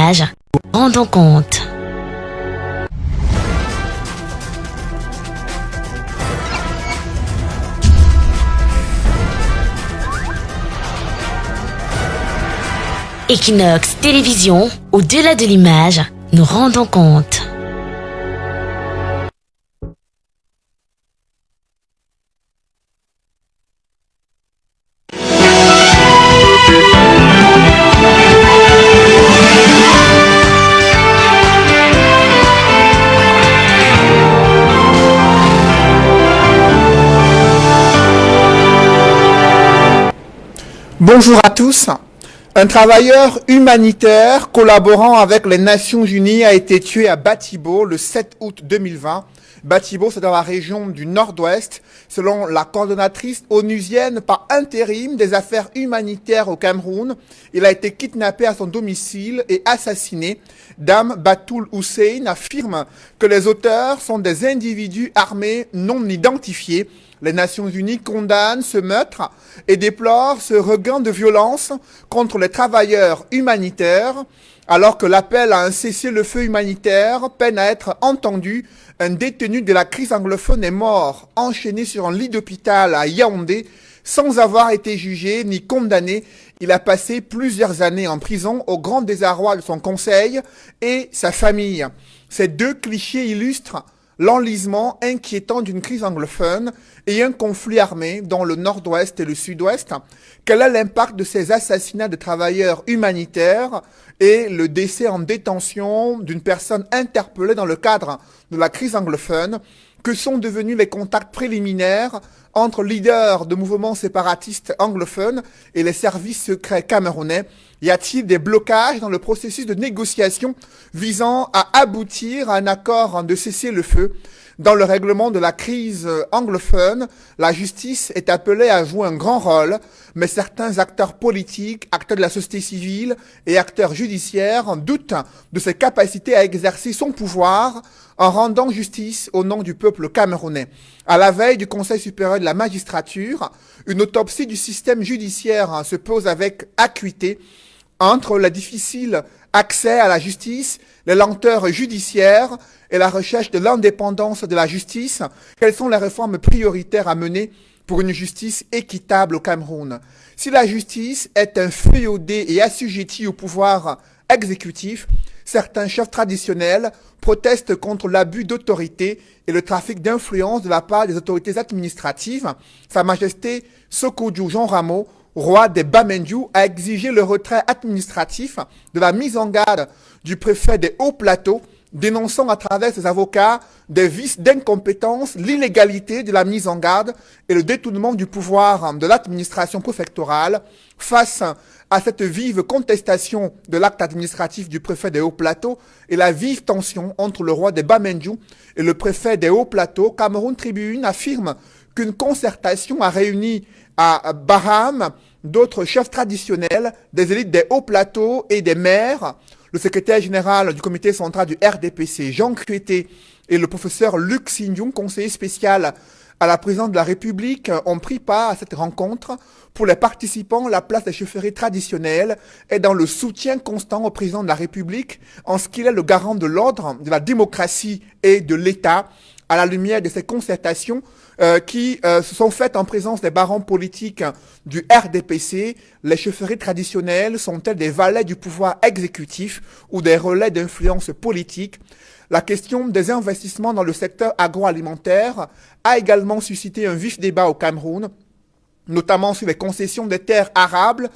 l'image, rendons compte. Equinox Télévision, au-delà de l'image, nous rendons compte. Bonjour à tous. Un travailleur humanitaire collaborant avec les Nations Unies a été tué à Batibo le 7 août 2020. Batibo, c'est dans la région du Nord-Ouest, selon la coordonnatrice onusienne par intérim des affaires humanitaires au Cameroun. Il a été kidnappé à son domicile et assassiné. Dame Batoul Hussein affirme que les auteurs sont des individus armés non identifiés. Les Nations Unies condamnent ce meurtre et déplorent ce regain de violence contre les travailleurs humanitaires. Alors que l'appel à un cessez-le-feu humanitaire peine à être entendu, un détenu de la crise anglophone est mort, enchaîné sur un lit d'hôpital à Yaoundé, sans avoir été jugé ni condamné. Il a passé plusieurs années en prison au grand désarroi de son conseil et sa famille. Ces deux clichés illustrent l'enlisement inquiétant d'une crise anglophone et un conflit armé dans le nord-ouest et le sud-ouest. Quel est l'impact de ces assassinats de travailleurs humanitaires et le décès en détention d'une personne interpellée dans le cadre de la crise anglophone? Que sont devenus les contacts préliminaires entre leaders de mouvements séparatistes anglophones et les services secrets camerounais? Y a-t-il des blocages dans le processus de négociation visant à aboutir à un accord de cessez-le-feu? Dans le règlement de la crise anglophone, la justice est appelée à jouer un grand rôle, mais certains acteurs politiques, acteurs de la société civile et acteurs judiciaires doutent de ses capacités à exercer son pouvoir en rendant justice au nom du peuple camerounais. À la veille du Conseil supérieur de la magistrature, une autopsie du système judiciaire se pose avec acuité entre le difficile accès à la justice, les lenteurs judiciaires et la recherche de l'indépendance de la justice. Quelles sont les réformes prioritaires à mener pour une justice équitable au Cameroun? Si la justice est un féodé et assujetti au pouvoir exécutif, certains chefs traditionnels protestent contre l'abus d'autorité et le trafic d'influence de la part des autorités administratives. Sa Majesté Sokodju Jean Rameau, roi des Bamendjou, a exigé le retrait administratif de la mise en garde du préfet des Hauts-Plateaux, dénonçant à travers ses avocats des vices d'incompétence, l'illégalité de la mise en garde et le détournement du pouvoir de l'administration préfectorale. Face à cette vive contestation de l'acte administratif du préfet des Hauts-Plateaux et la vive tension entre le roi des Bamendjou et le préfet des Hauts-Plateaux, Cameroun Tribune affirme qu'une concertation a réuni à Baham d'autres chefs traditionnels, des élites des Hauts-Plateaux et des maires. Le secrétaire général du comité central du RDPC, Jean Kueté, et le professeur Luc Signoun, conseiller spécial à la présidente de la République, ont pris part à cette rencontre. Pour les participants, la place des chefferies traditionnelles est dans le soutien constant au président de la République en ce qu'il est le garant de l'ordre, de la démocratie et de l'État. À la lumière de ces concertations qui se sont faites en présence des barons politiques du RDPC, les chefferies traditionnelles sont-elles des valets du pouvoir exécutif ou des relais d'influence politique? La question des investissements dans le secteur agroalimentaire a également suscité un vif débat au Cameroun, notamment sur les concessions des terres arables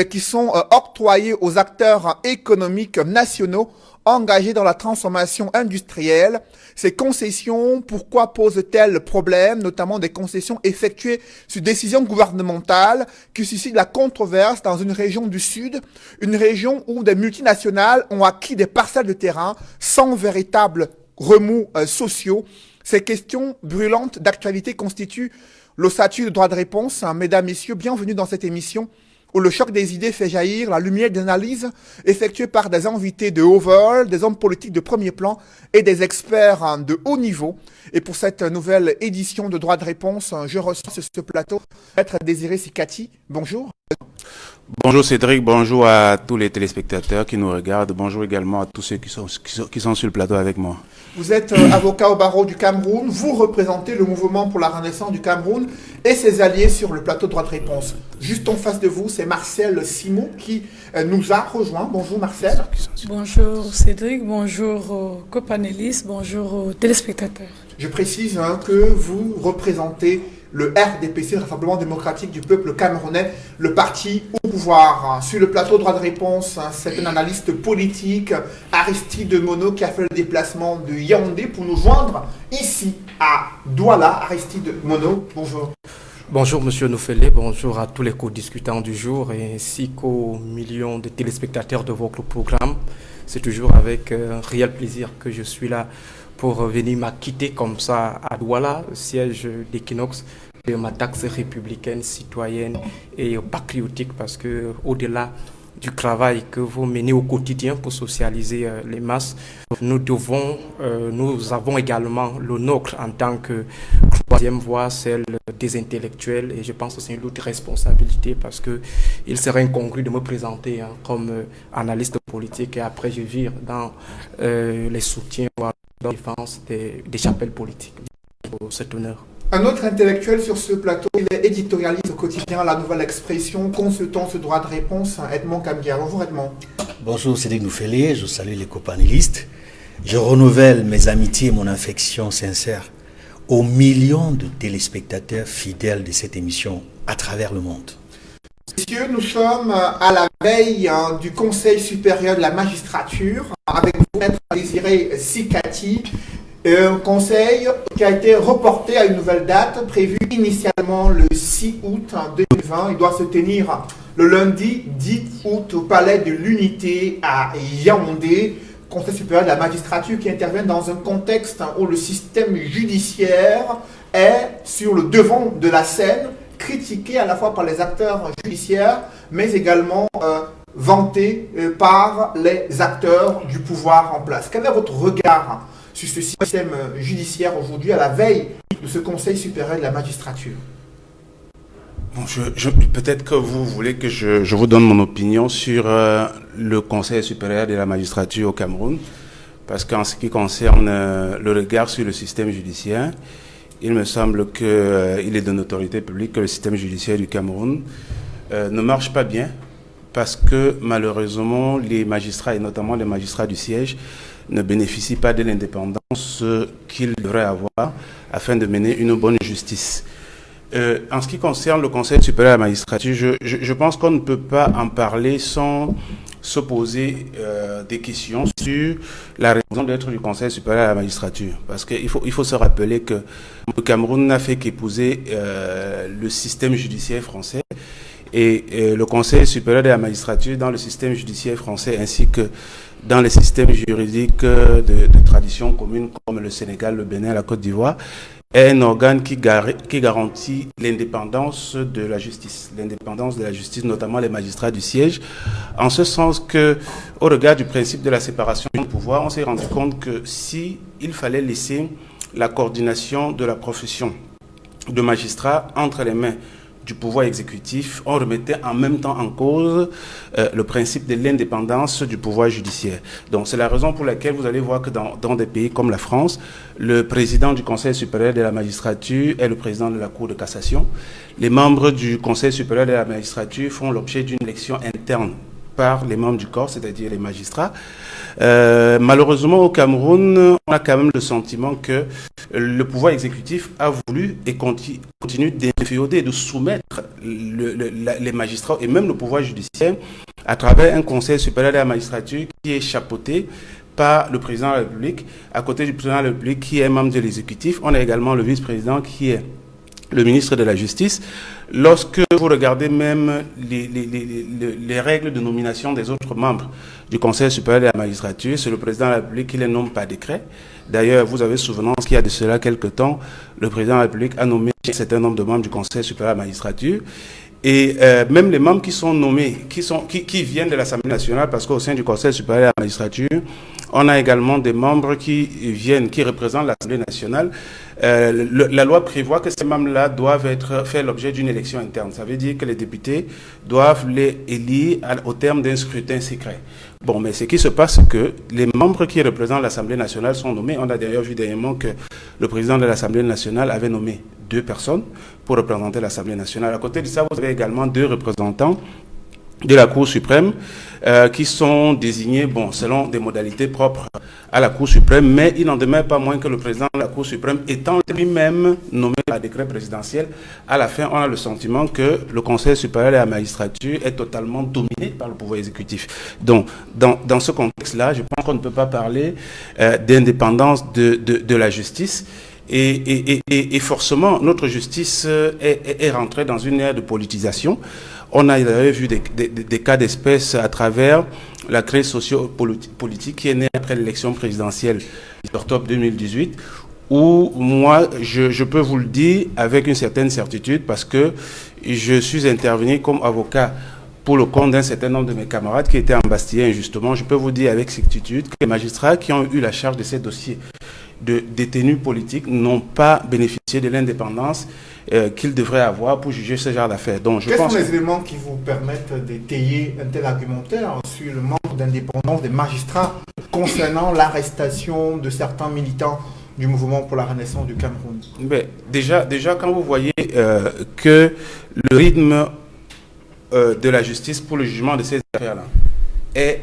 qui sont octroyées aux acteurs économiques nationaux engagés dans la transformation industrielle. Ces concessions, pourquoi posent-elles problème, notamment des concessions effectuées sur décision gouvernementale qui suscitent la controverse dans une région du Sud, une région où des multinationales ont acquis des parcelles de terrain sans véritable remous sociaux. Ces questions brûlantes d'actualité constituent l'ossature de droit de réponse. Mesdames, Messieurs, bienvenue dans cette émission où le choc des idées fait jaillir la lumière d'analyse effectuée par des invités de haut vol, des hommes politiques de premier plan et des experts de haut niveau. Et pour cette nouvelle édition de Droit de réponse, je reçois sur ce plateau Maître Désiré Sikati. Bonjour. Bonjour Cédric, bonjour à tous les téléspectateurs qui nous regardent, bonjour également à tous ceux qui sont sur le plateau avec moi. Vous êtes avocat au barreau du Cameroun, vous représentez le mouvement pour la renaissance du Cameroun et ses alliés sur le plateau droit de réponse. Juste en face de vous, c'est Marcel Simon qui nous a rejoint. Bonjour Marcel. Bonjour Cédric, bonjour aux copanélistes, bonjour aux téléspectateurs. Je précise que vous représentez le RDPC, le Rassemblement démocratique du peuple camerounais, le parti au pouvoir. Sur le plateau droit de réponse, c'est un analyste politique, Aristide Mono, qui a fait le déplacement de Yaoundé pour nous joindre ici à Douala. Aristide Mono, bonjour. Bonjour Monsieur Noufélé, bonjour à tous les co-discutants du jour ainsi qu'aux millions de téléspectateurs de votre programme. C'est toujours avec un réel plaisir que je suis là pour venir m'acquitter comme ça à Douala, siège d'Equinox, de ma taxe républicaine, citoyenne et patriotique, parce que au-delà du travail que vous menez au quotidien pour socialiser les masses, nous avons également le nôtre en tant que troisième voie, celle des intellectuels, et je pense que c'est une autre responsabilité parce que il serait incongru de me présenter comme analyste politique et après je vire dans les soutiens ou dans la défense des chapelles politiques. Pour cet honneur. Un autre intellectuel sur ce plateau, il est éditorialiste au quotidien La Nouvelle Expression, consultant ce droit de réponse, Edmond Kambiar. Bonjour Edmond. Bonjour Cédric Noufélé, je salue les copanélistes. Je renouvelle mes amitiés et mon affection sincère aux millions de téléspectateurs fidèles de cette émission à travers le monde. Messieurs, nous sommes à la veille du Conseil supérieur de la magistrature avec vous, Maître Désiré Sikati. Un conseil qui a été reporté à une nouvelle date, prévue initialement le 6 août 2020. Il doit se tenir le lundi 10 août au Palais de l'Unité à Yaoundé. Conseil supérieur de la magistrature qui intervient dans un contexte où le système judiciaire est sur le devant de la scène, critiqué à la fois par les acteurs judiciaires, mais également vanté par les acteurs du pouvoir en place. Quel est votre regard sur ce système judiciaire aujourd'hui à la veille de ce Conseil supérieur de la magistrature? Bon, peut-être que vous voulez que je vous donne mon opinion sur le Conseil supérieur de la magistrature au Cameroun, parce qu'en ce qui concerne le regard sur le système judiciaire, il me semble qu'il est de notoriété publique que le système judiciaire du Cameroun ne marche pas bien, parce que malheureusement les magistrats, et notamment les magistrats du siège, ne bénéficient pas de l'indépendance qu'ils devraient avoir afin de mener une bonne justice. En ce qui concerne le Conseil supérieur de la magistrature, je pense qu'on ne peut pas en parler sans se poser des questions sur la raison d'être du Conseil supérieur de la magistrature. Parce qu'il faut se rappeler que le Cameroun n'a fait qu'épouser le système judiciaire français. Et le Conseil supérieur de la magistrature dans le système judiciaire français ainsi que dans les systèmes juridiques de tradition commune comme le Sénégal, le Bénin, la Côte d'Ivoire, est un organe qui garantit l'indépendance de la justice. L'indépendance de la justice, notamment les magistrats du siège, en ce sens que, au regard du principe de la séparation du pouvoir, on s'est rendu compte que si il fallait laisser la coordination de la profession de magistrat entre les mains du pouvoir exécutif, on remettait en même temps en cause le principe de l'indépendance du pouvoir judiciaire. Donc c'est la raison pour laquelle vous allez voir que dans des pays comme la France, le président du Conseil supérieur de la magistrature est le président de la Cour de cassation. Les membres du Conseil supérieur de la magistrature font l'objet d'une élection interne par les membres du corps, c'est-à-dire les magistrats. Malheureusement, au Cameroun, on a quand même le sentiment que le pouvoir exécutif a voulu et continue d'inféoder, de soumettre les magistrats et même le pouvoir judiciaire à travers un Conseil supérieur de la magistrature qui est chapeauté par le président de la République. À côté du président de la République qui est membre de l'exécutif, on a également le vice-président qui est le ministre de la Justice. Lorsque vous regardez même les règles de nomination des autres membres du Conseil supérieur de la magistrature, c'est le président de la République qui les nomme par décret. D'ailleurs, vous avez souvenance qu'il y a de cela quelque temps, le président de la République a nommé un certain nombre de membres du Conseil supérieur de la magistrature. Et même les membres qui sont nommés, qui viennent de l'Assemblée nationale, parce qu'au sein du Conseil supérieur de la magistrature, on a également des membres qui viennent, qui représentent l'Assemblée nationale. La loi prévoit que ces membres-là doivent faire l'objet d'une élection interne. Ça veut dire que les députés doivent les élire au terme d'un scrutin secret. Bon, mais ce qui se passe, c'est que les membres qui représentent l'Assemblée nationale sont nommés. On a d'ailleurs vu dernièrement que le président de l'Assemblée nationale avait nommé 2 personnes pour représenter l'Assemblée nationale. À côté de ça, vous avez également 2 représentants de la Cour suprême qui sont désignés selon des modalités propres à la Cour suprême, mais il n'en demeure pas moins que le président de la Cour suprême étant lui-même nommé par décret présidentiel, à la fin on a le sentiment que le Conseil supérieur de la magistrature est totalement dominé par le pouvoir exécutif. Donc dans ce contexte-là, je pense qu'on ne peut pas parler d'indépendance de la justice. Et forcément, notre justice est rentrée dans une ère de politisation. On a d'ailleurs vu des cas d'espèce à travers la crise socio-politique qui est née après l'élection présidentielle d'octobre 2018, où moi, je peux vous le dire avec une certaine certitude, parce que je suis intervenu comme avocat pour le compte d'un certain nombre de mes camarades qui étaient embastillés injustement. Je peux vous dire avec certitude que les magistrats qui ont eu la charge de ces dossiers de détenus politiques n'ont pas bénéficié de l'indépendance qu'ils devraient avoir pour juger ce genre d'affaires. Donc, Quels sont les éléments qui vous permettent d'étayer un tel argumentaire sur le manque d'indépendance des magistrats concernant l'arrestation de certains militants du mouvement pour la renaissance du Cameroun? Déjà, quand vous voyez que le rythme de la justice pour le jugement de ces affaires-là est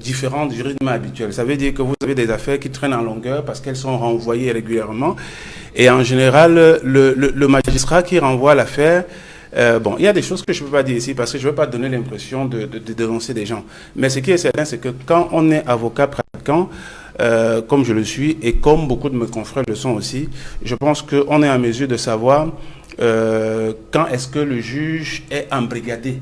différent du rythme habituel. Ça veut dire que vous avez des affaires qui traînent en longueur parce qu'elles sont renvoyées régulièrement. Et en général, le magistrat qui renvoie l'affaire, il y a des choses que je ne peux pas dire ici parce que je ne veux pas donner l'impression de dénoncer des gens. Mais ce qui est certain, c'est que quand on est avocat pratiquant, comme je le suis, et comme beaucoup de mes confrères le sont aussi, je pense qu'on est en mesure de savoir quand est-ce que le juge est embrigadé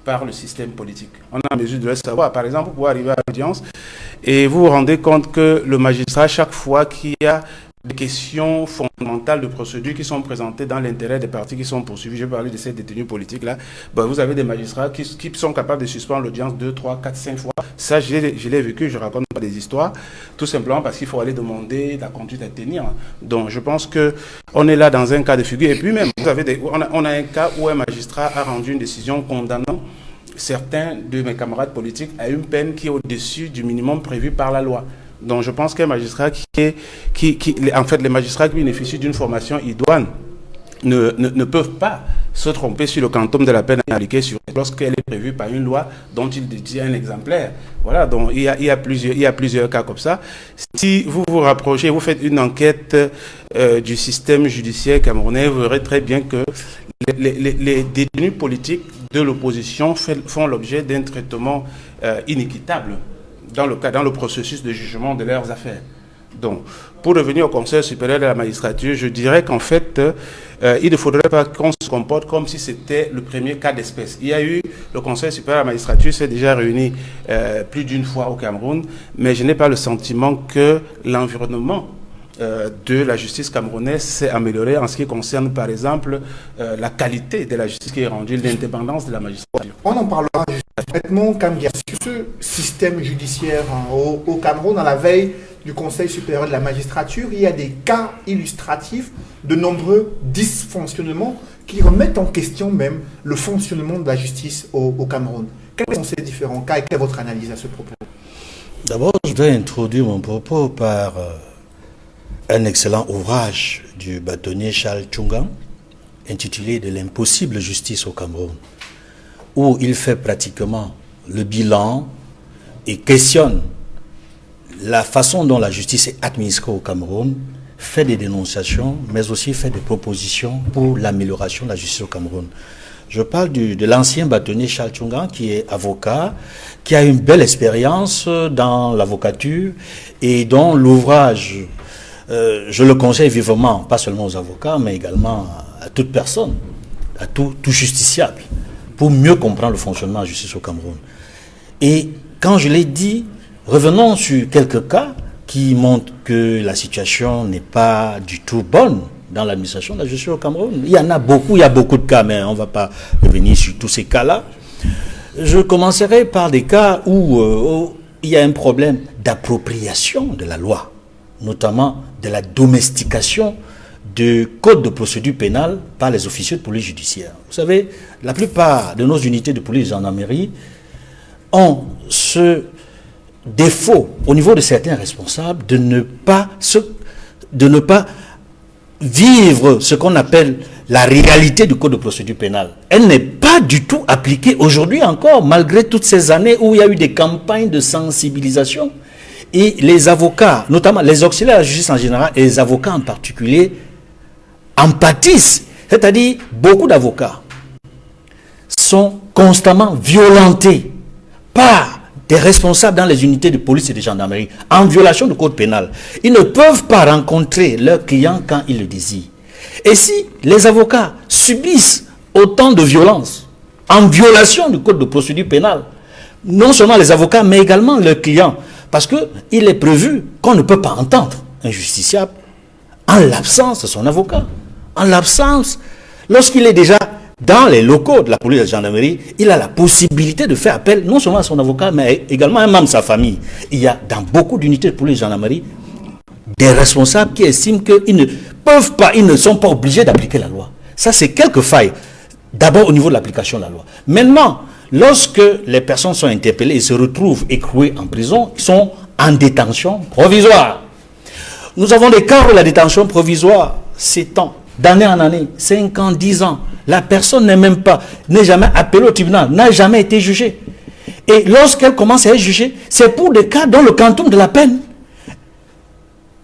par le système politique. On est en mesure de le savoir. Par exemple, vous arrivez à l'audience et vous vous rendez compte que le magistrat, chaque fois qu'il y a des questions fondamentales de procédure qui sont présentées dans l'intérêt des partis qui sont poursuivis, je vais parler de ces détenus politiques-là, vous avez des magistrats qui sont capables de suspendre l'audience 2, 3, 4, 5 fois. Ça, je l'ai vécu, je ne raconte pas des histoires, tout simplement parce qu'il faut aller demander la conduite à tenir. Donc, je pense qu'on est là dans un cas de figure. Et puis même, on a un cas où un magistrat a rendu une décision condamnant certains de mes camarades politiques à une peine qui est au-dessus du minimum prévu par la loi. Donc je pense qu'un magistrat les magistrats qui bénéficient d'une formation idoine ne peuvent pas se tromper sur le quantum de la peine à appliquer lorsqu'elle est prévue par une loi dont il dit un exemplaire. Voilà, donc il y a plusieurs cas comme ça. Si vous vous rapprochez, vous faites une enquête du système judiciaire camerounais, vous verrez très bien que les détenus politiques de l'opposition font l'objet d'un traitement inéquitable dans le processus de jugement de leurs affaires. Donc, pour revenir au Conseil supérieur de la magistrature, je dirais qu'en fait, il ne faudrait pas qu'on se comporte comme si c'était le premier cas d'espèce. Le Conseil supérieur de la magistrature s'est déjà réuni plus d'une fois au Cameroun, mais je n'ai pas le sentiment que l'environnement de la justice camerounaise s'est amélioré en ce qui concerne, par exemple, la qualité de la justice qui est rendue, l'indépendance de la magistrature. On en parlera justement quand il y a ce système judiciaire au Cameroun, à la veille du Conseil supérieur de la magistrature, il y a des cas illustratifs de nombreux dysfonctionnements qui remettent en question même le fonctionnement de la justice au Cameroun. Quels sont ces différents cas et quelle est votre analyse à ce propos? D'abord, je dois introduire mon propos par un excellent ouvrage du bâtonnier Charles Tchungan, intitulé « De l'impossible justice au Cameroun », où il fait pratiquement le bilan et questionne la façon dont la justice est administrée au Cameroun, fait des dénonciations, mais aussi fait des propositions pour l'amélioration de la justice au Cameroun. Je parle de l'ancien bâtonnier Charles Tchungan, qui est avocat, qui a une belle expérience dans l'avocature et dont l'ouvrage, je le conseille vivement, pas seulement aux avocats, mais également à toute personne, à tout justiciable, pour mieux comprendre le fonctionnement de la justice au Cameroun. Et quand je l'ai dit, revenons sur quelques cas qui montrent que la situation n'est pas du tout bonne dans l'administration de la justice au Cameroun. Il y en a beaucoup, il y a beaucoup de cas, mais on ne va pas revenir sur tous ces cas-là. Je commencerai par des cas où il y a un problème d'appropriation de la loi, notamment de la domestication du code de procédure pénale par les officiers de police judiciaire. Vous savez, la plupart de nos unités de police gendarmerie ont ce défaut au niveau de certains responsables de ne pas vivre ce qu'on appelle la réalité du code de procédure pénale. Elle n'est pas du tout appliquée aujourd'hui encore, malgré toutes ces années où il y a eu des campagnes de sensibilisation. Et les avocats, notamment les auxiliaires de la justice en général, et les avocats en particulier, en pâtissent. C'est-à-dire, beaucoup d'avocats sont constamment violentés par des responsables dans les unités de police et de gendarmerie, en violation du code pénal. Ils ne peuvent pas rencontrer leurs clients quand ils le désirent. Et si les avocats subissent autant de violence, en violation du code de procédure pénale, non seulement les avocats, mais également leurs clients, parce qu'il est prévu qu'on ne peut pas entendre un justiciable en l'absence de son avocat. En l'absence, lorsqu'il est déjà dans les locaux de la police et de la gendarmerie, il a la possibilité de faire appel non seulement à son avocat, mais également à un membre de sa famille. Il y a dans beaucoup d'unités de police et de gendarmerie des responsables qui estiment qu'ils ne peuvent pas, ils ne sont pas obligés d'appliquer la loi. Ça, c'est quelques failles. D'abord au niveau de l'application de la loi. Maintenant, lorsque les personnes sont interpellées et se retrouvent écrouées en prison, ils sont en détention provisoire. Nous avons des cas où la détention provisoire s'étend d'année en année, 5 ans, 10 ans. La personne n'est jamais appelée au tribunal, n'a jamais été jugée. Et lorsqu'elle commence à être jugée, c'est pour des cas dont le quantum de la peine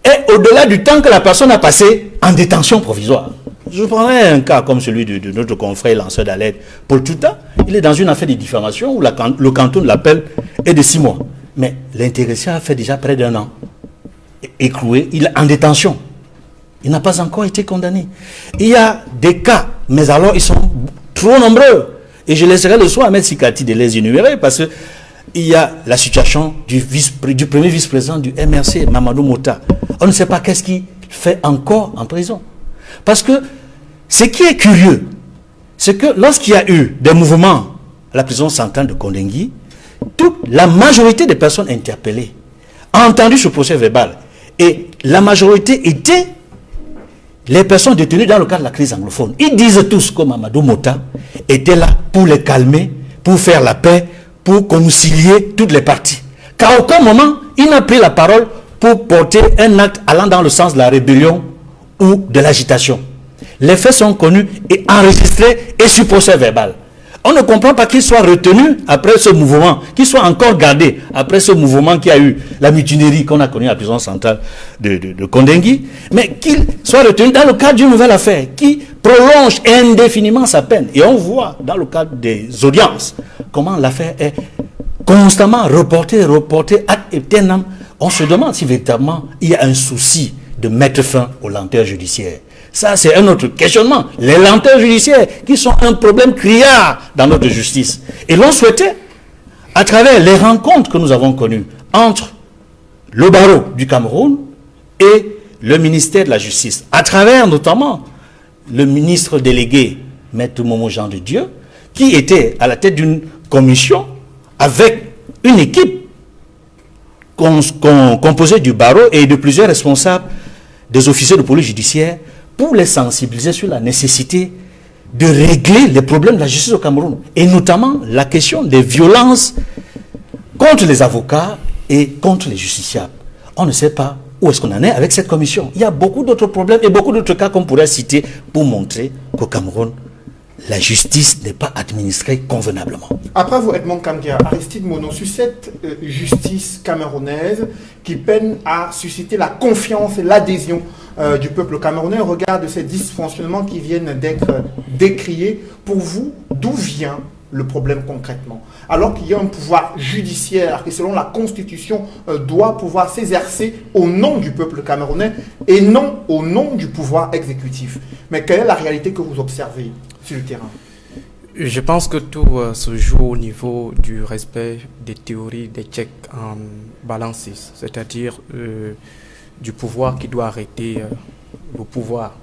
est au-delà du temps que la personne a passé en détention provisoire. Je prendrai un cas comme celui de notre confrère lanceur d'alerte, Paul Touta. Il est dans une affaire de diffamation où le quantum de la peine est de 6 mois. Mais l'intéressé a fait déjà près d'1 an. Écroué, il est en détention. Il n'a pas encore été condamné. Il y a des cas, mais alors ils sont trop nombreux. Et je laisserai le soin à M. Sikati de les énumérer parce qu'il y a la situation du premier vice-président du MRC, Mamadou Mota. On ne sait pas qu'est-ce qu'il fait encore en prison. Parce que ce qui est curieux, c'est que lorsqu'il y a eu des mouvements à la prison centrale de Kondengui, la majorité des personnes interpellées a entendu ce procès verbal. Et la majorité était les personnes détenues dans le cadre de la crise anglophone. Ils disent tous que Mamadou Mota était là pour les calmer, pour faire la paix, pour concilier toutes les parties. Qu'à aucun moment, il n'a pris la parole pour porter un acte allant dans le sens de la rébellion ou de l'agitation. Les faits sont connus et enregistrés et sur procès verbal. On ne comprend pas qu'il soit retenu après ce mouvement, qu'il soit encore gardé après ce mouvement qui a eu la mutinerie qu'on a connue à la prison centrale de Kondengui, mais qu'il soit retenu dans le cadre d'une nouvelle affaire qui prolonge indéfiniment sa peine. Et on voit dans le cadre des audiences comment l'affaire est constamment reportée ad aeternam. On se demande si véritablement il y a un souci de mettre fin aux lenteurs judiciaires. Ça, c'est un autre questionnement. Les lenteurs judiciaires qui sont un problème criard dans notre justice. Et l'on souhaitait, à travers les rencontres que nous avons connues entre le barreau du Cameroun et le ministère de la Justice, à travers notamment le ministre délégué, Maître Momo Jean de Dieu, qui était à la tête d'une commission avec une équipe composée du barreau et de plusieurs responsables des officiers de police judiciaire pour les sensibiliser sur la nécessité de régler les problèmes de la justice au Cameroun, et notamment la question des violences contre les avocats et contre les justiciables. On ne sait pas où est-ce qu'on en est avec cette commission. Il y a beaucoup d'autres problèmes et beaucoup d'autres cas qu'on pourrait citer pour montrer qu'au Cameroun, la justice n'est pas administrée convenablement. Après vous, Edmond Kamgia, Aristide Mono, sur cette justice camerounaise qui peine à susciter la confiance et l'adhésion du peuple camerounais au regard de ces dysfonctionnements qui viennent d'être décriés, pour vous, d'où vient le problème concrètement? Alors qu'il y a un pouvoir judiciaire qui, selon la Constitution, doit pouvoir s'exercer au nom du peuple camerounais et non au nom du pouvoir exécutif. Mais quelle est la réalité que vous observez sur le terrain? Je pense que tout se joue au niveau du respect des théories des checks and balances, c'est-à-dire du pouvoir qui doit arrêter le pouvoir.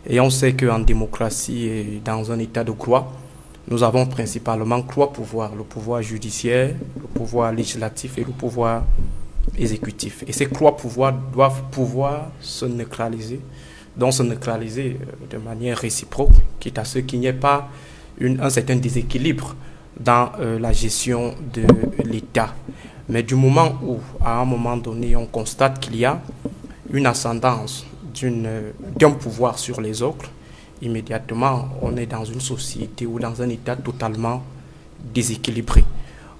Et on sait qu'en démocratie et dans un état de droit, nous avons principalement trois pouvoirs, le pouvoir judiciaire, le pouvoir législatif et le pouvoir exécutif. Et ces trois pouvoirs doivent pouvoir se neutraliser, donc se neutraliser de manière réciproque, quitte à ce qu'il n'y ait pas un certain déséquilibre dans la gestion de l'État. Mais du moment où, à un moment donné, on constate qu'il y a une ascendance d'un pouvoir sur les autres, immédiatement, on est dans une société ou dans un État totalement déséquilibré.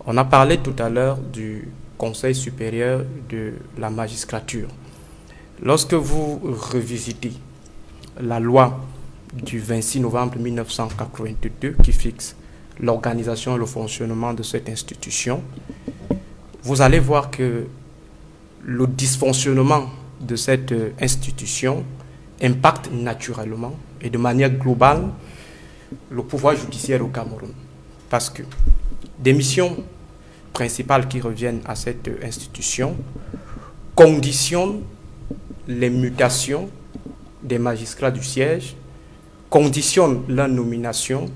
On a parlé tout à l'heure du Conseil supérieur de la magistrature. Lorsque vous revisitez la loi du 26 novembre 1982 qui fixe l'organisation et le fonctionnement de cette institution, vous allez voir que le dysfonctionnement de cette institution impacte naturellement et de manière globale le pouvoir judiciaire au Cameroun. Parce que des missions principales qui reviennent à cette institution conditionnent les mutations des magistrats du siège, conditionnent leur nomination,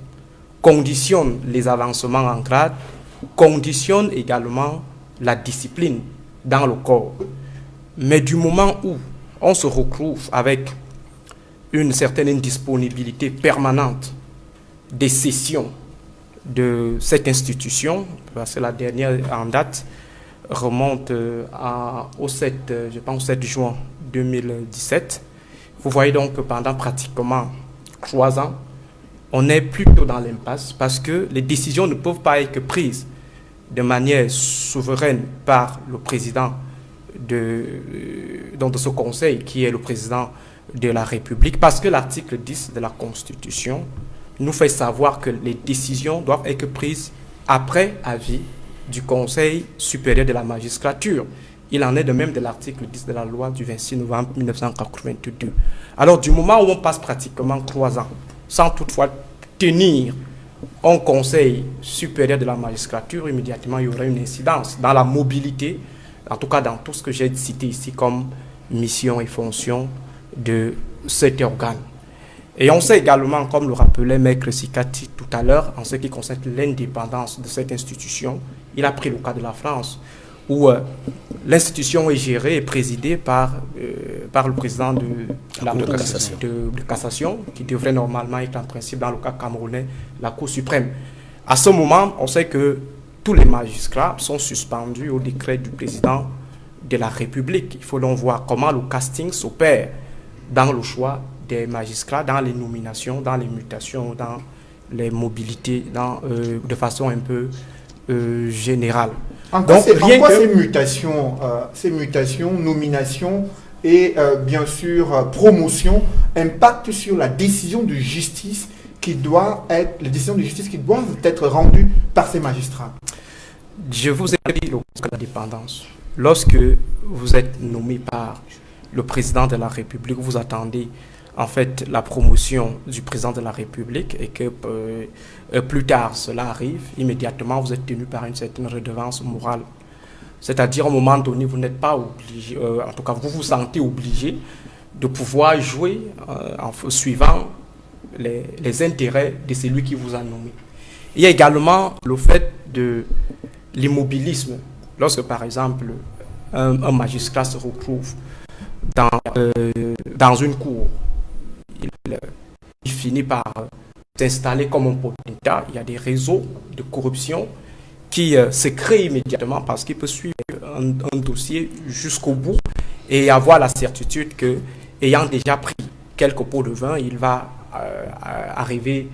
conditionnent les avancements en grade, conditionnent également la discipline dans le corps. Mais du moment où on se retrouve avec une certaine indisponibilité permanente des sessions de cette institution, parce que la dernière en date remonte au 7 juin 2017. Vous voyez donc que pendant pratiquement 3 ans, on est plutôt dans l'impasse parce que les décisions ne peuvent pas être prises de manière souveraine par le président de ce conseil, qui est le président de la République, parce que l'article 10 de la Constitution nous fait savoir que les décisions doivent être prises après avis du Conseil supérieur de la magistrature. Il en est de même de l'article 10 de la loi du 26 novembre 1982. Alors, du moment où on passe pratiquement 3 ans sans toutefois tenir un Conseil supérieur de la magistrature, immédiatement il y aura une incidence dans la mobilité, en tout cas dans tout ce que j'ai cité ici comme mission et fonction de cet organe. Et on sait également, comme le rappelait Maître Sikati tout à l'heure, en ce qui concerne l'indépendance de cette institution, il a pris le cas de la France, où l'institution est gérée et présidée par le président de la Cour de cassation, qui devrait normalement être en principe, dans le cas camerounais, la Cour suprême. À ce moment, on sait que tous les magistrats sont suspendus au décret du président de la République. Il faut donc voir comment le casting s'opère dans le choix des magistrats, dans les nominations, dans les mutations, dans les mobilités, de façon un peu générale. Donc, ces mutations, nominations et bien sûr promotions impactent sur la décision de justice les décisions de justice qui doivent être rendues par ces magistrats? Je vous ai dit le cas de l'indépendance. Lorsque vous êtes nommé par le président de la République, vous attendez en fait la promotion du président de la République et que plus tard cela arrive, immédiatement vous êtes tenu par une certaine redevance morale. C'est-à-dire, à un moment donné, vous n'êtes pas obligé, en tout cas vous vous sentez obligé de pouvoir jouer en suivant les intérêts de celui qui vous a nommé. Il y a également le fait de l'immobilisme. Lorsque par exemple un magistrat se retrouve dans une cour, il finit par s'installer comme un potentat. Il y a des réseaux de corruption qui se créent immédiatement parce qu'il peut suivre un dossier jusqu'au bout et avoir la certitude que, ayant déjà pris quelques pots de vin, il va arriver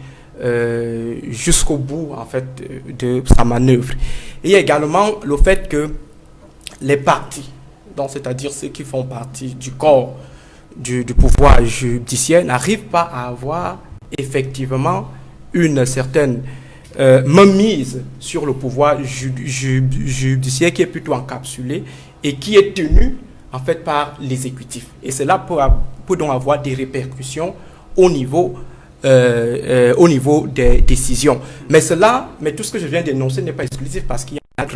jusqu'au bout en fait de sa manœuvre. Et il y a également le fait que les partis, donc c'est-à-dire ceux qui font partie du corps du pouvoir judiciaire, n'arrivent pas à avoir effectivement une certaine mainmise sur le pouvoir judiciaire qui est plutôt encapsulé et qui est tenu en fait par l'exécutif. Et cela peut donc avoir des répercussions au niveau des décisions. Mais tout ce que je viens d'énoncer n'est pas exclusif parce qu'il y a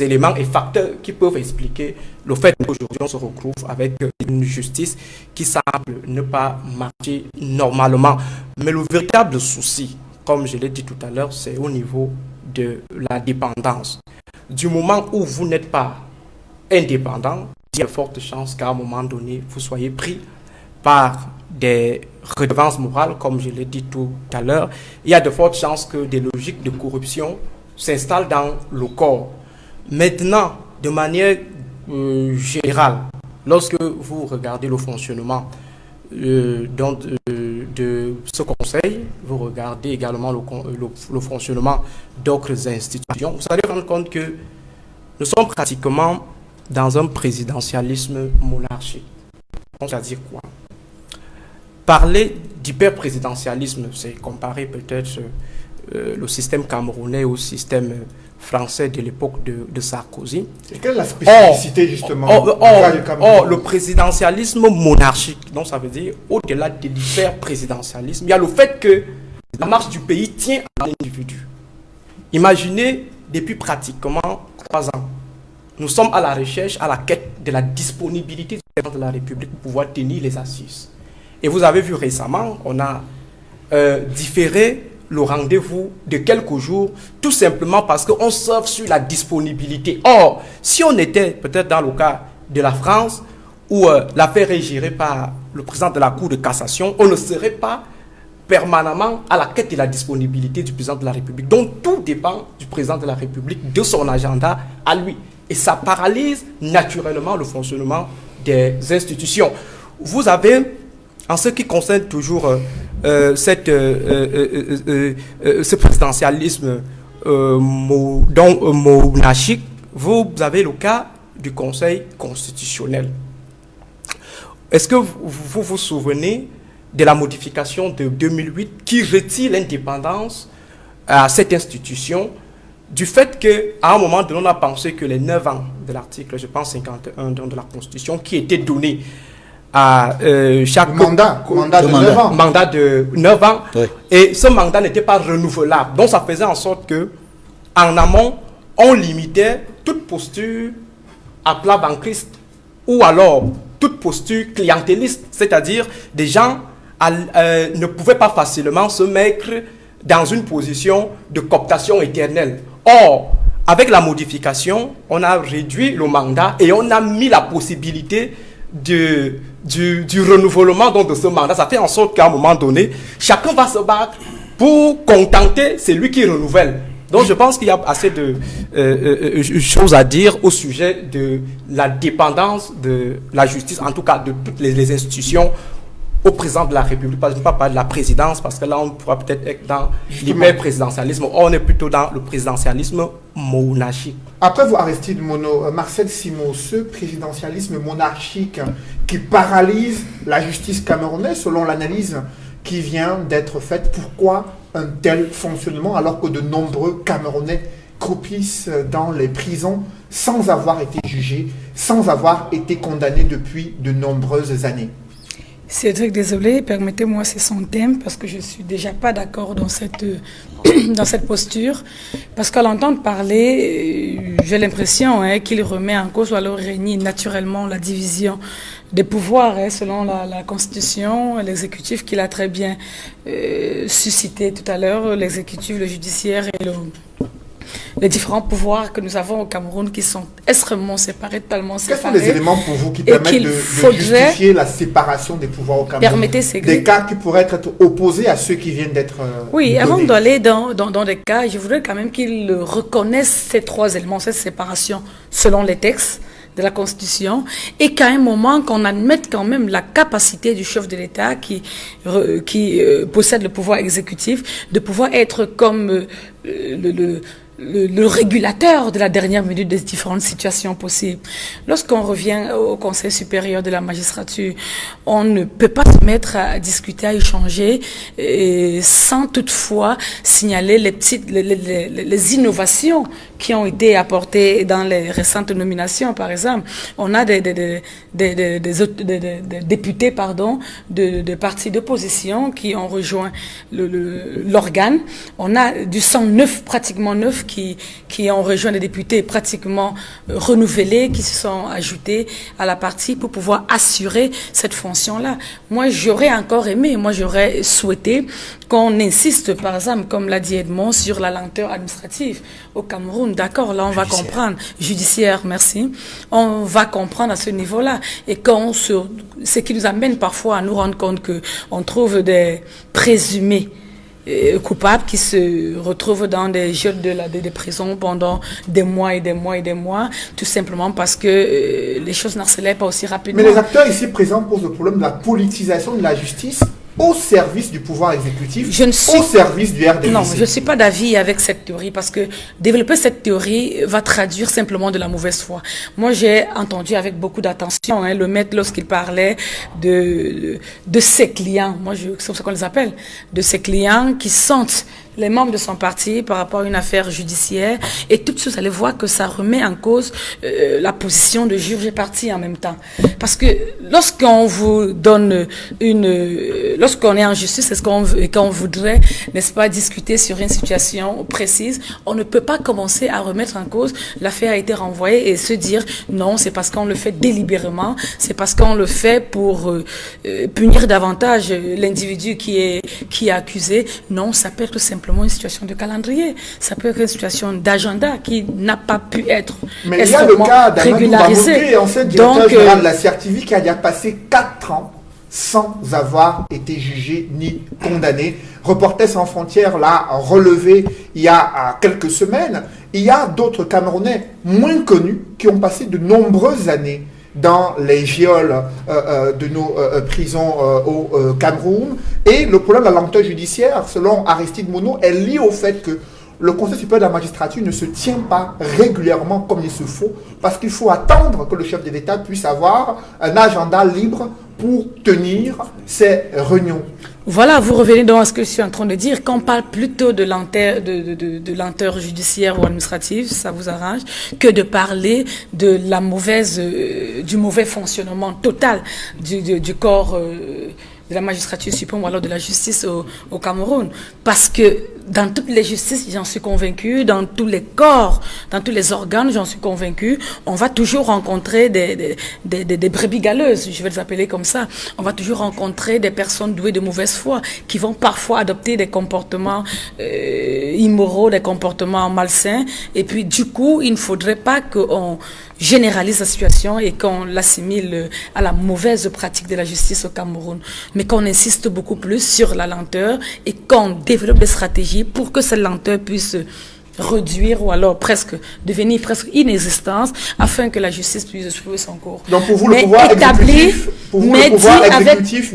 éléments et facteurs qui peuvent expliquer le fait qu'aujourd'hui on se retrouve avec une justice qui semble ne pas marcher normalement. Mais le véritable souci, comme je l'ai dit tout à l'heure, c'est au niveau de la dépendance. Du moment où vous n'êtes pas indépendant, il y a de fortes chances qu'à un moment donné, vous soyez pris par des redevances morales, comme je l'ai dit tout à l'heure. Il y a de fortes chances que des logiques de corruption s'installent dans le corps. Maintenant, de manière générale, lorsque vous regardez le fonctionnement de ce conseil, vous regardez également le fonctionnement d'autres institutions, vous allez rendre compte que nous sommes pratiquement dans un présidentialisme monarchique. C'est-à-dire quoi? Parler d'hyper-présidentialisme, c'est comparer peut-être le système camerounais au système français de l'époque de Sarkozy. Et quelle est la spécificité justement du Cameroun? Le présidentialisme monarchique, donc ça veut dire au-delà de l'hyper-présidentialisme, il y a le fait que la marche du pays tient à l'individu. Imaginez, depuis pratiquement 3 ans, nous sommes à la recherche, à la quête de la disponibilité du président de la République pour pouvoir tenir les assises. Et vous avez vu récemment, on a différé le rendez-vous de quelques jours, tout simplement parce qu'on surfe sur la disponibilité. Or, si on était peut-être dans le cas de la France, où l'affaire est gérée par le président de la Cour de cassation, on ne serait pas permanemment à la quête de la disponibilité du président de la République. Donc, tout dépend du président de la République, de son agenda à lui. Et ça paralyse naturellement le fonctionnement des institutions. Vous avez, en ce qui concerne toujours ce présidentialisme monarchique, vous avez le cas du Conseil constitutionnel. Est-ce que vous vous souvenez de la modification de 2008 qui retire l'indépendance à cette institution, du fait qu'à un moment donné, on a pensé que les 9 ans de l'article, je pense 51 de la Constitution, qui étaient donnés à chaque mandat de 9 ans, oui. Et ce mandat n'était pas renouvelable. Donc ça faisait en sorte que, en amont, on limitait toute posture à plat banquiste ou alors toute posture clientéliste, c'est-à-dire des gens ne pouvaient pas facilement se mettre dans une position de cooptation éternelle. Or, avec la modification, on a réduit le mandat et on a mis la possibilité du renouvellement donc, de ce mandat. Ça fait en sorte qu'à un moment donné, chacun va se battre pour contenter celui qui renouvelle. Donc je pense qu'il y a assez de choses à dire au sujet de la dépendance de la justice, en tout cas de toutes les institutions, au président de la République. Je ne vais pas parler de la présidence, parce que là on pourra peut-être être dans l'hyper-présidentialisme. On est plutôt dans le présidentialisme monarchique. Après vous, Aristide Mono, Marcel Simon, ce présidentialisme monarchique qui paralyse la justice camerounaise, selon l'analyse qui vient d'être faite, pourquoi un tel fonctionnement alors que de nombreux Camerounais croupissent dans les prisons sans avoir été jugés, sans avoir été condamnés depuis de nombreuses années? Cédric, désolé, permettez-moi, c'est son thème, parce que je ne suis déjà pas d'accord dans cette posture. Parce qu'à l'entendre parler, j'ai l'impression qu'il remet en cause ou alors renie naturellement la division des pouvoirs, selon la Constitution, l'exécutif qu'il a très bien suscité tout à l'heure, l'exécutif, le judiciaire et les différents pouvoirs que nous avons au Cameroun qui sont extrêmement séparés, totalement séparés. Quels sont les éléments pour vous qui permettent de justifier la séparation des pouvoirs au Cameroun? Des cas qui pourraient être opposés à ceux qui viennent d'être Oui, donnés. avant d'aller dans des cas, je voudrais quand même qu'ils reconnaissent ces 3 éléments, cette séparation selon les textes de la Constitution, et qu'à un moment qu'on admette quand même la capacité du chef de l'État qui possède le pouvoir exécutif de pouvoir être comme le régulateur de la dernière minute des différentes situations possibles. Lorsqu'on revient au Conseil supérieur de la magistrature, on ne peut pas se mettre à discuter, à échanger, sans toutefois signaler les innovations qui ont été apportées dans les récentes nominations. Par exemple, on a des députés de partis d'opposition qui ont rejoint l'organe. On a du sang neuf, pratiquement neuf, qui ont rejoint les députés pratiquement renouvelés, qui se sont ajoutés à la partie pour pouvoir assurer cette fonction-là. Moi, j'aurais encore aimé, j'aurais souhaité qu'on insiste, par exemple, comme l'a dit Edmond, sur la lenteur administrative au Cameroun. D'accord, là, on va comprendre. Judiciaire, merci. On va comprendre à ce niveau-là. Et ce qui nous amène parfois à nous rendre compte qu'on trouve des présumés coupables qui se retrouvent dans des geôles des prisons pendant des mois et des mois et des mois, tout simplement parce que les choses n'accélèrent pas aussi rapidement. Mais les acteurs ici présents posent le problème de la politisation de la justice au service du pouvoir exécutif, au service du RDPC. Non, je ne suis pas d'avis avec cette théorie parce que développer cette théorie va traduire simplement de la mauvaise foi. Moi, j'ai entendu avec beaucoup d'attention le maître lorsqu'il parlait de ses clients, c'est comme ça qu'on les appelle, de ses clients qui sentent les membres de son parti par rapport à une affaire judiciaire et tout de suite, vous allez voir que ça remet en cause la position de juge et partie en même temps. Parce que lorsqu'on vous donne lorsqu'on est en justice, c'est ce qu'on veut, et qu'on voudrait, n'est-ce pas, discuter sur une situation précise, on ne peut pas commencer à remettre en cause l'affaire a été renvoyée et se dire non, c'est parce qu'on le fait délibérément, c'est parce qu'on le fait pour punir davantage l'individu qui est accusé. Non, ça peut être simplement une situation de calendrier, ça peut être une situation d'agenda qui n'a pas pu être mais il y a le cas régularisé. Ancien directeur général de la CRTV qui a déjà passé 4 ans sans avoir été jugé ni condamné. Reporters sans frontières l'a relevé il y a quelques semaines. Il y a d'autres Camerounais moins connus qui ont passé de nombreuses années dans les geôles de nos prisons au Cameroun. Et le problème de la lenteur judiciaire, selon Aristide Monod, est lié au fait que le Conseil supérieur de la magistrature ne se tient pas régulièrement comme il se faut, parce qu'il faut attendre que le chef de l'État puisse avoir un agenda libre pour tenir ses réunions. Voilà, vous revenez donc à ce que je suis en train de dire. Qu'on parle plutôt de lenteur judiciaire ou administrative, ça vous arrange, que de parler de la du mauvais fonctionnement total du corps de la magistrature suprême ou alors de la justice au Cameroun. Parce que dans toutes les justices, j'en suis convaincue, dans tous les corps, dans tous les organes, j'en suis convaincue, on va toujours rencontrer des brebis galeuses, je vais les appeler comme ça. On va toujours rencontrer des personnes douées de mauvaise foi qui vont parfois adopter des comportements immoraux, des comportements malsains. Et puis, du coup, il ne faudrait pas qu'on généralise la situation et qu'on l'assimile à la mauvaise pratique de la justice au Cameroun, mais qu'on insiste beaucoup plus sur la lenteur et qu'on développe des stratégies pour que cette lenteur puisse réduire ou alors devenir presque inexistante afin que la justice puisse suivre son cours. Donc pour vous, le pouvoir exécutif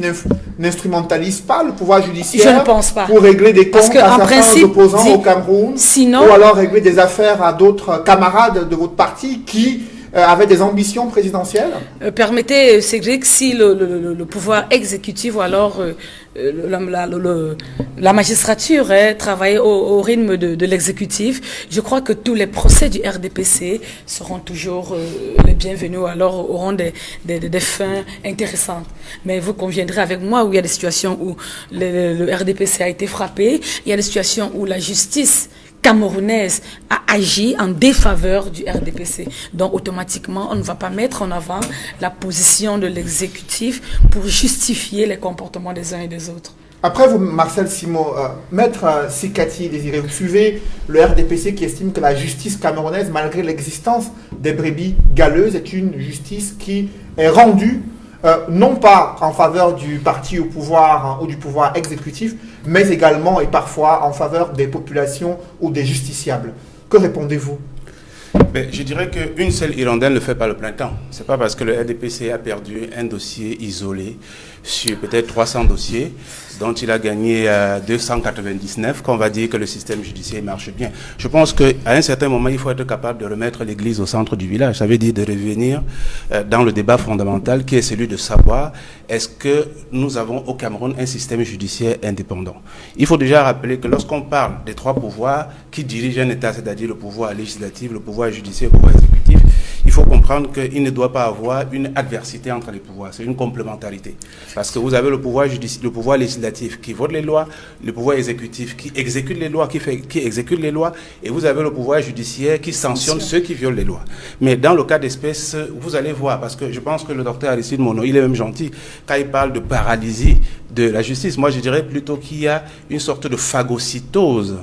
n'instrumentalise pas le pouvoir judiciaire. Je ne pense pas. Pour régler des comptes à certains opposants au Cameroun, sinon, ou alors régler des affaires à d'autres camarades de votre parti qui avaient des ambitions présidentielles. Permettez, Cédric, si le pouvoir exécutif ou alors la magistrature travaille au rythme de l'exécutif, je crois que tous les procès du RDPC seront toujours les bienvenus, alors auront des fins intéressantes. Mais vous conviendrez avec moi où il y a des situations où le RDPC a été frappé, il y a des situations où la justice camerounaise a agi en défaveur du RDPC. Donc automatiquement, on ne va pas mettre en avant la position de l'exécutif pour justifier les comportements des uns et des autres. Après vous, Marcel Simon, Maître Sikati Désiré, vous suivez le RDPC qui estime que la justice camerounaise, malgré l'existence des brebis galeuses, est une justice qui est rendue non pas en faveur du parti au pouvoir ou du pouvoir exécutif, mais également et parfois en faveur des populations ou des justiciables. Que répondez-vous? Je dirais qu'une seule Hirondelle ne fait pas le plein temps. Ce n'est pas parce que le RDPC a perdu un dossier isolé sur peut-être 300 dossiers dont il a gagné 299 qu'on va dire que le système judiciaire marche bien. Je pense qu'à un certain moment, il faut être capable de remettre l'église au centre du village. Ça veut dire de revenir dans le débat fondamental qui est celui de savoir est-ce que nous avons au Cameroun un système judiciaire indépendant. Il faut déjà rappeler que lorsqu'on parle des 3 pouvoirs qui dirigent un État, c'est-à-dire le pouvoir législatif, le pouvoir judiciaire et le pouvoir exécutif, il faut comprendre comprendre qu'il ne doit pas avoir une adversité entre les pouvoirs, c'est une complémentarité. Parce que vous avez le pouvoir le pouvoir législatif qui vote les lois, le pouvoir exécutif qui exécute les lois, qui exécute les lois, et vous avez le pouvoir judiciaire qui sanctionne ceux qui violent les lois. Mais dans le cas d'espèce, vous allez voir, parce que je pense que le docteur Aristide Monod, il est même gentil, quand il parle de paralysie de la justice, moi je dirais plutôt qu'il y a une sorte de phagocytose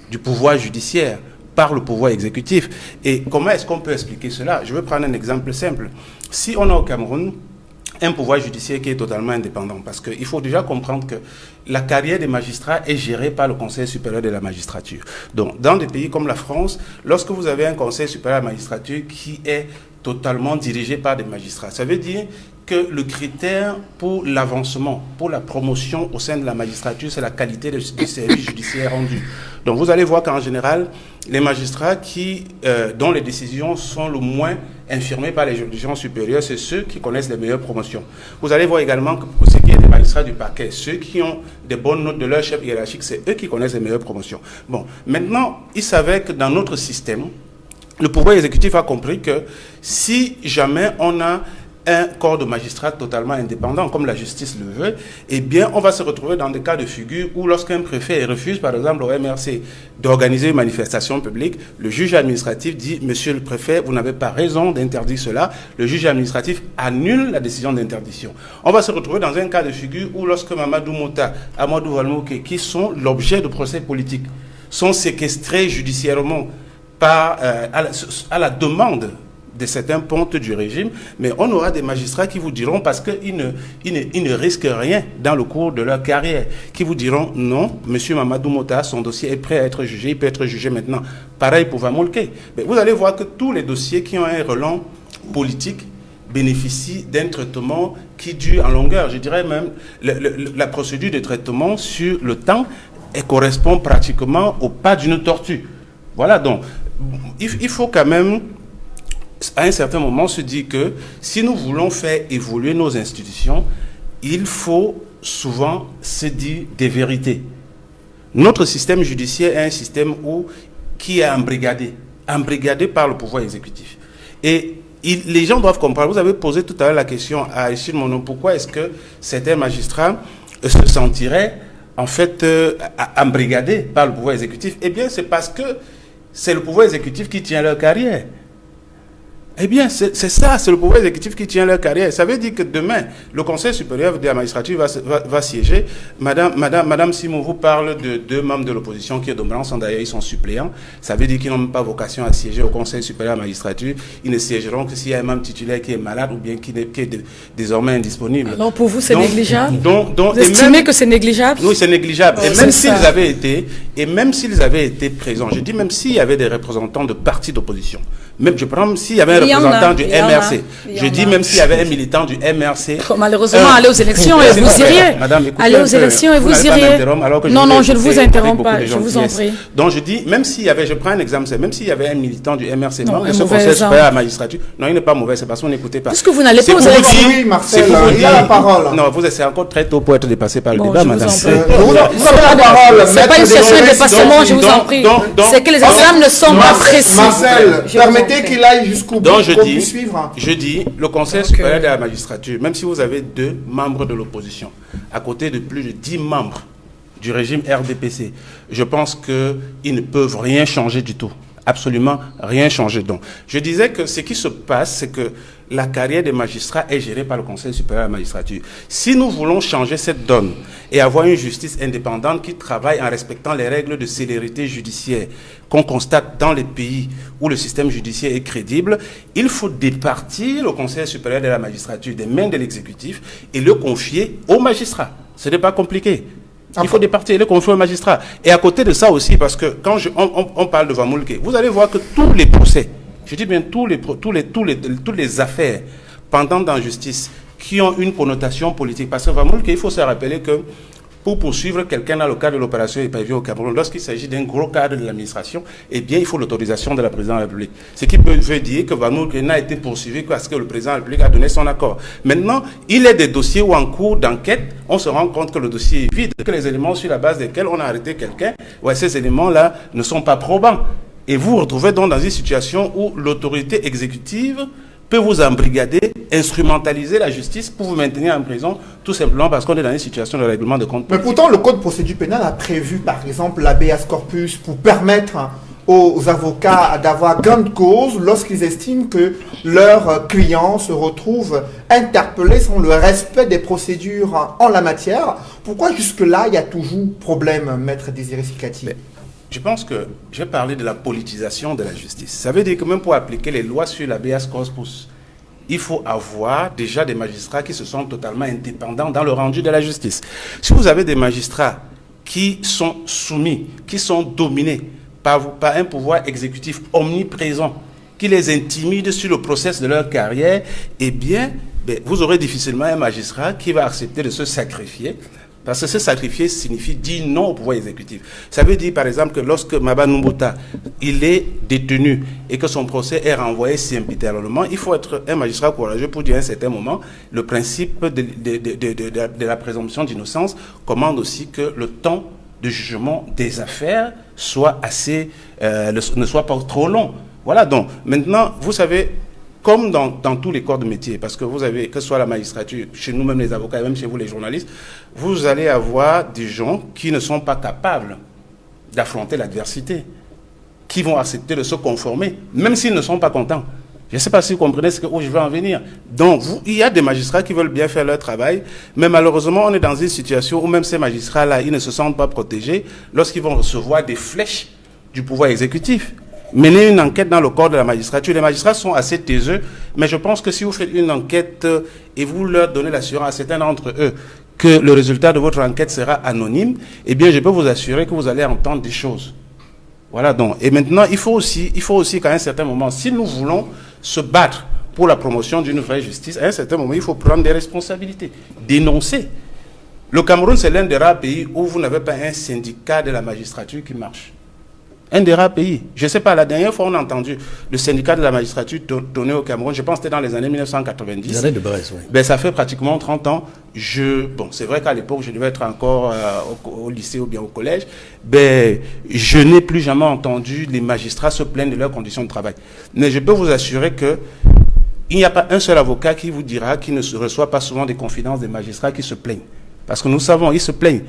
du pouvoir judiciaire par le pouvoir exécutif. Et comment est-ce qu'on peut expliquer cela? Je vais prendre un exemple simple. Si on a au Cameroun un pouvoir judiciaire qui est totalement indépendant, parce qu'il faut déjà comprendre que la carrière des magistrats est gérée par le Conseil supérieur de la magistrature. Donc, dans des pays comme la France, lorsque vous avez un Conseil supérieur de la magistrature qui est totalement dirigé par des magistrats, ça veut dire que le critère pour l'avancement, pour la promotion au sein de la magistrature, c'est la qualité du service judiciaire rendu. Donc vous allez voir qu'en général, les magistrats dont les décisions sont le moins infirmées par les juridictions supérieures, c'est ceux qui connaissent les meilleures promotions. Vous allez voir également que pour ce qui est des magistrats du parquet, ceux qui ont des bonnes notes de leur chef hiérarchique, c'est eux qui connaissent les meilleures promotions. Bon, maintenant, il s'avère que dans notre système, le pouvoir exécutif a compris que si jamais on a un corps de magistrats totalement indépendant, comme la justice le veut, eh bien, on va se retrouver dans des cas de figure où lorsqu'un préfet refuse, par exemple, au MRC, d'organiser une manifestation publique, le juge administratif dit, monsieur le préfet, vous n'avez pas raison d'interdire cela. Le juge administratif annule la décision d'interdiction. On va se retrouver dans un cas de figure où lorsque Mamadou Mota, Amadou Valmouké, qui sont l'objet de procès politiques, sont séquestrés judiciairement à la demande de certains pontes du régime, mais on aura des magistrats qui vous diront, parce qu'ils ne risquent rien dans le cours de leur carrière, qui vous diront, non, monsieur Mamadou Mota, son dossier est prêt à être jugé, il peut être jugé maintenant. Pareil pour Vamolke. Mais vous allez voir que tous les dossiers qui ont un relent politique bénéficient d'un traitement qui dure en longueur. Je dirais même, la procédure de traitement sur le temps correspond pratiquement au pas d'une tortue. Voilà, donc, il faut quand même, à un certain moment, se dire que si nous voulons faire évoluer nos institutions, il faut souvent se dire des vérités. Notre système judiciaire est un système qui est embrigadé par le pouvoir exécutif. Et les gens doivent comprendre. Vous avez posé tout à l'heure la question à Aristide Monod, pourquoi est-ce que certains magistrats se sentiraient en fait embrigadés par le pouvoir exécutif? Eh bien, c'est parce que c'est le pouvoir exécutif qui tient leur carrière. Eh bien, c'est ça, c'est le pouvoir exécutif qui tient leur carrière. Ça veut dire que demain, le Conseil supérieur de la magistrature va siéger. Madame Simon vous parle de deux membres de l'opposition qui, d'ailleurs, ils sont suppléants. Ça veut dire qu'ils n'ont même pas vocation à siéger au Conseil supérieur de la magistrature. Ils ne siégeront que s'il y a un membre titulaire qui est malade ou bien qui est désormais indisponible. Alors pour vous, c'est négligeable? Vous estimez que c'est négligeable? Oui, c'est négligeable. Et même s'ils avaient été présents, je dis même s'il y avait des représentants de partis d'opposition, même je prends s'il y avait un représentant du MRC, je dis même s'il y avait un militant du MRC. Malheureusement, allez aux élections et vous iriez. Madame, allez aux élections et vous iriez. Non, je ne vous interromps pas, je vous en prie. Donc je dis, même s'il y avait, je prends un exemple, même s'il y avait un militant du MRC, non, de ce Conseil supérieur à la magistrature, non, il n'est pas mauvais, c'est parce qu'on n'écoutait pas. Puisque vous n'allez pas aux élections. Oui, Marcel, il a la parole. Non, c'est encore très tôt pour être dépassé par le débat, madame. Vous avez la parole. C'est pas une question de dépassement, je vous en prie. C'est que les examens ne sont pas précis. Marcel, permettez qu'il aille jusqu'au bout. Donc je dis, le Conseil supérieur de la magistrature, même si vous avez 2 membres de l'opposition, à côté de plus de 10 membres du régime RDPC, je pense qu'ils ne peuvent rien changer du tout. Absolument rien changer. Donc, je disais que ce qui se passe, c'est que la carrière des magistrats est gérée par le Conseil supérieur de la magistrature. Si nous voulons changer cette donne et avoir une justice indépendante qui travaille en respectant les règles de célérité judiciaire qu'on constate dans les pays où le système judiciaire est crédible, il faut départir le Conseil supérieur de la magistrature des mains de l'exécutif et le confier aux magistrats. Ce n'est pas compliqué. Il faut départir et le confier aux magistrats. Et à côté de ça aussi, parce que quand on parle de Vamolke, vous allez voir que tous les procès, je dis bien toutes les affaires pendantes en justice qui ont une connotation politique, parce que Vamolke, il faut se rappeler que pour poursuivre quelqu'un dans le cadre de l'opération Épervier au Cameroun, lorsqu'il s'agit d'un gros cadre de l'administration, eh bien, il faut l'autorisation de la présidente de la République. Ce qui veut dire que Vamolke n'a été poursuivi parce que le président de la République a donné son accord. Maintenant, il est des dossiers où en cours d'enquête, on se rend compte que le dossier est vide, que les éléments sur la base desquels on a arrêté quelqu'un, ces éléments-là ne sont pas probants. Et vous vous retrouvez donc dans une situation où l'autorité exécutive peut vous embrigader, instrumentaliser la justice pour vous maintenir en prison, tout simplement parce qu'on est dans une situation de règlement de compte. Mais pourtant, le Code de procédure pénale a prévu, par exemple, l'habeas corpus pour permettre aux avocats d'avoir gain de cause lorsqu'ils estiment que leurs clients se retrouvent interpellés sans le respect des procédures en la matière. Pourquoi jusque-là, il y a toujours problème, Maître Désiré Sikati? Je pense que je vais parler de la politisation de la justice. Ça veut dire que même pour appliquer les lois sur l'habeas corpus, il faut avoir déjà des magistrats qui se sont totalement indépendants dans le rendu de la justice. Si vous avez des magistrats qui sont soumis, qui sont dominés par un pouvoir exécutif omniprésent, qui les intimide sur le process de leur carrière, eh bien, vous aurez difficilement un magistrat qui va accepter de se sacrifier. Parce que se sacrifier signifie dire non au pouvoir exécutif. Ça veut dire, par exemple, que lorsque Maba Numbuta, il est détenu et que son procès est renvoyé sempiternellement, il faut être un magistrat courageux pour dire à un certain moment, le principe de la présomption d'innocence commande aussi que le temps de jugement des affaires soit ne soit pas trop long. Voilà, donc, maintenant, vous savez, comme dans tous les corps de métier, parce que vous avez, que ce soit la magistrature, chez nous-mêmes les avocats, et même chez vous les journalistes, vous allez avoir des gens qui ne sont pas capables d'affronter l'adversité, qui vont accepter de se conformer, même s'ils ne sont pas contents. Je ne sais pas si vous comprenez où je veux en venir. Donc, il y a des magistrats qui veulent bien faire leur travail, mais malheureusement, on est dans une situation où même ces magistrats-là, ils ne se sentent pas protégés lorsqu'ils vont recevoir des flèches du pouvoir exécutif. Mener une enquête dans le corps de la magistrature. Les magistrats sont assez taiseux, mais je pense que si vous faites une enquête et vous leur donnez l'assurance à certains d'entre eux que le résultat de votre enquête sera anonyme, eh bien, je peux vous assurer que vous allez entendre des choses. Voilà donc. Et maintenant, il faut aussi qu'à un certain moment, si nous voulons se battre pour la promotion d'une vraie justice, à un certain moment, il faut prendre des responsabilités, dénoncer. Le Cameroun, c'est l'un des rares pays où vous n'avez pas un syndicat de la magistrature qui marche. Un des rares pays. Je ne sais pas, la dernière fois, on a entendu le syndicat de la magistrature donné au Cameroun, je pense que c'était dans les années 1990. Les années de Brest, oui. Ben, ça fait pratiquement 30 ans. Bon, c'est vrai qu'à l'époque, je devais être encore au lycée ou bien au collège. Ben, je n'ai plus jamais entendu les magistrats se plaindre de leurs conditions de travail. Mais je peux vous assurer que il n'y a pas un seul avocat qui vous dira qu'il ne reçoit pas souvent des confidences des magistrats qui se plaignent. Parce que nous savons, ils se plaignent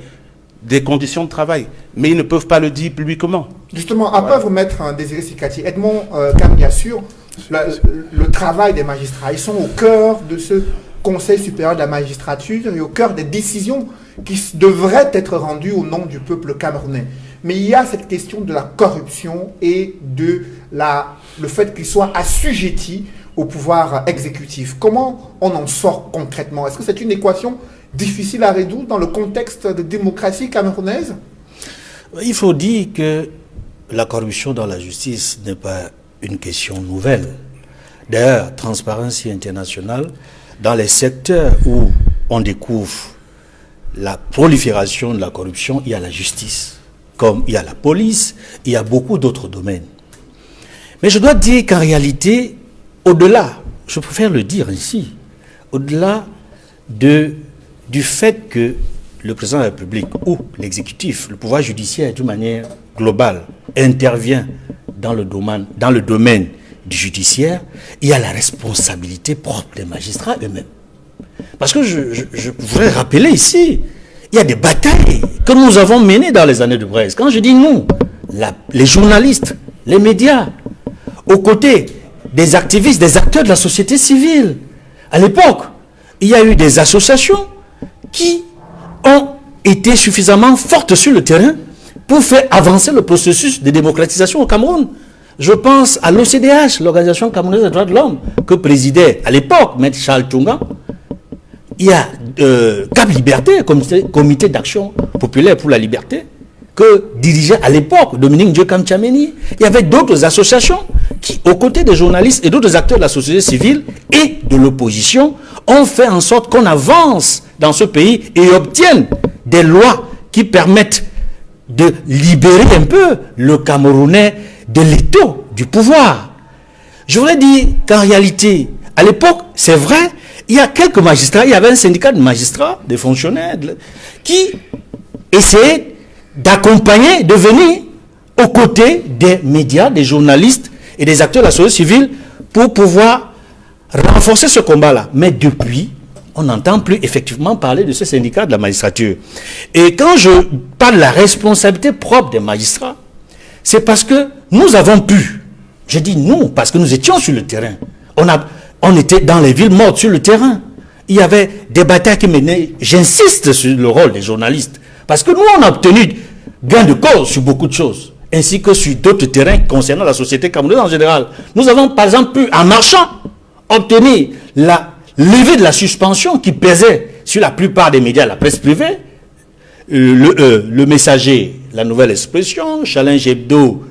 des conditions de travail, mais ils ne peuvent pas le dire publiquement. Justement, après vous mettre un Désiré Sikati, Edmond Kambiassur, le travail des magistrats, ils sont au cœur de ce Conseil supérieur de la magistrature et au cœur des décisions qui devraient être rendues au nom du peuple camerounais. Mais il y a cette question de la corruption et de le fait qu'ils soient assujettis au pouvoir exécutif. Comment on en sort concrètement? Est-ce que c'est une équation difficile à résoudre dans le contexte de démocratie camerounaise? Il faut dire que la corruption dans la justice n'est pas une question nouvelle. D'ailleurs, Transparency International, dans les secteurs où on découvre la prolifération de la corruption, il y a la justice, comme il y a la police, il y a beaucoup d'autres domaines. Mais je dois dire qu'en réalité, au-delà, je préfère le dire ici, au-delà du fait que le président de la République ou l'exécutif, le pouvoir judiciaire d'une manière globale, intervient dans le domaine du judiciaire, il y a la responsabilité propre des magistrats eux-mêmes. Parce que je voudrais rappeler ici, il y a des batailles que nous avons menées dans les années de Brest. Quand je dis nous, les journalistes, les médias, aux côtés des activistes, des acteurs de la société civile. À l'époque, il y a eu des associations qui ont été suffisamment fortes sur le terrain pour faire avancer le processus de démocratisation au Cameroun. Je pense à l'OCDH, l'Organisation camerounaise des droits de l'homme, que présidait à l'époque M. Charles Tchunga. Il y a Cap Liberté, comité d'action populaire pour la liberté, que dirigeait à l'époque Dominique Ndiokam Tchameni. Il y avait d'autres associations qui, aux côtés des journalistes et d'autres acteurs de la société civile et de l'opposition, ont fait en sorte qu'on avance dans ce pays et obtienne des lois qui permettent de libérer un peu le Camerounais de l'étau du pouvoir. Je voudrais dire qu'en réalité, à l'époque, c'est vrai, il y a quelques magistrats, il y avait un syndicat de magistrats, des fonctionnaires, qui essayaient d'accompagner, de venir aux côtés des médias, des journalistes et des acteurs de la société civile pour pouvoir renforcer ce combat-là. Mais depuis, on n'entend plus effectivement parler de ce syndicat de la magistrature. Et quand je parle de la responsabilité propre des magistrats, c'est parce que nous avons pu, je dis nous, parce que nous étions sur le terrain. On était dans les villes mortes sur le terrain. Il y avait des batailles qui menaient. J'insiste sur le rôle des journalistes. Parce que nous, on a obtenu gain de cause sur beaucoup de choses, ainsi que sur d'autres terrains concernant la société camerounaise en général. Nous avons, par exemple, pu, en marchant, obtenir la levée de la suspension qui pesait sur la plupart des médias, la presse privée, le Messager, la Nouvelle Expression, Challenge Hebdo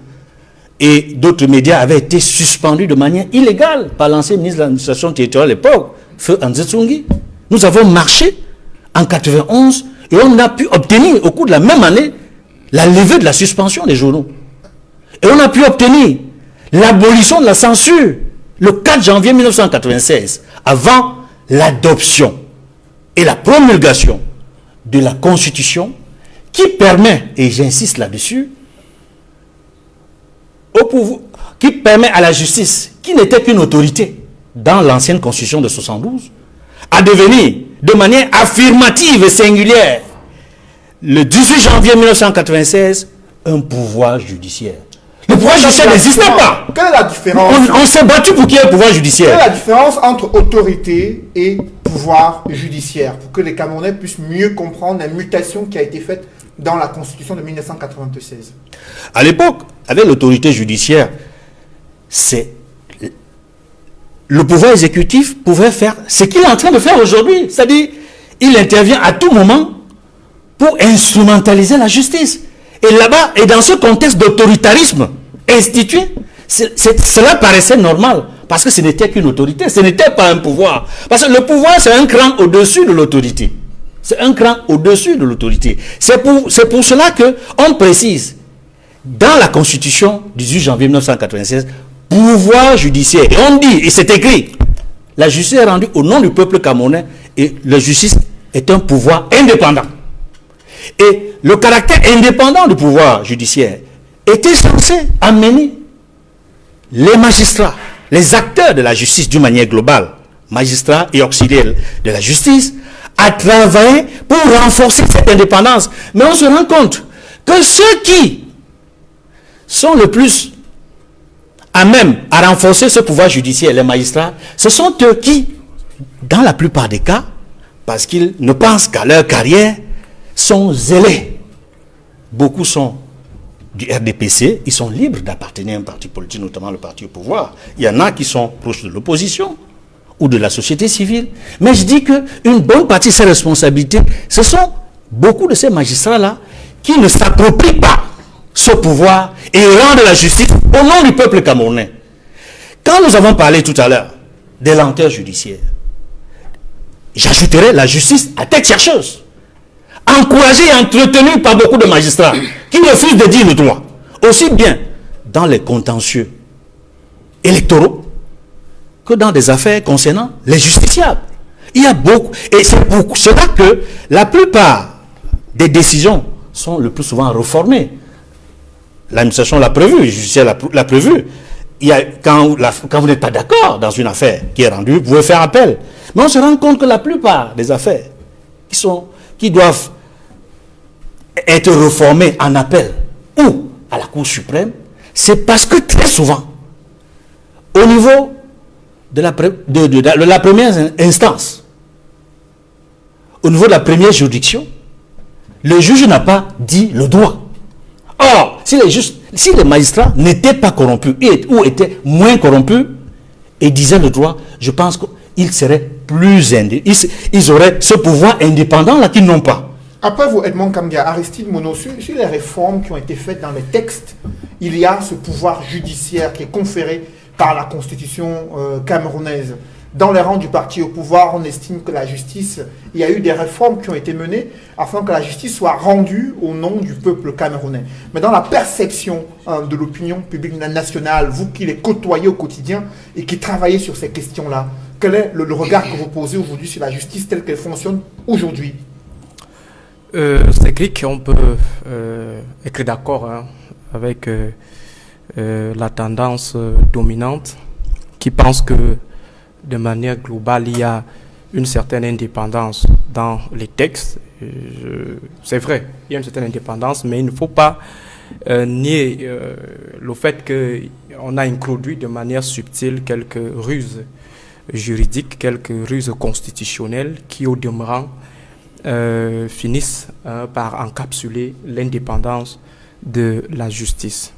et d'autres médias avaient été suspendus de manière illégale par l'ancien ministre de l'administration territoriale à l'époque, Feu Anzetsungi. Nous avons marché en 91 et on a pu obtenir au cours de la même année la levée de la suspension des journaux. Et on a pu obtenir l'abolition de la censure le 4 janvier 1996, avant l'adoption et la promulgation de la Constitution qui permet, et j'insiste là-dessus, qui permet à la justice, qui n'était qu'une autorité dans l'ancienne Constitution de 72, à devenir de manière affirmative et singulière, le 18 janvier 1996, un pouvoir judiciaire. Le pouvoir judiciaire n'existait pas. Quelle est la différence? On s'est battu pour qu'il y ait un pouvoir judiciaire. Quelle est la différence entre autorité et pouvoir judiciaire, pour que les Camerounais puissent mieux comprendre la mutation qui a été faite dans la Constitution de 1996? À l'époque, avec l'autorité judiciaire, c'est le pouvoir exécutif pouvait faire ce qu'il est en train de faire aujourd'hui. C'est-à-dire, il intervient à tout moment pour instrumentaliser la justice. Et là-bas, et dans ce contexte d'autoritarisme institué, cela paraissait normal. Parce que ce n'était qu'une autorité, ce n'était pas un pouvoir. Parce que le pouvoir, c'est un cran au-dessus de l'autorité. C'est un cran au-dessus de l'autorité. C'est pour cela qu'on précise, dans la Constitution du 18 janvier 1996, pouvoir judiciaire. Et on dit, et c'est écrit, la justice est rendue au nom du peuple camerounais et la justice est un pouvoir indépendant. Et le caractère indépendant du pouvoir judiciaire était censé amener les magistrats, les acteurs de la justice d'une manière globale, magistrats et auxiliaires de la justice, à travailler pour renforcer cette indépendance. Mais on se rend compte que ceux qui sont le plus à même à renforcer ce pouvoir judiciaire, les magistrats, ce sont eux qui, dans la plupart des cas, parce qu'ils ne pensent qu'à leur carrière, sont zélés. Beaucoup sont du RDPC, ils sont libres d'appartenir à un parti politique, notamment le parti au pouvoir. Il y en a qui sont proches de l'opposition ou de la société civile. Mais je dis qu'une bonne partie de ces responsabilités, ce sont beaucoup de ces magistrats-là qui ne s'approprient pas ce pouvoir et rendent la justice au nom du peuple camerounais. Quand nous avons parlé tout à l'heure des lenteurs judiciaires, j'ajouterai la justice à tête chercheuse, encouragée et entretenue par beaucoup de magistrats qui refusent de dire le droit, aussi bien dans les contentieux électoraux que dans des affaires concernant les justiciables. Il y a beaucoup, et c'est pour cela que la plupart des décisions sont le plus souvent réformées. L'administration l'a prévu, le judiciaire l'a prévu. Quand vous n'êtes pas d'accord dans une affaire qui est rendue, vous pouvez faire appel. Mais on se rend compte que la plupart des affaires qui doivent être réformées en appel ou à la Cour suprême, c'est parce que très souvent, au niveau de la première instance, au niveau de la première juridiction, le juge n'a pas dit le droit. Or, si les magistrats n'étaient pas corrompus ou étaient moins corrompus et disaient le droit, je pense qu'ils seraient plus indépendants. Ils auraient ce pouvoir indépendant là qu'ils n'ont pas. Après vous, Edmond Kamdia, Aristide Mono, sur les réformes qui ont été faites dans les textes, il y a ce pouvoir judiciaire qui est conféré par la Constitution camerounaise. Dans les rangs du parti au pouvoir, on estime que la justice, il y a eu des réformes qui ont été menées afin que la justice soit rendue au nom du peuple camerounais. Mais dans la perception de l'opinion publique nationale, vous qui les côtoyez au quotidien et qui travaillez sur ces questions-là, quel est le regard que vous posez aujourd'hui sur la justice telle qu'elle fonctionne aujourd'hui? C'est clair qu'on peut être d'accord avec la tendance dominante qui pense que de manière globale, il y a une certaine indépendance dans les textes. C'est vrai, il y a une certaine indépendance, mais il ne faut pas nier le fait qu'on a introduit de manière subtile quelques ruses juridiques, quelques ruses constitutionnelles qui, au demeurant, finissent par encapsuler l'indépendance de la justice.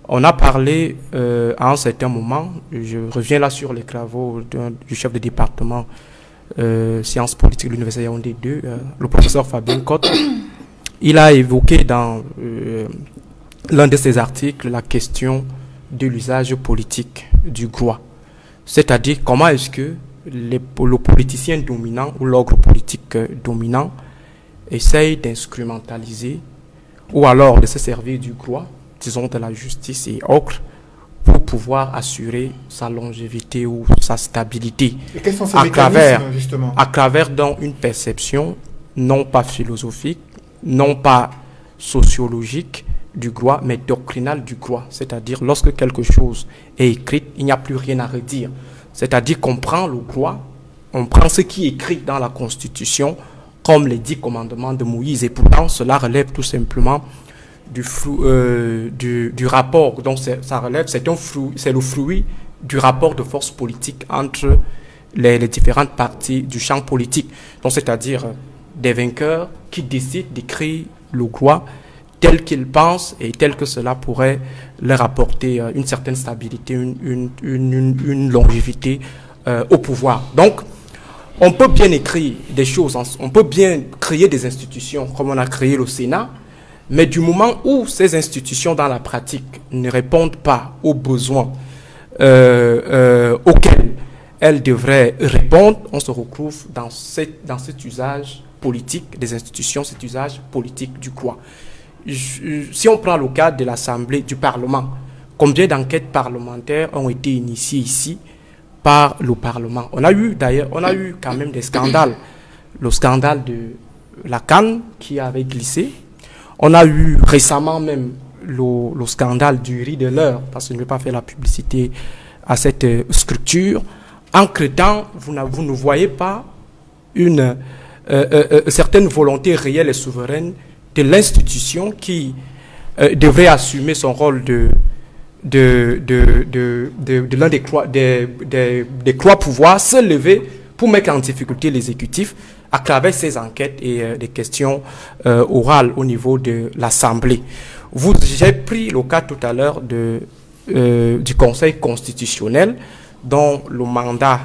On a parlé à un certain moment, je reviens là sur les travaux du chef de département sciences politiques de l'Université Yaoundé 2, le professeur Fabien Cotte. Il a évoqué dans l'un de ses articles la question de l'usage politique du droit. C'est-à-dire comment est-ce que le politicien dominant ou l'ordre politique dominant essaye d'instrumentaliser ou alors de se servir du droit, disons de la justice et autres, pour pouvoir assurer sa longévité ou sa stabilité. Et quels sont ces mécanismes, justement ? À travers donc une perception non pas philosophique, non pas sociologique du droit, mais doctrinale du droit. C'est-à-dire, lorsque quelque chose est écrit, il n'y a plus rien à redire. C'est-à-dire qu'on prend le droit, on prend ce qui est écrit dans la Constitution, comme les 10 commandements de Moïse, et pourtant cela relève tout simplement du rapport. Donc ça relève, c'est le fruit du rapport de force politique entre les différentes parties du champ politique. Donc c'est-à-dire des vainqueurs qui décident d'écrire le droit tel qu'ils pensent et tel que cela pourrait leur apporter une certaine stabilité, une longévité au pouvoir. Donc, on peut bien écrire des choses, on peut bien créer des institutions comme on a créé le Sénat, mais du moment où ces institutions dans la pratique ne répondent pas aux besoins auxquels elles devraient répondre, on se retrouve dans cet usage politique des institutions, cet usage politique du droit. Si on prend le cas de l'Assemblée, du Parlement, combien d'enquêtes parlementaires ont été initiées ici par le Parlement? On a eu quand même des scandales. Le scandale de la CAN qui avait glissé. On a eu récemment même le scandale du riz de l'heure, parce que je ne vais pas faire la publicité à cette structure. En crétant, vous ne voyez pas une certaine volonté réelle et souveraine de l'institution qui devrait assumer son rôle de l'un des trois pouvoirs, se lever pour mettre en difficulté l'exécutif à travers ces enquêtes et des questions orales au niveau de l'Assemblée. J'ai pris le cas tout à l'heure du Conseil constitutionnel dont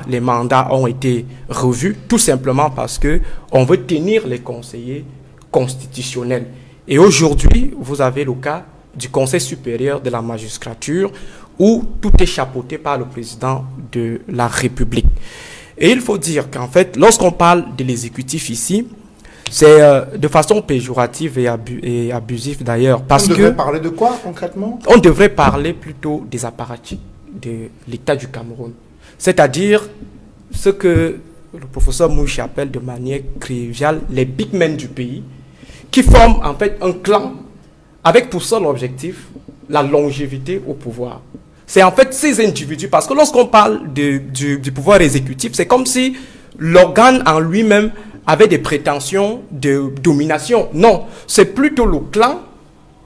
les mandats ont été revus tout simplement parce qu'on veut tenir les conseillers constitutionnels. Et aujourd'hui, vous avez le cas du Conseil supérieur de la magistrature où tout est chapeauté par le président de la République. Et il faut dire qu'en fait, lorsqu'on parle de l'exécutif ici, c'est de façon péjorative et abusive d'ailleurs. On devrait parler de quoi concrètement ? On devrait parler plutôt des apparatchiks de l'État du Cameroun. C'est-à-dire ce que le professeur Mouche appelle de manière triviale les big men du pays, qui forment en fait un clan avec pour seul objectif la longévité au pouvoir. C'est en fait ces individus, parce que lorsqu'on parle du pouvoir exécutif, c'est comme si l'organe en lui-même avait des prétentions de domination. Non, c'est plutôt le clan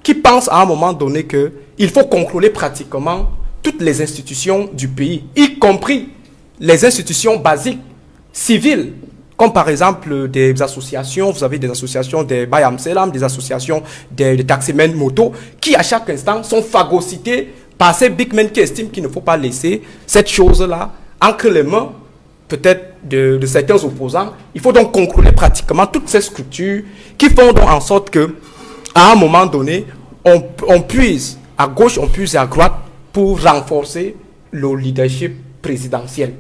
qui pense à un moment donné qu'il faut contrôler pratiquement toutes les institutions du pays, y compris les institutions basiques, civiles, comme par exemple des associations, vous avez des associations des Bayam Selam, des associations des taximen moto, qui à chaque instant sont phagocytés par ces big men qui estiment qu'il ne faut pas laisser cette chose-là entre les mains peut-être de certains opposants. Il faut donc contrôler pratiquement toutes ces structures qui font donc en sorte que à un moment donné, on puise à gauche, on puise à droite pour renforcer le leadership présidentiel.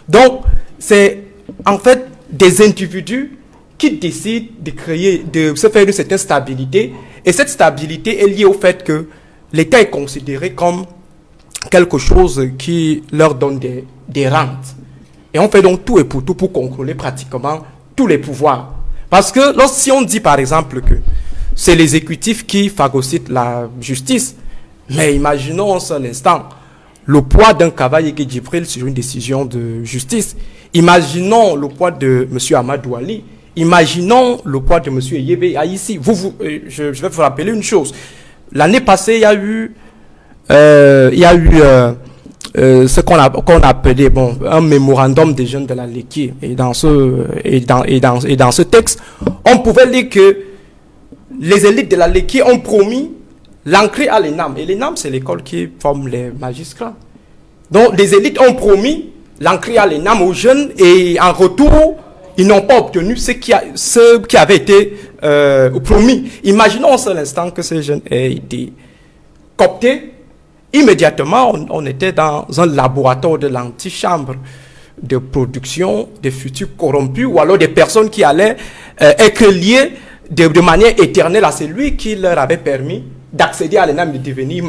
Donc, c'est en fait des individus qui décident de se faire une certaine stabilité. Et cette stabilité est liée au fait que l'État est considéré comme quelque chose qui leur donne des rentes. Et on fait donc tout et pour tout pour contrôler pratiquement tous les pouvoirs. Parce que si on dit par exemple que c'est l'exécutif qui phagocyte la justice, mais imaginons un seul instant, le poids d'un Kaba Yeke Djibril sur une décision de justice. Imaginons le poids de M. Amadou Ali. Imaginons le poids de M. Yebe Aïssi. Je vais vous rappeler une chose. L'année passée, il y a eu ce qu'on appelait un mémorandum des jeunes de la Leki. Et dans ce texte, on pouvait lire que les élites de la Leki ont promis l'entrée à l'ENAM. Et l'ENAM, c'est l'école qui forme les magistrats. Donc, les élites ont promis l'entrée à l'ENAM aux jeunes et en retour, ils n'ont pas obtenu ce qui avait été promis. Imaginons un seul instant que ces jeunes aient été cooptés. Immédiatement, on était dans un laboratoire de l'antichambre de production des futurs corrompus ou alors des personnes qui allaient être liées de manière éternelle à celui qui leur avait permis d'accéder à l'ENAM et de devenir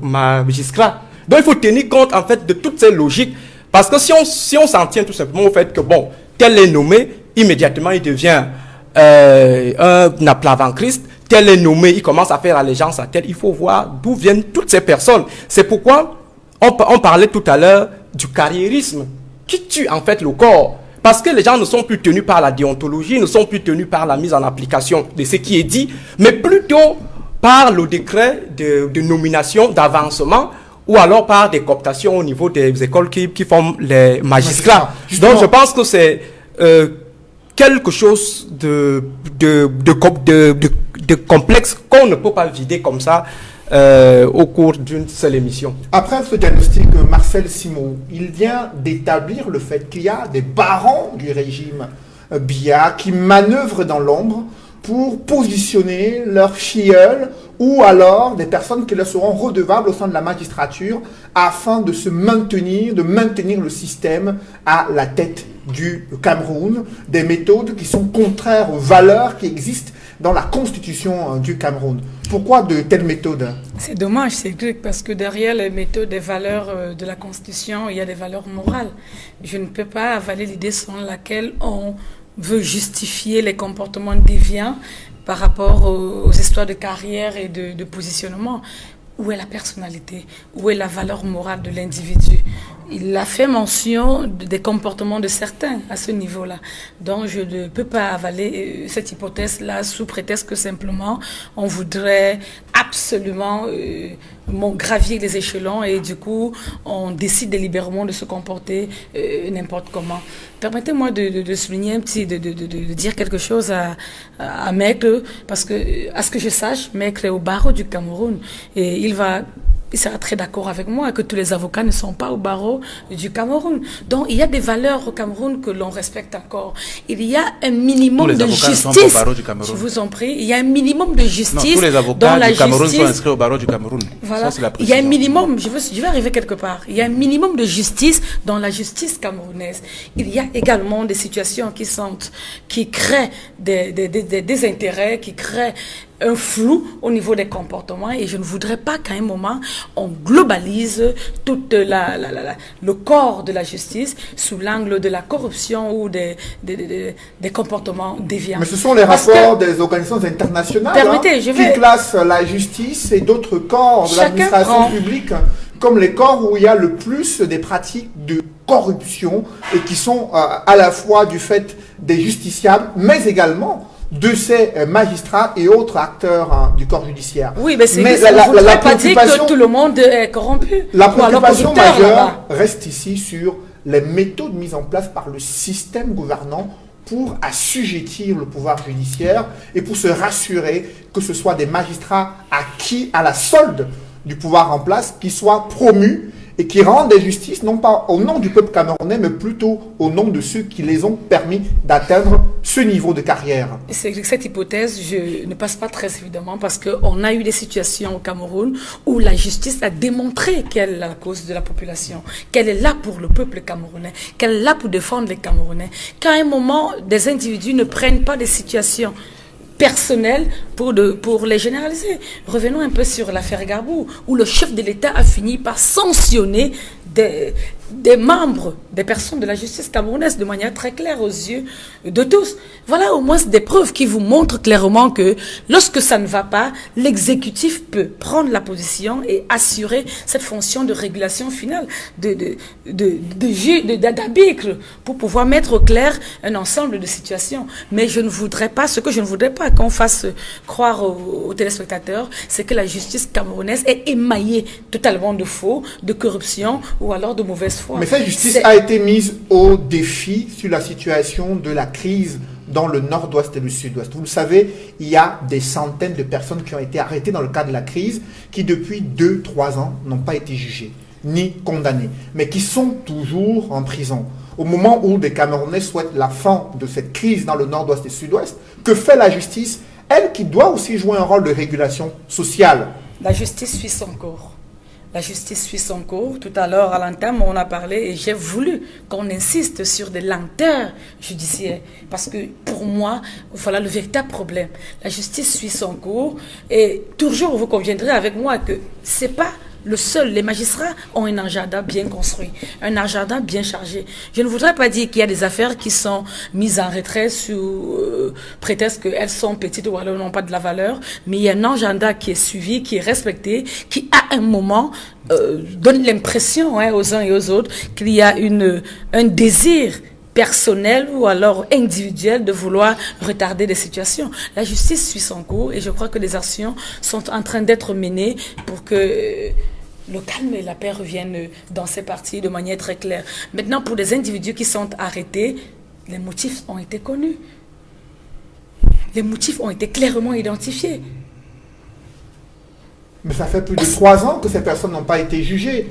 magistrat. Donc il faut tenir compte en fait de toutes ces logiques, parce que si on s'en tient tout simplement au fait que bon, tel est nommé, immédiatement il devient un avant-Christ, tel est nommé, il commence à faire allégeance à tel, il faut voir d'où viennent toutes ces personnes. C'est pourquoi on parlait tout à l'heure du carriérisme qui tue en fait le corps. Parce que les gens ne sont plus tenus par la déontologie, ne sont plus tenus par la mise en application de ce qui est dit, mais plutôt par le décret de nomination, d'avancement, ou alors par des cooptations au niveau des écoles qui forment les magistrats. Donc je pense que c'est quelque chose de complexe qu'on ne peut pas vider comme ça au cours d'une seule émission. Après ce diagnostic, Marcel Simon, il vient d'établir le fait qu'il y a des barons du régime Biya qui manœuvrent dans l'ombre pour positionner leurs filleuls ou alors des personnes qui leur seront redevables au sein de la magistrature afin de maintenir le système à la tête du Cameroun, des méthodes qui sont contraires aux valeurs qui existent dans la constitution du Cameroun. Pourquoi de telles méthodes? C'est dommage, Cédric, parce que derrière les méthodes et valeurs de la constitution, il y a des valeurs morales. Je ne peux pas avaler l'idée selon laquelle on veut justifier les comportements déviants par rapport aux histoires de carrière et de positionnement. Où est la personnalité? Où est la valeur morale de l'individu? Il a fait mention des comportements de certains à ce niveau-là. Donc je ne peux pas avaler cette hypothèse-là sous prétexte que simplement on voudrait absolument gravir les échelons et du coup on décide délibérément de se comporter n'importe comment. Permettez-moi de souligner de dire quelque chose à Maicle, parce que à ce que je sache, Maicle est au barreau du Cameroun et il sera très d'accord avec moi que tous les avocats ne sont pas au barreau du Cameroun. Donc, il y a des valeurs au Cameroun que l'on respecte encore. Il y a un minimum de justice. Je vous en prie. Il y a un minimum de justice. Non, tous les avocats du Cameroun sont inscrits au barreau du Cameroun. Voilà. Ça, il y a un minimum, je vais arriver quelque part. Il y a un minimum de justice dans la justice camerounaise. Il y a également des situations qui créent des intérêts, qui créent un flou au niveau des comportements, et je ne voudrais pas qu'à un moment on globalise tout le corps de la justice sous l'angle de la corruption ou des comportements déviants. Mais ce sont les rapports des organisations internationales qui classent la justice et d'autres corps de l'administration publique comme les corps où il y a le plus des pratiques de corruption et qui sont à la fois du fait des justiciables, mais également de ces magistrats et autres acteurs du corps judiciaire. Oui, mais ça ne voudrait pas dire que tout le monde est corrompu. La préoccupation majeure reste ici sur les méthodes mises en place par le système gouvernant pour assujettir le pouvoir judiciaire et pour se rassurer que ce soit des magistrats acquis à la solde du pouvoir en place qui soient promus et qui rendent des justices, non pas au nom du peuple camerounais, mais plutôt au nom de ceux qui les ont permis d'atteindre ce niveau de carrière. Cette hypothèse, je ne passe pas très évidemment, parce qu'on a eu des situations au Cameroun où la justice a démontré qu'elle est la cause de la population, qu'elle est là pour le peuple camerounais, qu'elle est là pour défendre les Camerounais. Qu'à un moment, des individus ne prennent pas des situations personnel pour les généraliser. Revenons un peu sur l'affaire Garbou, où le chef de l'État a fini par sanctionner des membres, des personnes de la justice camerounaise de manière très claire aux yeux de tous. Voilà au moins des preuves qui vous montrent clairement que lorsque ça ne va pas, l'exécutif peut prendre la position et assurer cette fonction de régulation finale, d'arbitre, pour pouvoir mettre au clair un ensemble de situations. Mais je ne voudrais pas, ce que je ne voudrais pas qu'on fasse croire aux téléspectateurs, c'est que la justice camerounaise est émaillée totalement de faux, de corruption ou alors de mauvaise foi. Mais cette justice a été mise au défi sur la situation de la crise dans le nord-ouest et le sud-ouest. Vous le savez, il y a des centaines de personnes qui ont été arrêtées dans le cadre de la crise, qui depuis 2-3 ans n'ont pas été jugées, ni condamnées, mais qui sont toujours en prison. Au moment où des Camerounais souhaitent la fin de cette crise dans le nord-ouest et le sud-ouest, que fait la justice, elle qui doit aussi jouer un rôle de régulation sociale? La justice suit son cours. La justice suit son cours. Tout à l'heure, à l'entame, on a parlé et j'ai voulu qu'on insiste sur des lenteurs judiciaires. Parce que pour moi, voilà le véritable problème. La justice suit son cours et toujours vous conviendrez avec moi que c'est pas le seul. Les magistrats ont un agenda bien construit, un agenda bien chargé. Je ne voudrais pas dire qu'il y a des affaires qui sont mises en retrait sous prétexte qu'elles sont petites ou alors n'ont pas de la valeur, mais il y a un agenda qui est suivi, qui est respecté, qui à un moment donne l'impression aux uns et aux autres qu'il y a un désir personnel ou alors individuel de vouloir retarder des situations. La justice suit son cours et je crois que les actions sont en train d'être menées pour que le calme et la paix reviennent dans ces parties de manière très claire. Maintenant, pour les individus qui sont arrêtés, les motifs ont été connus. Les motifs ont été clairement identifiés. Mais ça fait plus de 3 ans que ces personnes n'ont pas été jugées.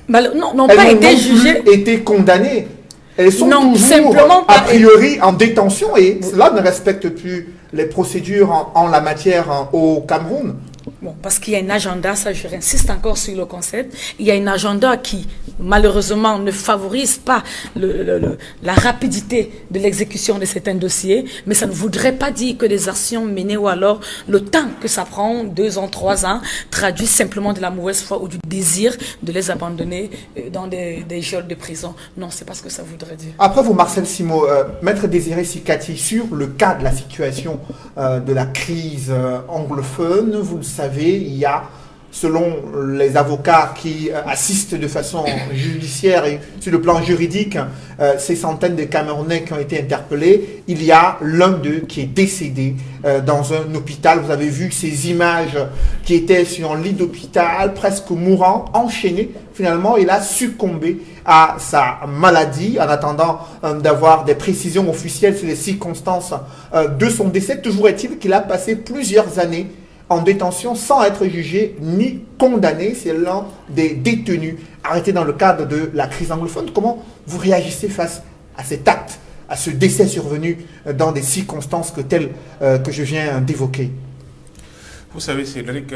Non, n'ont pas été jugées. Elles n'ont été condamnées. Elles sont toujours, simplement a priori, en détention et cela ne respecte plus les procédures en la matière au Cameroun. Bon, parce qu'il y a un agenda, ça je insiste encore sur le concept, il y a un agenda qui malheureusement ne favorise pas la rapidité de l'exécution de certains dossiers, mais ça ne voudrait pas dire que les actions menées ou alors le temps que ça prend, 2 ans, 3 ans, traduit simplement de la mauvaise foi ou du désir de les abandonner dans des geôles de prison. Non, c'est pas ce que ça voudrait dire. Après vous, Marcel Simot, Maître Désiré Sikati, sur le cas de la situation de la crise anglophone, vous le savez, il y a, selon les avocats qui assistent de façon judiciaire et sur le plan juridique, ces centaines de Camerounais qui ont été interpellés, il y a l'un d'eux qui est décédé dans un hôpital. Vous avez vu ces images qui étaient sur un lit d'hôpital, presque mourant, enchaîné. Finalement, il a succombé à sa maladie en attendant d'avoir des précisions officielles sur les circonstances de son décès. Toujours est-il qu'il a passé plusieurs années en détention sans être jugé ni condamné. C'est l'un des détenus arrêtés dans le cadre de la crise anglophone. Comment vous réagissez face à cet acte, à ce décès survenu dans des circonstances telles que je viens d'évoquer? Vous savez, Cédric,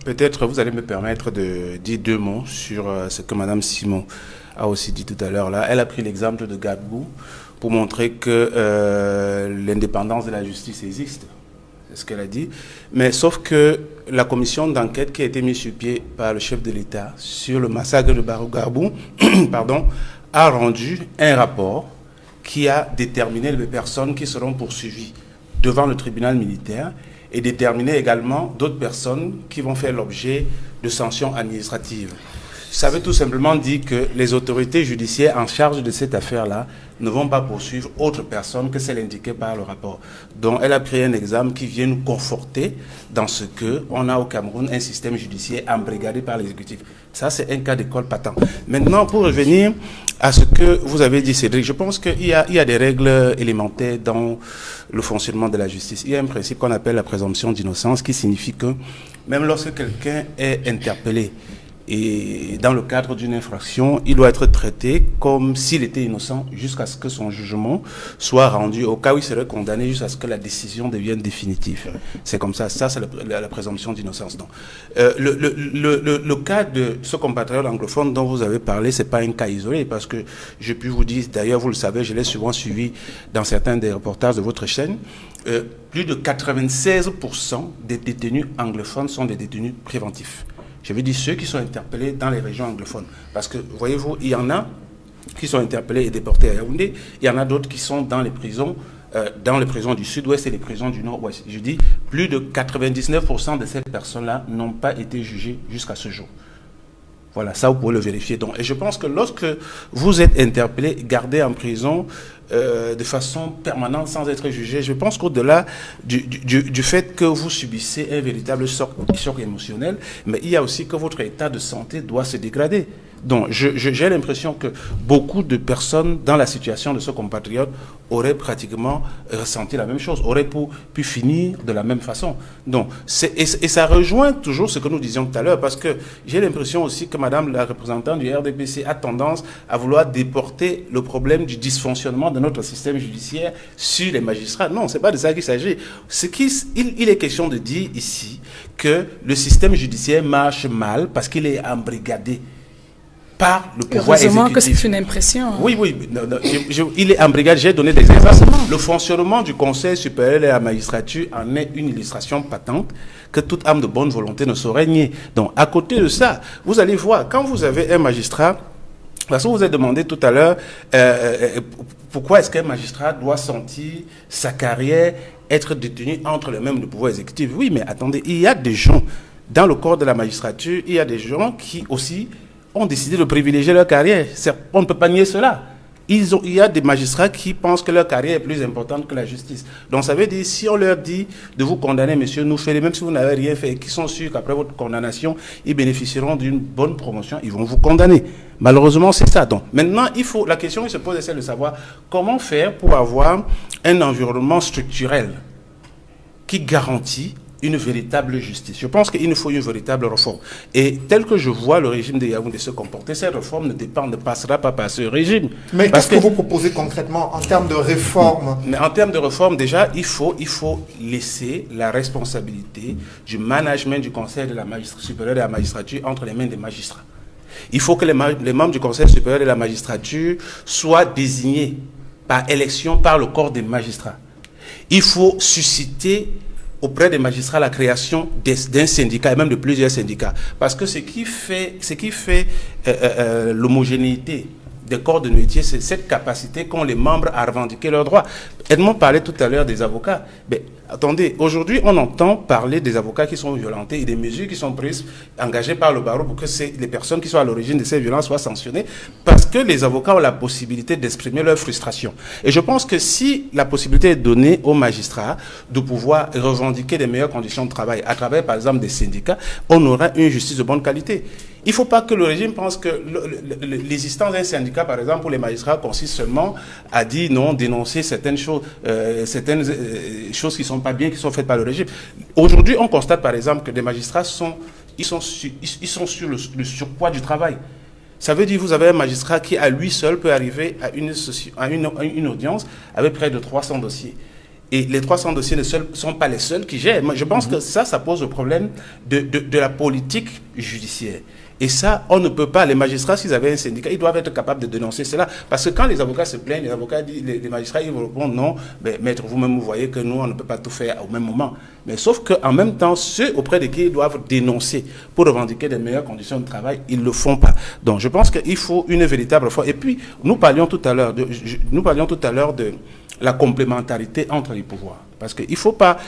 peut-être vous allez me permettre de dire 2 mots sur ce que Mme Simon a aussi dit tout à l'heure. Là, elle a pris l'exemple de Gbagbo pour montrer que l'indépendance de la justice existe. C'est ce qu'elle a dit. Mais sauf que la commission d'enquête qui a été mise sur pied par le chef de l'État sur le massacre de Barou Gbagbo a rendu un rapport qui a déterminé les personnes qui seront poursuivies devant le tribunal militaire et déterminé également d'autres personnes qui vont faire l'objet de sanctions administratives. Ça veut tout simplement dire que les autorités judiciaires en charge de cette affaire-là ne vont pas poursuivre autre personne que celle indiquée par le rapport. Donc elle a pris un exemple qui vient nous conforter dans ce qu'on a au Cameroun un système judiciaire embrigadé par l'exécutif. Ça, c'est un cas d'école patent. Maintenant, pour revenir à ce que vous avez dit, Cédric, je pense qu'il y a des règles élémentaires dans le fonctionnement de la justice. Il y a un principe qu'on appelle la présomption d'innocence qui signifie que même lorsque quelqu'un est interpellé et dans le cadre d'une infraction, il doit être traité comme s'il était innocent jusqu'à ce que son jugement soit rendu. Au cas où il serait condamné, jusqu'à ce que la décision devienne définitive. C'est comme ça. Ça, c'est la présomption d'innocence. Le cas de ce compatriote anglophone dont vous avez parlé, c'est pas un cas isolé, parce que je puis vous dire, d'ailleurs, vous le savez, je l'ai souvent suivi dans certains des reportages de votre chaîne, plus de 96% des détenus anglophones sont des détenus préventifs. Je veux dire ceux qui sont interpellés dans les régions anglophones. Parce que, voyez-vous, il y en a qui sont interpellés et déportés à Yaoundé. Il y en a d'autres qui sont dans les prisons du sud-ouest et les prisons du nord-ouest. Je dis, plus de 99% de ces personnes-là n'ont pas été jugées jusqu'à ce jour. Voilà, ça vous pouvez le vérifier. Donc, et je pense que lorsque vous êtes interpellé, gardé en prison de façon permanente sans être jugé, je pense qu'au-delà du fait que vous subissez un véritable choc émotionnel, mais il y a aussi que votre état de santé doit se dégrader. Donc, j'ai l'impression que beaucoup de personnes dans la situation de ce compatriote auraient pratiquement ressenti la même chose, auraient pu finir de la même façon. Donc, et ça rejoint toujours ce que nous disions tout à l'heure, parce que j'ai l'impression aussi que Madame la représentante du RDPC a tendance à vouloir déporter le problème du dysfonctionnement de notre système judiciaire sur les magistrats. Non, c'est pas de ça qu'il s'agit. Il est question de dire ici que le système judiciaire marche mal parce qu'il est embrigadé par le pouvoir exécutif. Heureusement que c'est une impression. Oui, il est embrigadé. J'ai donné des exemples. Le fonctionnement du Conseil supérieur de la magistrature en est une illustration patente que toute âme de bonne volonté ne saurait nier. Donc, à côté de ça, vous allez voir, quand vous avez un magistrat, parce que vous avez demandé tout à l'heure, pourquoi est-ce qu'un magistrat doit sentir sa carrière être détenu entre les mains du pouvoir exécutif? Oui, mais attendez, il y a des gens, dans le corps de la magistrature, il y a des gens qui aussi ont décidé de privilégier leur carrière. On ne peut pas nier cela. Il y a des magistrats qui pensent que leur carrière est plus importante que la justice. Donc ça veut dire, si on leur dit de vous condamner, monsieur Noufélé, même si vous n'avez rien fait, et qu'ils sont sûrs qu'après votre condamnation, ils bénéficieront d'une bonne promotion, ils vont vous condamner. Malheureusement, c'est ça. Donc maintenant, la question qui se pose, c'est celle de savoir comment faire pour avoir un environnement structurel qui garantit une véritable justice. Je pense qu'il nous faut une véritable réforme. Et tel que je vois le régime de Yaoundé se comporter, cette réforme ne passera pas par ce régime. Mais qu'est-ce que vous proposez concrètement en termes de réforme? Mais en termes de réforme, déjà, il faut laisser la responsabilité du management du Conseil supérieur de la magistrature entre les mains des magistrats. Il faut que les membres du Conseil supérieur de la magistrature soient désignés par élection par le corps des magistrats. Il faut susciter auprès des magistrats la création d'un syndicat et même de plusieurs syndicats. Parce que ce qui fait l'homogénéité des corps de métier, c'est cette capacité qu'ont les membres à revendiquer leurs droits. Edmond parlait tout à l'heure des avocats. Mais attendez, aujourd'hui, on entend parler des avocats qui sont violentés et des mesures qui sont prises, engagées par le barreau pour que les personnes qui sont à l'origine de ces violences soient sanctionnées, parce que les avocats ont la possibilité d'exprimer leur frustration. Et je pense que si la possibilité est donnée aux magistrats de pouvoir revendiquer des meilleures conditions de travail à travers, par exemple, des syndicats, on aura une justice de bonne qualité. Il ne faut pas que le régime pense que l'existence d'un syndicat, par exemple, pour les magistrats, consiste seulement à dire non, dénoncer certaines choses qui ne sont pas bien, qui sont faites par le régime. Aujourd'hui, on constate, par exemple, que des magistrats sont sur le surpoids du travail. Ça veut dire que vous avez un magistrat qui, à lui seul, peut arriver à une audience avec près de 300 dossiers. Et les 300 dossiers ne sont pas les seuls qui gèrent. Moi, je pense que ça pose le problème de la politique judiciaire. Et ça, on ne peut pas, les magistrats, s'ils avaient un syndicat, ils doivent être capables de dénoncer cela. Parce que quand les avocats se plaignent, les magistrats, ils vont répondre non, mais maître, vous-même, vous voyez que nous, on ne peut pas tout faire au même moment. Mais sauf qu'en même temps, ceux auprès desquels ils doivent dénoncer pour revendiquer des meilleures conditions de travail, ils ne le font pas. Donc, je pense qu'il faut une véritable réforme. Et puis, nous parlions tout à l'heure de la complémentarité entre les pouvoirs. Parce qu'il ne faut pas,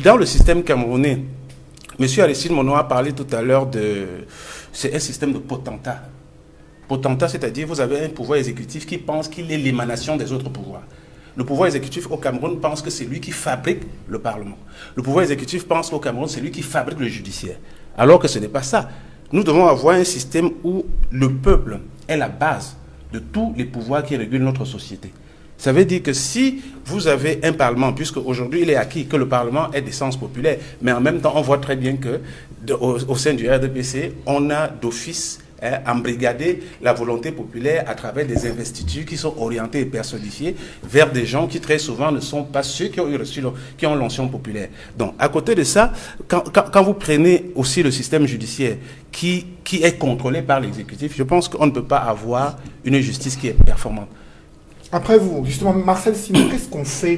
dans le système camerounais, M. Aristide Mono a parlé tout à l'heure c'est un système de potentat. Potentat, c'est-à-dire vous avez un pouvoir exécutif qui pense qu'il est l'émanation des autres pouvoirs. Le pouvoir exécutif au Cameroun pense que c'est lui qui fabrique le Parlement. Le pouvoir exécutif pense qu'au Cameroun, c'est lui qui fabrique le judiciaire. Alors que ce n'est pas ça. Nous devons avoir un système où le peuple est la base de tous les pouvoirs qui régulent notre société. Ça veut dire que si vous avez un Parlement, puisque aujourd'hui il est acquis que le Parlement est d'essence populaire, mais en même temps on voit très bien que au sein du RDPC, on a d'office embrigadé la volonté populaire à travers des investitures qui sont orientées et personnifiées vers des gens qui très souvent ne sont pas ceux qui ont l'onction populaire. Donc à côté de ça, quand vous prenez aussi le système judiciaire qui est contrôlé par l'exécutif, je pense qu'on ne peut pas avoir une justice qui est performante. Après vous, justement, Marcel Simon, qu'est-ce qu'on fait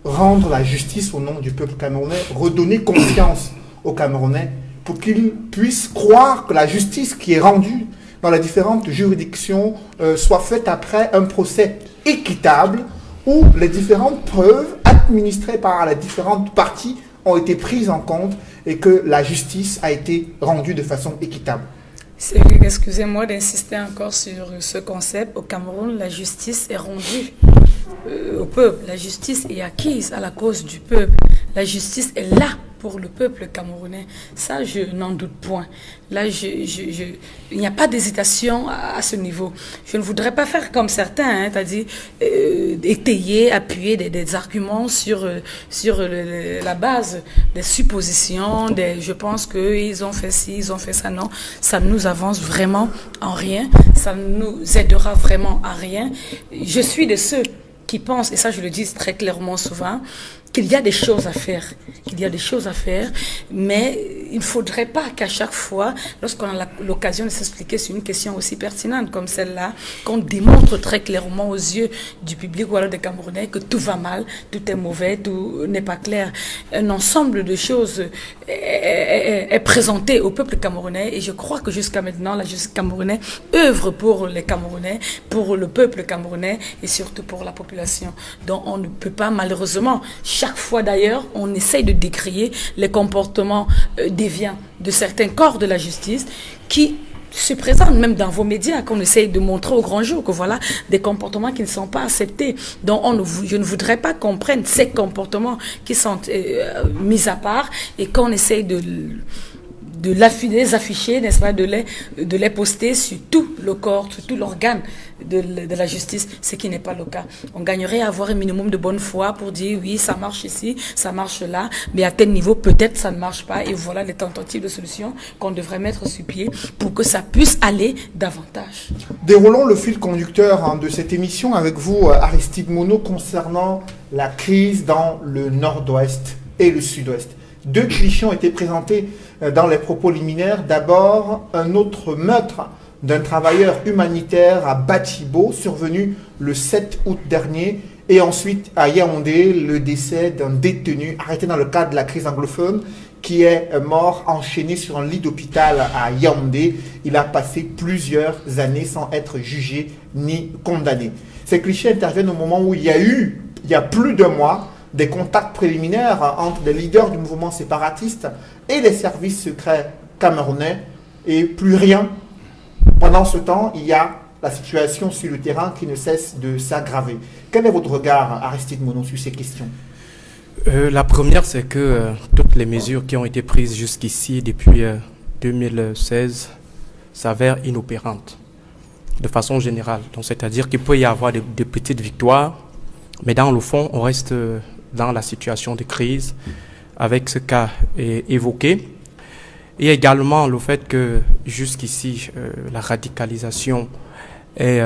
pour rendre la justice au nom du peuple camerounais, redonner confiance aux Camerounais pour qu'ils puissent croire que la justice qui est rendue dans les différentes juridictions soit faite après un procès équitable où les différentes preuves administrées par les différentes parties ont été prises en compte et que la justice a été rendue de façon équitable. Excusez-moi d'insister encore sur ce concept. Au Cameroun, la justice est rendue au peuple. La justice est acquise à la cause du peuple. La justice est là pour le peuple camerounais. Ça, je n'en doute point. Là, il n'y a pas d'hésitation à ce niveau. Je ne voudrais pas faire comme certains, c'est-à-dire étayer, appuyer des arguments sur la base des suppositions. Je pense qu'ils ont fait ci, ils ont fait ça. Non, ça ne nous avance vraiment en rien. Ça ne nous aidera vraiment à rien. Je suis de ceux qui pensent, et ça je le dis très clairement souvent, qu'il y a des choses à faire, mais il ne faudrait pas qu'à chaque fois, lorsqu'on a l'occasion de s'expliquer sur une question aussi pertinente comme celle-là, qu'on démontre très clairement aux yeux du public ou alors des Camerounais que tout va mal, tout est mauvais, tout n'est pas clair. Un ensemble de choses est présenté au peuple camerounais et je crois que jusqu'à maintenant, la justice camerounaise œuvre pour les Camerounais, pour le peuple camerounais et surtout pour la population. Donc on ne peut pas malheureusement, chaque fois d'ailleurs, on essaye de décrier les comportements déviants de certains corps de la justice qui se présentent même dans vos médias, qu'on essaye de montrer au grand jour que voilà des comportements qui ne sont pas acceptés. Donc je ne voudrais pas qu'on prenne ces comportements qui sont mis à part et qu'on essaye de les afficher, n'est-ce pas, de les poster sur tout le corps, sur tout l'organe de la justice, ce qui n'est pas le cas. On gagnerait à avoir un minimum de bonne foi pour dire oui, ça marche ici, ça marche là, mais à tel niveau, peut-être ça ne marche pas. Et voilà les tentatives de solutions qu'on devrait mettre sur pied pour que ça puisse aller davantage. Déroulons le fil conducteur de cette émission avec vous, Aristide Monod, concernant la crise dans le nord-ouest et le sud-ouest. Deux clichés ont été présentés dans les propos liminaires. D'abord, un autre meurtre d'un travailleur humanitaire à Batibo, survenu le 7 août dernier. Et ensuite, à Yaoundé, le décès d'un détenu arrêté dans le cadre de la crise anglophone qui est mort enchaîné sur un lit d'hôpital à Yaoundé. Il a passé plusieurs années sans être jugé ni condamné. Ces clichés interviennent au moment où il y a plus d'un mois, des contacts préliminaires entre les leaders du mouvement séparatiste et les services secrets camerounais et plus rien. Pendant ce temps, il y a la situation sur le terrain qui ne cesse de s'aggraver. Quel est votre regard, Aristide Monod, sur ces questions ? La première, c'est que toutes les mesures qui ont été prises jusqu'ici depuis 2016 s'avèrent inopérantes de façon générale. Donc, c'est-à-dire qu'il peut y avoir des petites victoires, mais dans le fond, on reste dans la situation de crise avec ce qu'a évoqué. Et également le fait que jusqu'ici, la radicalisation est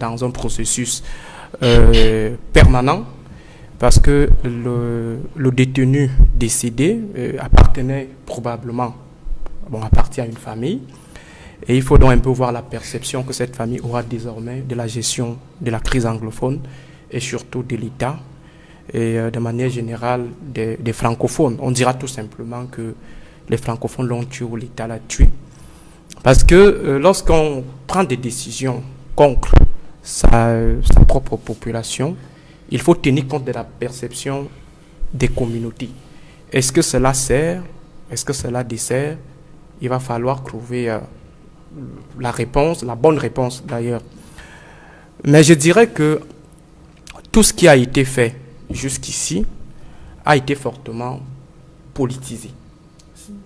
dans un processus permanent parce que le détenu décédé appartenait probablement, appartient à une famille. Et il faut donc un peu voir la perception que cette famille aura désormais de la gestion de la crise anglophone et surtout de l'État et de manière générale des francophones. On dira tout simplement que les francophones l'ont tué ou l'État l'a tué. Parce que lorsqu'on prend des décisions contre sa propre population, il faut tenir compte de la perception des communautés. Est-ce que cela sert? Est-ce que cela dessert? Il va falloir trouver la réponse, la bonne réponse d'ailleurs. Mais je dirais que tout ce qui a été fait jusqu'ici a été fortement politisé.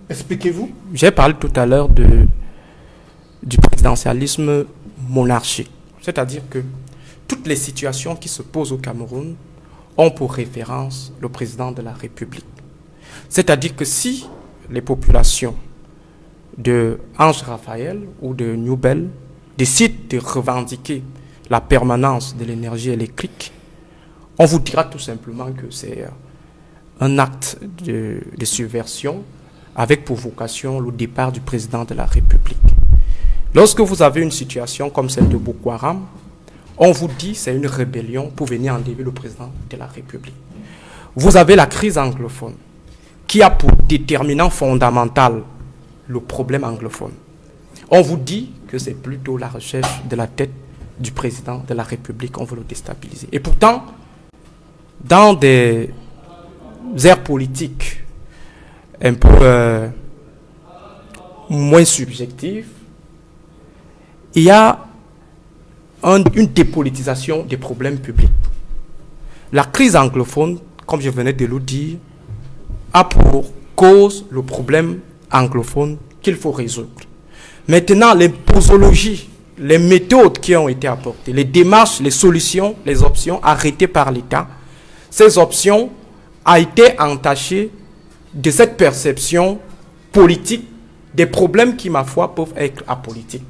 Expliquez-vous. J'ai parlé tout à l'heure du présidentialisme monarchique. C'est-à-dire que toutes les situations qui se posent au Cameroun ont pour référence le président de la République. C'est-à-dire que si les populations de Ange Raphaël ou de Newbel décident de revendiquer la permanence de l'énergie électrique, on vous dira tout simplement que c'est un acte de subversion avec pour vocation le départ du président de la République. Lorsque vous avez une situation comme celle de Boko Haram, on vous dit que c'est une rébellion pour venir enlever le président de la République. Vous avez la crise anglophone qui a pour déterminant fondamental le problème anglophone. On vous dit que c'est plutôt la recherche de la tête du président de la République, on veut le déstabiliser. Et pourtant, dans des aires politiques un peu moins subjectives, il y a une dépolitisation des problèmes publics. La crise anglophone, comme je venais de le dire, a pour cause le problème anglophone qu'il faut résoudre. Maintenant, les posologies, les méthodes qui ont été apportées, les démarches, les solutions, les options arrêtées par l'État, ces options ont été entachées de cette perception politique des problèmes qui, ma foi, peuvent être apolitiques.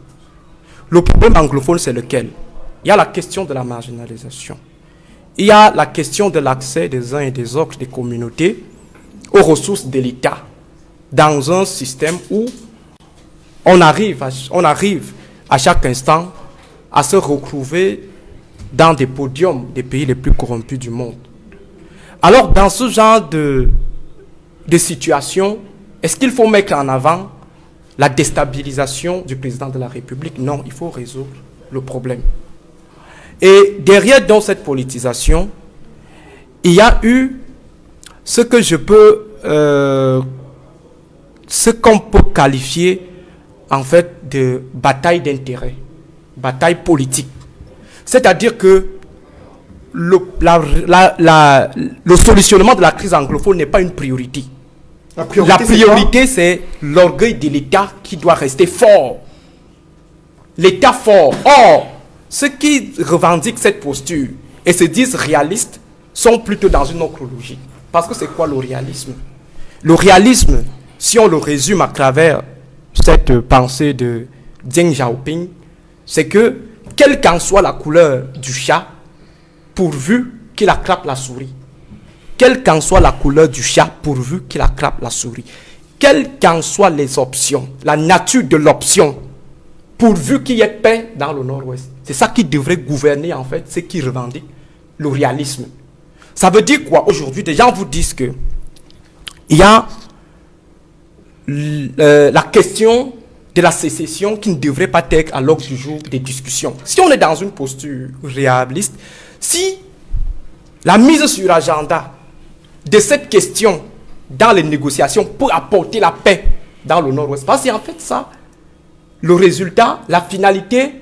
Le problème anglophone, c'est lequel? Il y a la question de la marginalisation. Il y a la question de l'accès des uns et des autres, des communautés, aux ressources de l'État, dans un système où on arrive à chaque instant à se retrouver dans des podiums des pays les plus corrompus du monde. Alors, dans ce genre de situation, est-ce qu'il faut mettre en avant la déstabilisation du président de la République? Non, il faut résoudre le problème. Et derrière dans cette politisation, il y a eu ce qu'on peut qualifier en fait de bataille d'intérêts, bataille politique. C'est-à-dire que le solutionnement de la crise anglophone n'est pas une priorité. La priorité, c'est l'orgueil de l'État qui doit rester fort. L'État fort. Or, ceux qui revendiquent cette posture et se disent réalistes sont plutôt dans une autre logique. Parce que c'est quoi le réalisme? Le réalisme, si on le résume à travers cette pensée de Deng Xiaoping, c'est que, quelle qu'en soit la couleur du chat, pourvu qu'il attrape la souris, quelle qu'en soit la couleur du chat, pourvu qu'il attrape la souris, quelles qu'en soient les options, la nature de l'option, pourvu qu'il y ait paix dans le Nord-Ouest. C'est ça qui devrait gouverner, en fait, ce qui revendique le réalisme. Ça veut dire quoi? Aujourd'hui, des gens vous disent que il y a la question de la sécession qui ne devrait pas être à l'ordre du jour des discussions. Si on est dans une posture réaliste, si la mise sur l'agenda de cette question dans les négociations pour apporter la paix dans le Nord-Ouest, parce que c'est en fait ça, le résultat, la finalité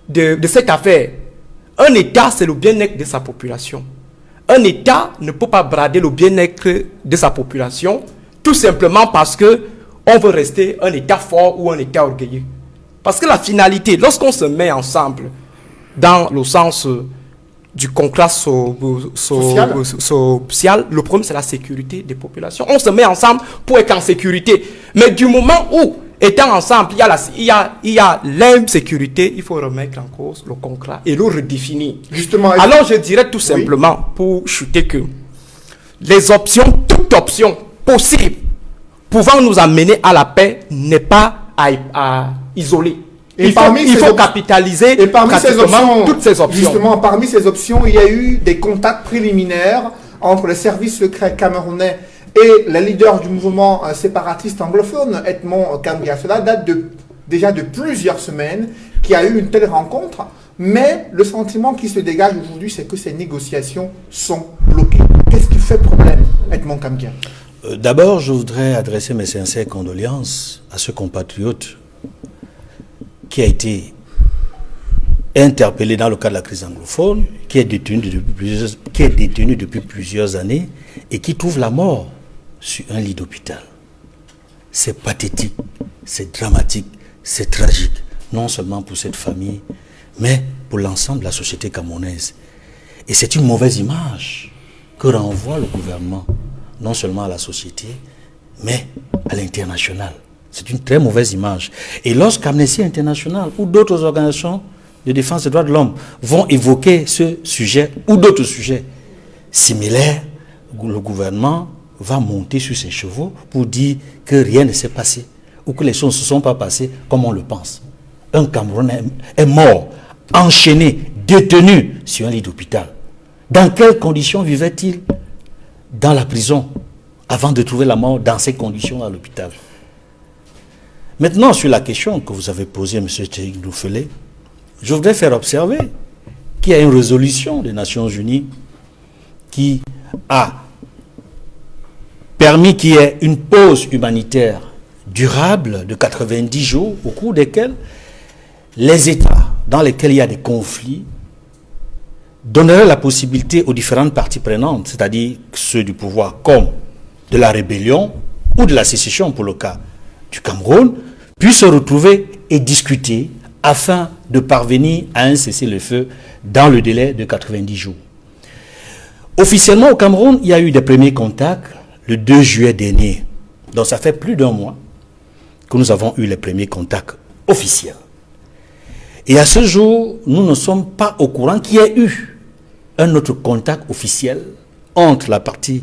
de cette affaire. Un État, c'est le bien-être de sa population. Un État ne peut pas brader le bien-être de sa population tout simplement parce que on veut rester un État fort ou un État orgueilleux. Parce que la finalité, lorsqu'on se met ensemble dans le sens du contrat social, le problème c'est la sécurité des populations. On se met ensemble pour être en sécurité. Mais du moment où, étant ensemble, il y a l'insécurité, il faut remettre en cause le contrat et le redéfinir. Justement, alors je dirais tout simplement, pour chuter, que les options, toute option possible pouvant nous amener à la paix n'est pas à isoler. Il faut capitaliser et parmi ces options, toutes ces options. Justement, parmi ces options, il y a eu des contacts préliminaires entre les services secrets camerounais et les leaders du mouvement séparatiste anglophone, Edmond Kambia. Cela date déjà de plusieurs semaines qu'il y a eu une telle rencontre, mais le sentiment qui se dégage aujourd'hui, c'est que ces négociations sont bloquées. Qu'est-ce qui fait problème, Edmond Kambia? D'abord, je voudrais adresser mes sincères condoléances à ce compatriote qui a été interpellé dans le cadre de la crise anglophone, qui est détenu depuis plusieurs années et qui trouve la mort sur un lit d'hôpital. C'est pathétique, c'est dramatique, c'est tragique, non seulement pour cette famille, mais pour l'ensemble de la société camerounaise. Et c'est une mauvaise image que renvoie le gouvernement, non seulement à la société, mais à l'international. C'est une très mauvaise image. Et lorsqu'Amnesty International ou d'autres organisations de défense des droits de l'homme vont évoquer ce sujet ou d'autres sujets similaires, le gouvernement va monter sur ses chevaux pour dire que rien ne s'est passé ou que les choses ne se sont pas passées comme on le pense. Un Camerounais est mort, enchaîné, détenu sur un lit d'hôpital. Dans quelles conditions vivait-il dans la prison avant de trouver la mort dans ces conditions à l'hôpital? Maintenant, sur la question que vous avez posée, M. Tchéik Noufele, je voudrais faire observer qu'il y a une résolution des Nations Unies qui a permis qu'il y ait une pause humanitaire durable de 90 jours, au cours desquels les États dans lesquels il y a des conflits donneraient la possibilité aux différentes parties prenantes, c'est-à-dire ceux du pouvoir comme de la rébellion ou de la sécession pour le cas du Cameroun, puissent se retrouver et discuter afin de parvenir à un cessez-le-feu dans le délai de 90 jours. Officiellement au Cameroun, il y a eu des premiers contacts le 2 juillet dernier. Donc ça fait plus d'un mois que nous avons eu les premiers contacts officiels. Et à ce jour, nous ne sommes pas au courant qu'il y ait eu un autre contact officiel entre la partie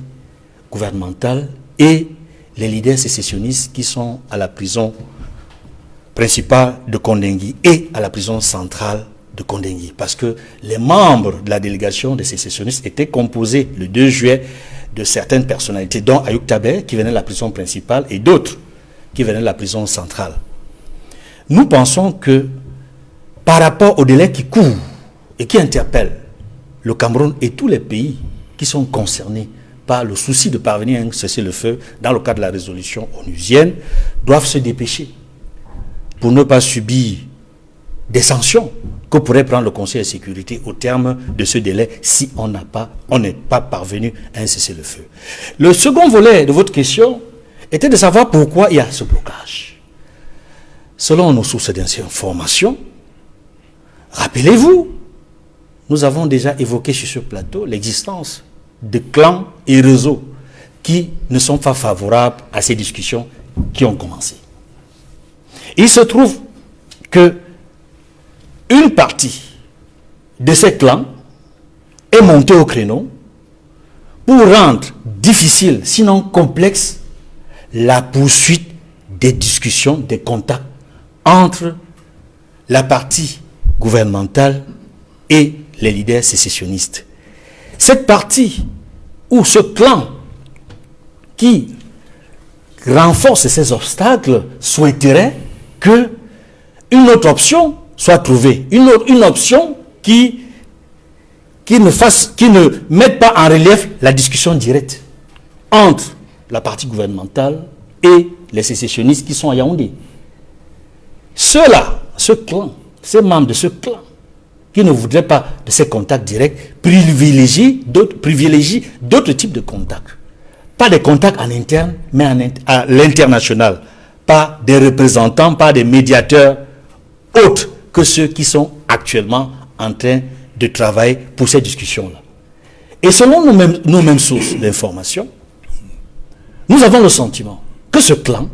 gouvernementale et les leaders sécessionnistes qui sont à la prison principale de Kondengui et à la prison centrale de Kondengui. Parce que les membres de la délégation des sécessionnistes étaient composés le 2 juillet de certaines personnalités, dont Ayouk Tabé, qui venait de la prison principale, et d'autres qui venaient de la prison centrale. Nous pensons que par rapport au délai qui court et qui interpelle le Cameroun et tous les pays qui sont concernés par le souci de parvenir à un cessez-le-feu dans le cadre de la résolution onusienne, doivent se dépêcher pour ne pas subir des sanctions que pourrait prendre le Conseil de sécurité au terme de ce délai si on n'est pas parvenu à un cessez-le-feu. Le second volet de votre question était de savoir pourquoi il y a ce blocage. Selon nos sources d'information, rappelez-vous, nous avons déjà évoqué sur ce plateau l'existence de clans et réseaux qui ne sont pas favorables à ces discussions qui ont commencé. Il se trouve que une partie de ces clans est montée au créneau pour rendre difficile, sinon complexe, la poursuite des discussions, des contacts entre la partie gouvernementale et les leaders sécessionnistes. Cette partie ou ce clan qui renforce ces obstacles souhaiterait que une autre option soit trouvée, une option qui ne mette pas en relief la discussion directe entre la partie gouvernementale et les sécessionnistes qui sont à Yaoundé. Ceux-là, ce clan, ces membres de ce clan, qui ne voudraient pas de ces contacts directs, privilégient d'autres types de contacts. Pas des contacts en interne, mais à l'international. Pas des représentants, pas des médiateurs autres que ceux qui sont actuellement en train de travailler pour ces discussions-là. Et selon nos mêmes sources d'information, nous avons le sentiment que ce clan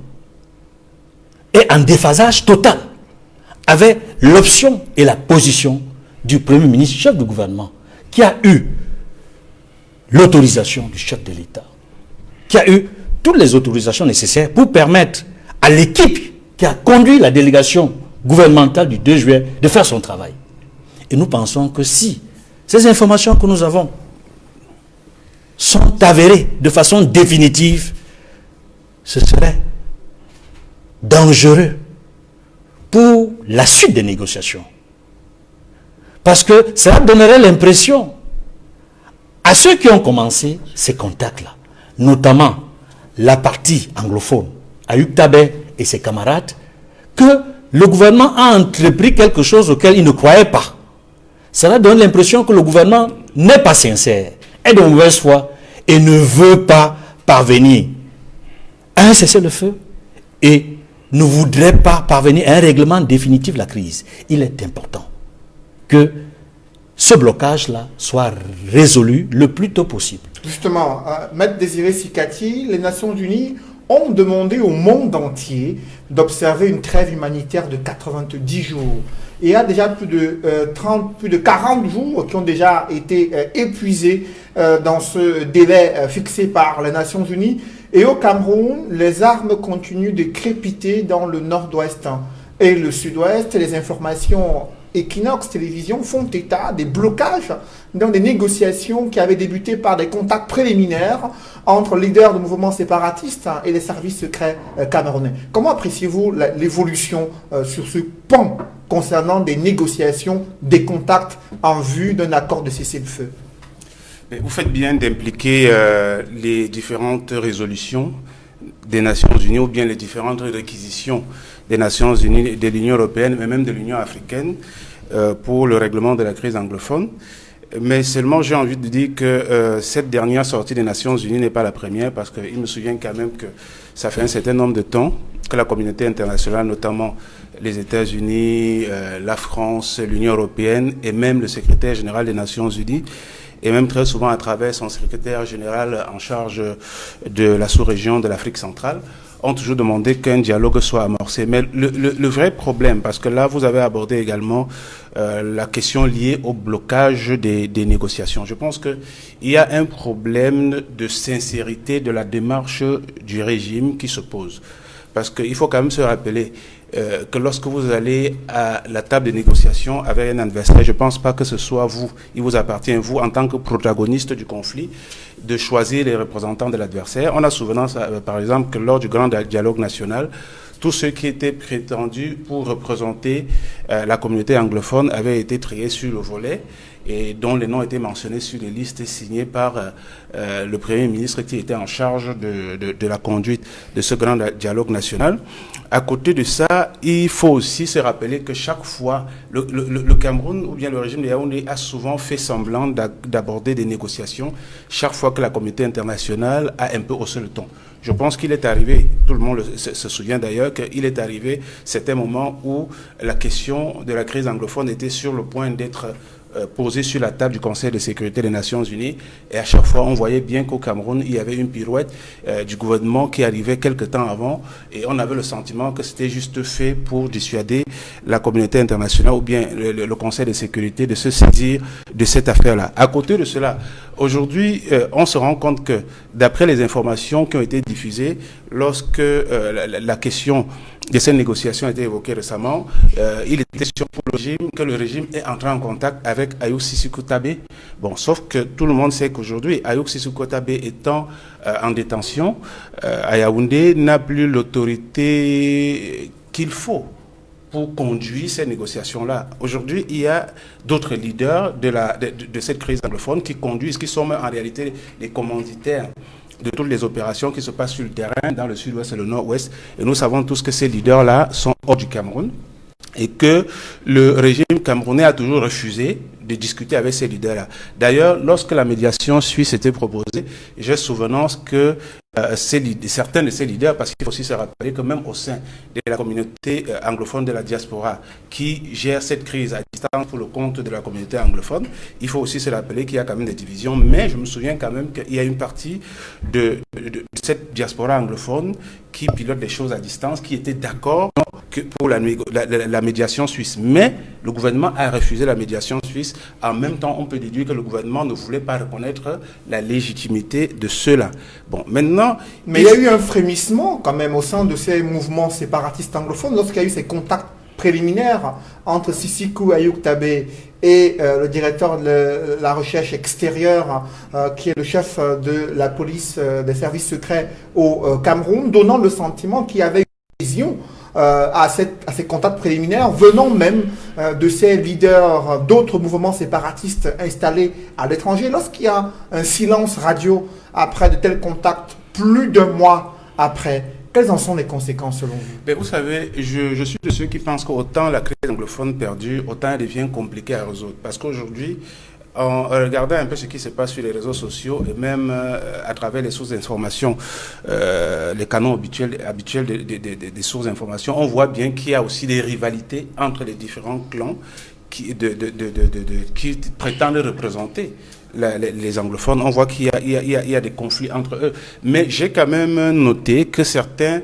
est en déphasage total avec l'option et la position du Premier ministre, chef du gouvernement, qui a eu l'autorisation du chef de l'État, qui a eu toutes les autorisations nécessaires pour permettre à l'équipe qui a conduit la délégation gouvernementale du 2 juillet de faire son travail. Et nous pensons que si ces informations que nous avons sont avérées de façon définitive, ce serait dangereux pour la suite des négociations. Parce que cela donnerait l'impression à ceux qui ont commencé ces contacts-là, notamment la partie anglophone, Ayouk Tabé et ses camarades, que le gouvernement a entrepris quelque chose auquel il ne croyait pas. Cela donne l'impression que le gouvernement n'est pas sincère, est de mauvaise foi et ne veut pas parvenir à un cessez-le-feu et ne voudrait pas parvenir à un règlement définitif de la crise. Il est important que ce blocage-là soit résolu le plus tôt possible. Justement, Maître Désiré Sikati, les Nations Unies ont demandé au monde entier d'observer une trêve humanitaire de 90 jours. Et il y a déjà plus de 40 jours qui ont déjà été épuisés dans ce délai fixé par les Nations Unies. Et au Cameroun, les armes continuent de crépiter dans le nord-ouest et le sud-ouest. Les informations Equinox Télévision font état des blocages dans des négociations qui avaient débuté par des contacts préliminaires entre leaders de mouvements séparatistes et les services secrets camerounais. Comment appréciez-vous l'évolution sur ce pan concernant des négociations, des contacts en vue d'un accord de cessez-le-feu? Vous faites bien d'impliquer les différentes résolutions des Nations Unies ou bien les différentes réquisitions des Nations Unies, de l'Union européenne, mais même de l'Union africaine pour le règlement de la crise anglophone. Mais seulement, j'ai envie de dire que cette dernière sortie des Nations Unies n'est pas la première, parce qu'il me souvient quand même que ça fait un certain nombre de temps que la communauté internationale, notamment les États-Unis, la France, l'Union européenne et même le secrétaire général des Nations Unies, et même très souvent à travers son secrétaire général en charge de la sous-région de l'Afrique centrale, ont toujours demandé qu'un dialogue soit amorcé. Mais le vrai problème, parce que là, vous avez abordé également la question liée au blocage des négociations. Je pense qu'il y a un problème de sincérité de la démarche du régime qui se pose. Parce qu'il faut quand même se rappeler que lorsque vous allez à la table de négociation avec un adversaire, je ne pense pas que ce soit vous, il vous appartient, vous, en tant que protagoniste du conflit, de choisir les représentants de l'adversaire. On a souvenance, par exemple, que lors du grand dialogue national, tous ceux qui étaient prétendus pour représenter la communauté anglophone avaient été triés sur le volet et dont les noms étaient mentionnés sur les listes signées par le Premier ministre qui était en charge de la conduite de ce grand dialogue national. À côté de ça, il faut aussi se rappeler que chaque fois, le Cameroun ou bien le régime de Yaoundé a souvent fait semblant d'aborder des négociations chaque fois que la communauté internationale a un peu haussé le ton. Je pense qu'il est arrivé, tout le monde se souvient d'ailleurs, qu'il est arrivé certains moments où la question de la crise anglophone était sur le point d'être posée sur la table du Conseil de sécurité des Nations Unies. Et à chaque fois, on voyait bien qu'au Cameroun, il y avait une pirouette du gouvernement qui arrivait quelque temps avant. Et on avait le sentiment que c'était juste fait pour dissuader la communauté internationale ou bien le Conseil de sécurité de se saisir de cette affaire-là. À côté de cela, aujourd'hui, on se rend compte que, d'après les informations qui ont été diffusées, lorsque la question de cette négociation a été évoquée récemment, il était sûr pour le régime que le régime est entré en contact avec Ayoub Sissoko Tabé. Bon, sauf que tout le monde sait qu'aujourd'hui, Ayoub Sissoko Tabé étant en détention à Yaoundé, n'a plus l'autorité qu'il faut pour conduire ces négociations-là. Aujourd'hui, il y a d'autres leaders de cette crise anglophone qui conduisent, qui sont en réalité les commanditaires de toutes les opérations qui se passent sur le terrain, dans le sud-ouest et le nord-ouest. Et nous savons tous que ces leaders-là sont hors du Cameroun et que le régime camerounais a toujours refusé de discuter avec ces leaders-là. D'ailleurs, lorsque la médiation suisse était proposée, j'ai souvenance que certains de ces leaders, parce qu'il faut aussi se rappeler que même au sein de la communauté anglophone de la diaspora qui gère cette crise à distance pour le compte de la communauté anglophone, il faut aussi se rappeler qu'il y a quand même des divisions, mais je me souviens quand même qu'il y a une partie de cette diaspora anglophone qui pilote les choses à distance, qui était d'accord pour la médiation suisse. Mais le gouvernement a refusé la médiation suisse. En même temps, on peut déduire que le gouvernement ne voulait pas reconnaître la légitimité de ceux-là. Bon, maintenant... Mais il y a eu un frémissement quand même au sein de ces mouvements séparatistes anglophones lorsqu'il y a eu ces contacts préliminaires entre Sissoko Ayoub Tabé et le directeur de la recherche extérieure, qui est le chef de la police des services secrets au Cameroun, donnant le sentiment qu'il y avait une vision à ces contacts préliminaires venant même de ces leaders d'autres mouvements séparatistes installés à l'étranger. Lorsqu'il y a un silence radio après de tels contacts, plus d'un mois après, quelles en sont les conséquences selon vous? Mais vous savez, je suis de ceux qui pensent qu'autant la crise anglophone perdure, autant elle devient compliquée à résoudre. Parce qu'aujourd'hui, en regardant un peu ce qui se passe sur les réseaux sociaux et même à travers les sources d'information, les canaux habituels des sources d'information, on voit bien qu'il y a aussi des rivalités entre les différents clans qui prétendent représenter les anglophones. On voit qu'il y a des conflits entre eux. Mais j'ai quand même noté que certaines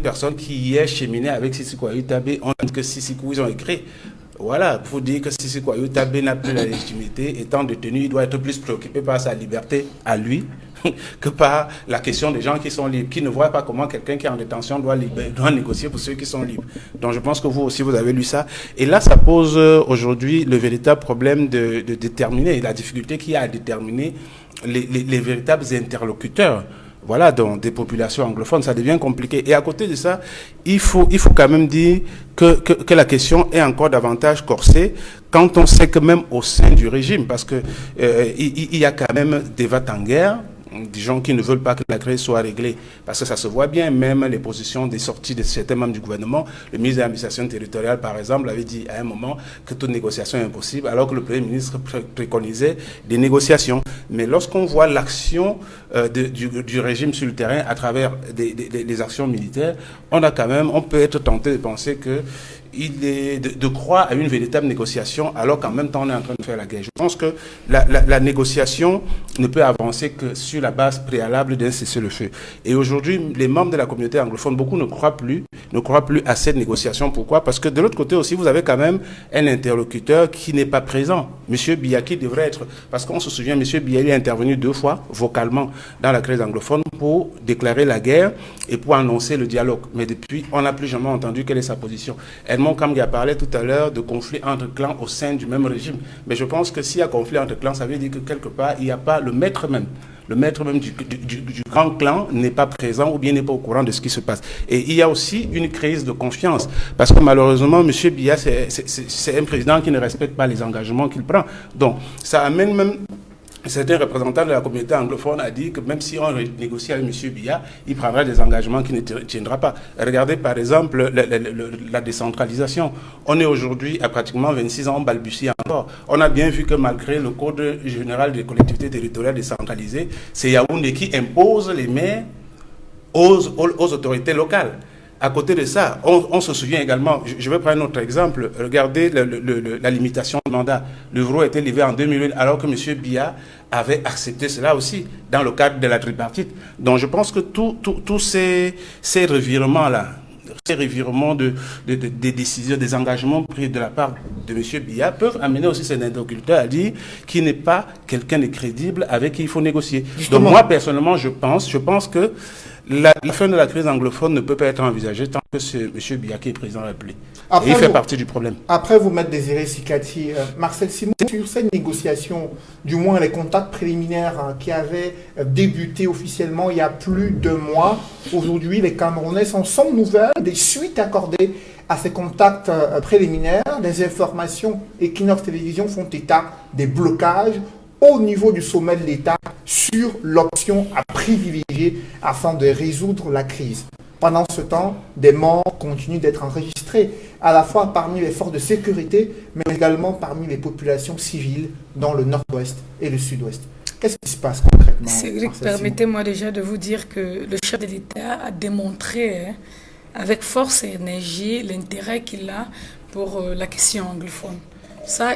personnes qui hier cheminaient avec Sissoko Ayoub Tabé ont dit que Sissoko, ils ont écrit. Voilà, pour dire que Sissoko Ayoub Tabé n'a plus la légitimité, étant détenu, il doit être plus préoccupé par sa liberté à lui que par la question des gens qui sont libres, qui ne voient pas comment quelqu'un qui est en détention doit négocier pour ceux qui sont libres. Donc je pense que vous aussi, vous avez lu ça. Et là, ça pose aujourd'hui le véritable problème de déterminer, la difficulté qu'il y a à déterminer les véritables interlocuteurs. Voilà, dans des populations anglophones, ça devient compliqué. Et à côté de ça, il faut quand même dire que la question est encore davantage corsée quand on sait que même au sein du régime, parce que il y a quand même des va-t-en-guerre, des gens qui ne veulent pas que la crise soit réglée, parce que ça se voit bien, même les positions des sorties de certains membres du gouvernement. Le ministre de l'administration territoriale, par exemple, avait dit à un moment que toute négociation est impossible, alors que le Premier ministre préconisait des négociations. Mais lorsqu'on voit l'action du régime sur le terrain à travers des actions militaires, on peut être tenté de penser que il est de croire à une véritable négociation alors qu'en même temps on est en train de faire la guerre. Je pense que la négociation ne peut avancer que sur la base préalable d'un cessez-le-feu. Et aujourd'hui, les membres de la communauté anglophone, beaucoup ne croient plus à cette négociation. Pourquoi? Parce que de l'autre côté aussi, vous avez quand même un interlocuteur qui n'est pas présent. Monsieur Biya qui devrait être, parce qu'on se souvient, Monsieur Biya est intervenu 2 fois vocalement dans la crise anglophone pour déclarer la guerre et pour annoncer le dialogue. Mais depuis, on n'a plus jamais entendu quelle est sa position. Edmond Kamgi a parlé tout à l'heure de conflits entre clans au sein du même régime. Mais je pense que s'il y a conflit entre clans, ça veut dire que quelque part, il n'y a pas le maître même. Le maître même du grand clan n'est pas présent ou bien n'est pas au courant de ce qui se passe. Et il y a aussi une crise de confiance. Parce que malheureusement, M. Biya, c'est un président qui ne respecte pas les engagements qu'il prend. Donc, ça amène même... Certains représentants de la communauté anglophone a dit que même si on négocie avec M. Biya, il prendra des engagements qui ne tiendra pas. Regardez par exemple la décentralisation. On est aujourd'hui à pratiquement 26 ans, on balbutie encore. On a bien vu que malgré le Code général des collectivités territoriales décentralisées, c'est Yaoundé qui impose les maires aux autorités locales. À côté de ça, on se souvient également, je vais prendre un autre exemple, regardez la limitation de mandat. Le verrou a été levé en 2008 alors que M. Biya avait accepté cela aussi dans le cadre de la tripartite. Donc je pense que tous ces revirements-là, ces revirements des décisions, des engagements pris de la part de M. Biya peuvent amener aussi ses interlocuteurs à dire qu'il n'est pas quelqu'un de crédible avec qui il faut négocier. Justement. Donc moi personnellement je pense que la fin de la crise anglophone ne peut pas être envisagée tant que c'est M. Biya qui est président de la République. Et il fait partie du problème. Après vous mettre Désiré Sikati, Marcel Simon, sur cette négociation, du moins les contacts préliminaires qui avaient débuté officiellement il y a plus de mois, aujourd'hui les Camerounais sont sans nouvelles des suites accordées à ces contacts préliminaires. Des informations Equinox Télévision font état des blocages au niveau du sommet de l'État sur l'option à privilégier afin de résoudre la crise. Pendant ce temps, des morts continuent d'être enregistrés, à la fois parmi les forces de sécurité, mais également parmi les populations civiles dans le nord-ouest et le sud-ouest. Qu'est-ce qui se passe concrètement? Cédric, permettez-moi déjà de vous dire que le chef de l'État a démontré avec force et énergie l'intérêt qu'il a pour la question anglophone. Ça,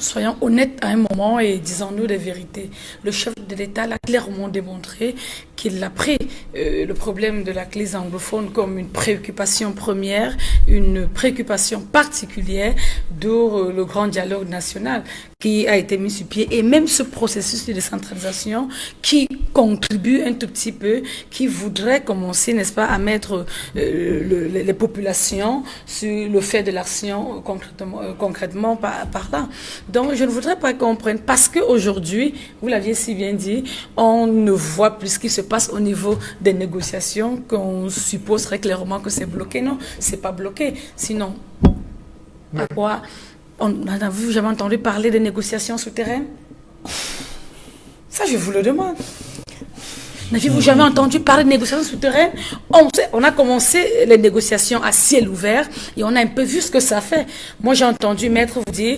soyons honnêtes à un moment et disons-nous des vérités. Le chef de l'État l'a clairement démontré qu'il a pris le problème de la crise anglophone comme une préoccupation première, une préoccupation particulière d'où le grand dialogue national qui a été mis sur pied et même ce processus de décentralisation qui contribue un tout petit peu, qui voudrait commencer, n'est-ce pas, à mettre les populations sur le fait de l'action concrètement par là. Donc je ne voudrais pas qu'on prenne, parce qu'aujourd'hui, vous l'aviez si bien dit, on ne voit plus ce qui se passe au niveau des négociations, qu'on suppose très clairement que c'est bloqué. Non, c'est pas bloqué. Sinon, à quoi? On n'a jamais entendu parler de négociations souterraines? Ça, je vous le demande. N'avez-vous jamais entendu parler de négociations souterraines? On a commencé les négociations à ciel ouvert et on a un peu vu ce que ça fait. Moi, j'ai entendu maître vous dire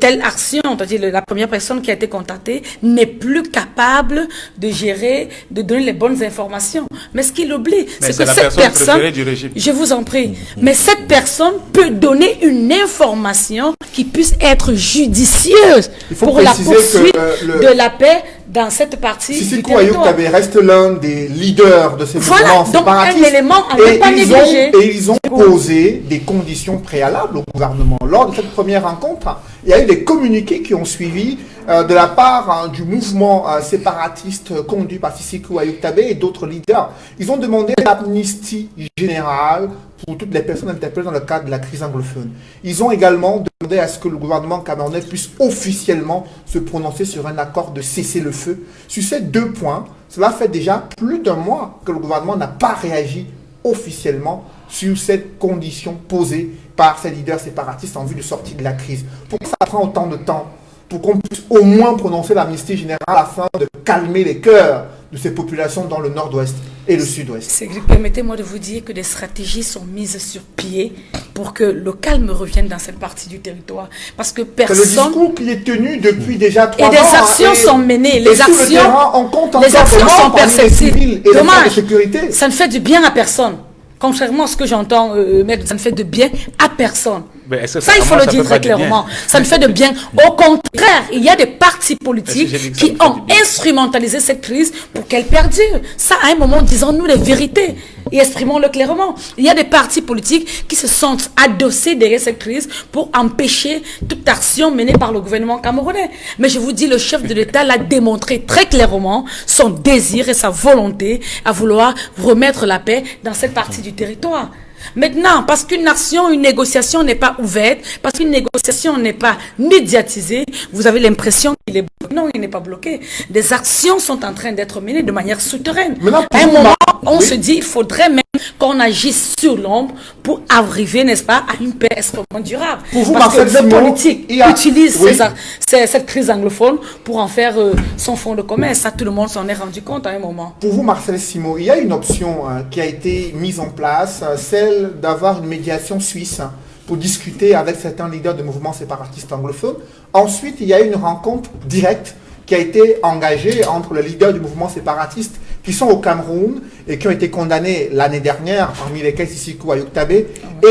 telle action, c'est-à-dire la première personne qui a été contactée n'est plus capable de gérer, de donner les bonnes informations. Mais ce qu'il oublie, c'est que cette personne, du régime. Je vous en prie, mais cette personne peut donner une information qui puisse être judicieuse pour la poursuite de la paix dans cette partie du Sissoko Ayuk territoire. Tabe reste l'un des leaders de ces Voilà, mouvements donc séparatistes. un élément à ne pas négliger. Et ils ont posé des conditions préalables au gouvernement. Lors de cette première rencontre, il y a eu des communiqués qui ont suivi de la part du mouvement séparatiste conduit par Sissoko Ayuk Tabe et d'autres leaders. Ils ont demandé l'amnistie générale pour toutes les personnes interpellées dans le cadre de la crise anglophone. Ils ont également demandé à ce que le gouvernement camerounais puisse officiellement se prononcer sur un accord de cessez-le-feu. Sur ces deux points, cela fait déjà plus d'un mois que le gouvernement n'a pas réagi officiellement sur cette condition posée par ces leaders séparatistes en vue de sortie de la crise. Pourquoi ça prend autant de temps pour qu'on puisse au moins prononcer l'amnistie générale afin de calmer les cœurs de ces populations dans le nord-ouest et le sud-ouest? Cédric, permettez-moi de vous dire que des stratégies sont mises sur pied pour que le calme revienne dans cette partie du territoire. Parce que C'est le personne... discours qui est tenu depuis déjà 3 ans. Et des actions sont menées. Les sur le actions, terrain, on compte les encore actions des morts sont parmi les perceptibles. civils et les forces de Dommage. sécurité. Ça ne fait du bien à personne. Contrairement à ce que j'entends, maître, ça ne fait de bien à personne. Mais est-ce que Ça, il faut vraiment, le ça dire fait très pas du bien? clairement. Ça ne fait de bien. Au contraire, il y a des partis politiques Est-ce que j'ai dit que ça qui me fait ont du bien? instrumentalisé cette crise pour qu'elle perdure. Ça, à un moment, disons-nous les vérités et exprimons-le clairement. Il y a des partis politiques qui se sont adossés derrière cette crise pour empêcher toute action menée par le gouvernement camerounais. Mais je vous dis, le chef de l'État l'a démontré très clairement son désir et sa volonté à vouloir remettre la paix dans cette partie du territoire. Maintenant, parce qu'une nation, une négociation n'est pas ouverte, parce qu'une négociation n'est pas médiatisée, vous avez l'impression qu'il est bloqué. Non, il n'est pas bloqué. Des actions sont en train d'être menées de manière souterraine. Maintenant, À un pour moment, vous, on oui. se dit, il faudrait même qu'on agisse sur l'ombre pour arriver, n'est-ce pas, à une paix extrêmement durable. Pour vous, Parce que Marcel le Simon, politique il y a- utilise Oui. cette crise anglophone pour en faire son fonds de commerce. Ça, tout le monde s'en est rendu compte à un moment. Pour vous, Marcel Simon, il y a une option qui a été mise en place, celle d'avoir une médiation suisse pour discuter avec certains leaders de mouvements séparatistes anglophones. Ensuite, il y a une rencontre directe qui a été engagée entre les leaders du mouvement séparatiste qui sont au Cameroun et qui ont été condamnés l'année dernière, parmi lesquels Sissoko Ayuk Tabe et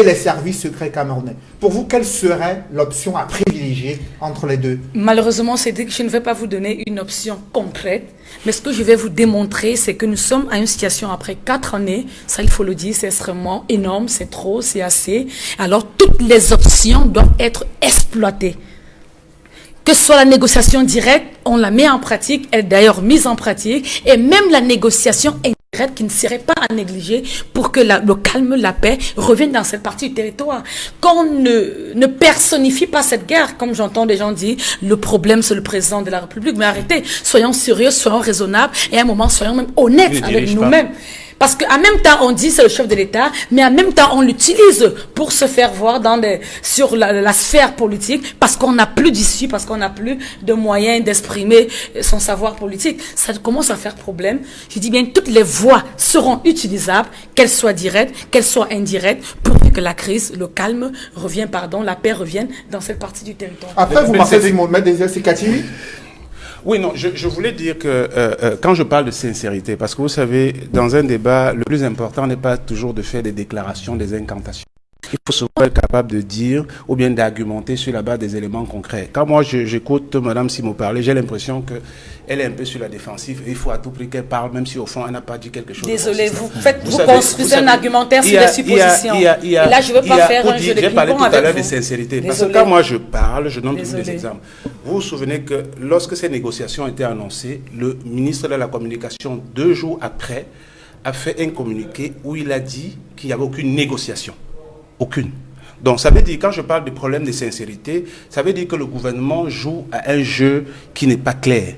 les services secrets camerounais. Pour vous, quelle serait l'option à privilégier entre les deux? Malheureusement, Cédric, je ne vais pas vous donner une option concrète, mais ce que je vais vous démontrer, c'est que nous sommes à une situation après 4 années, ça il faut le dire, c'est extrêmement énorme, c'est trop, c'est assez. Alors toutes les options doivent être exploitées. Que ce soit la négociation directe, on la met en pratique, elle est d'ailleurs mise en pratique, et même la négociation indirecte qui ne serait pas à négliger pour que le calme, la paix reviennent dans cette partie du territoire. Qu'on ne personnifie pas cette guerre, comme j'entends des gens dire, le problème c'est le président de la République, mais arrêtez, soyons sérieux, soyons raisonnables, et à un moment soyons même honnêtes Il ne avec dirige pas. nous-mêmes. Parce qu'en même temps, on dit c'est le chef de l'État, mais en même temps, on l'utilise pour se faire voir sur la sphère politique, parce qu'on n'a plus d'issue, parce qu'on n'a plus de moyens d'exprimer son savoir politique. Ça commence à faire problème. Je dis bien, toutes les voies seront utilisables, qu'elles soient directes, qu'elles soient indirectes, pour que la crise, le calme revienne, la paix revienne dans cette partie du territoire. Après, vous, Mais Marcel c'est- Simon, Maître Désiré Sekatimi, Oui, non, je voulais dire que quand je parle de sincérité, parce que vous savez, dans un débat, le plus important n'est pas toujours de faire des déclarations, des incantations. Il faut souvent être capable de dire ou bien d'argumenter sur la base des éléments concrets. Quand moi j'écoute Mme Simon parler, j'ai l'impression qu'elle est un peu sur la défensive. Il faut à tout prix qu'elle parle, même si au fond elle n'a pas dit quelque chose. de Désolé, consistant. vous construisez un argumentaire sur des suppositions. Et là, je ne veux pas faire un jeu de J'ai parlé ping-pong tout à avec l'heure de vous. sincérité. Parce Désolé. que quand moi je parle, je donne toujours des Désolé. exemples. Vous vous souvenez que lorsque ces négociations ont été annoncées, le ministre de la Communication, 2 jours après, a fait un communiqué où il a dit qu'il n'y avait aucune négociation. Aucune. Donc ça veut dire, quand je parle de problème de sincérité, ça veut dire que le gouvernement joue à un jeu qui n'est pas clair,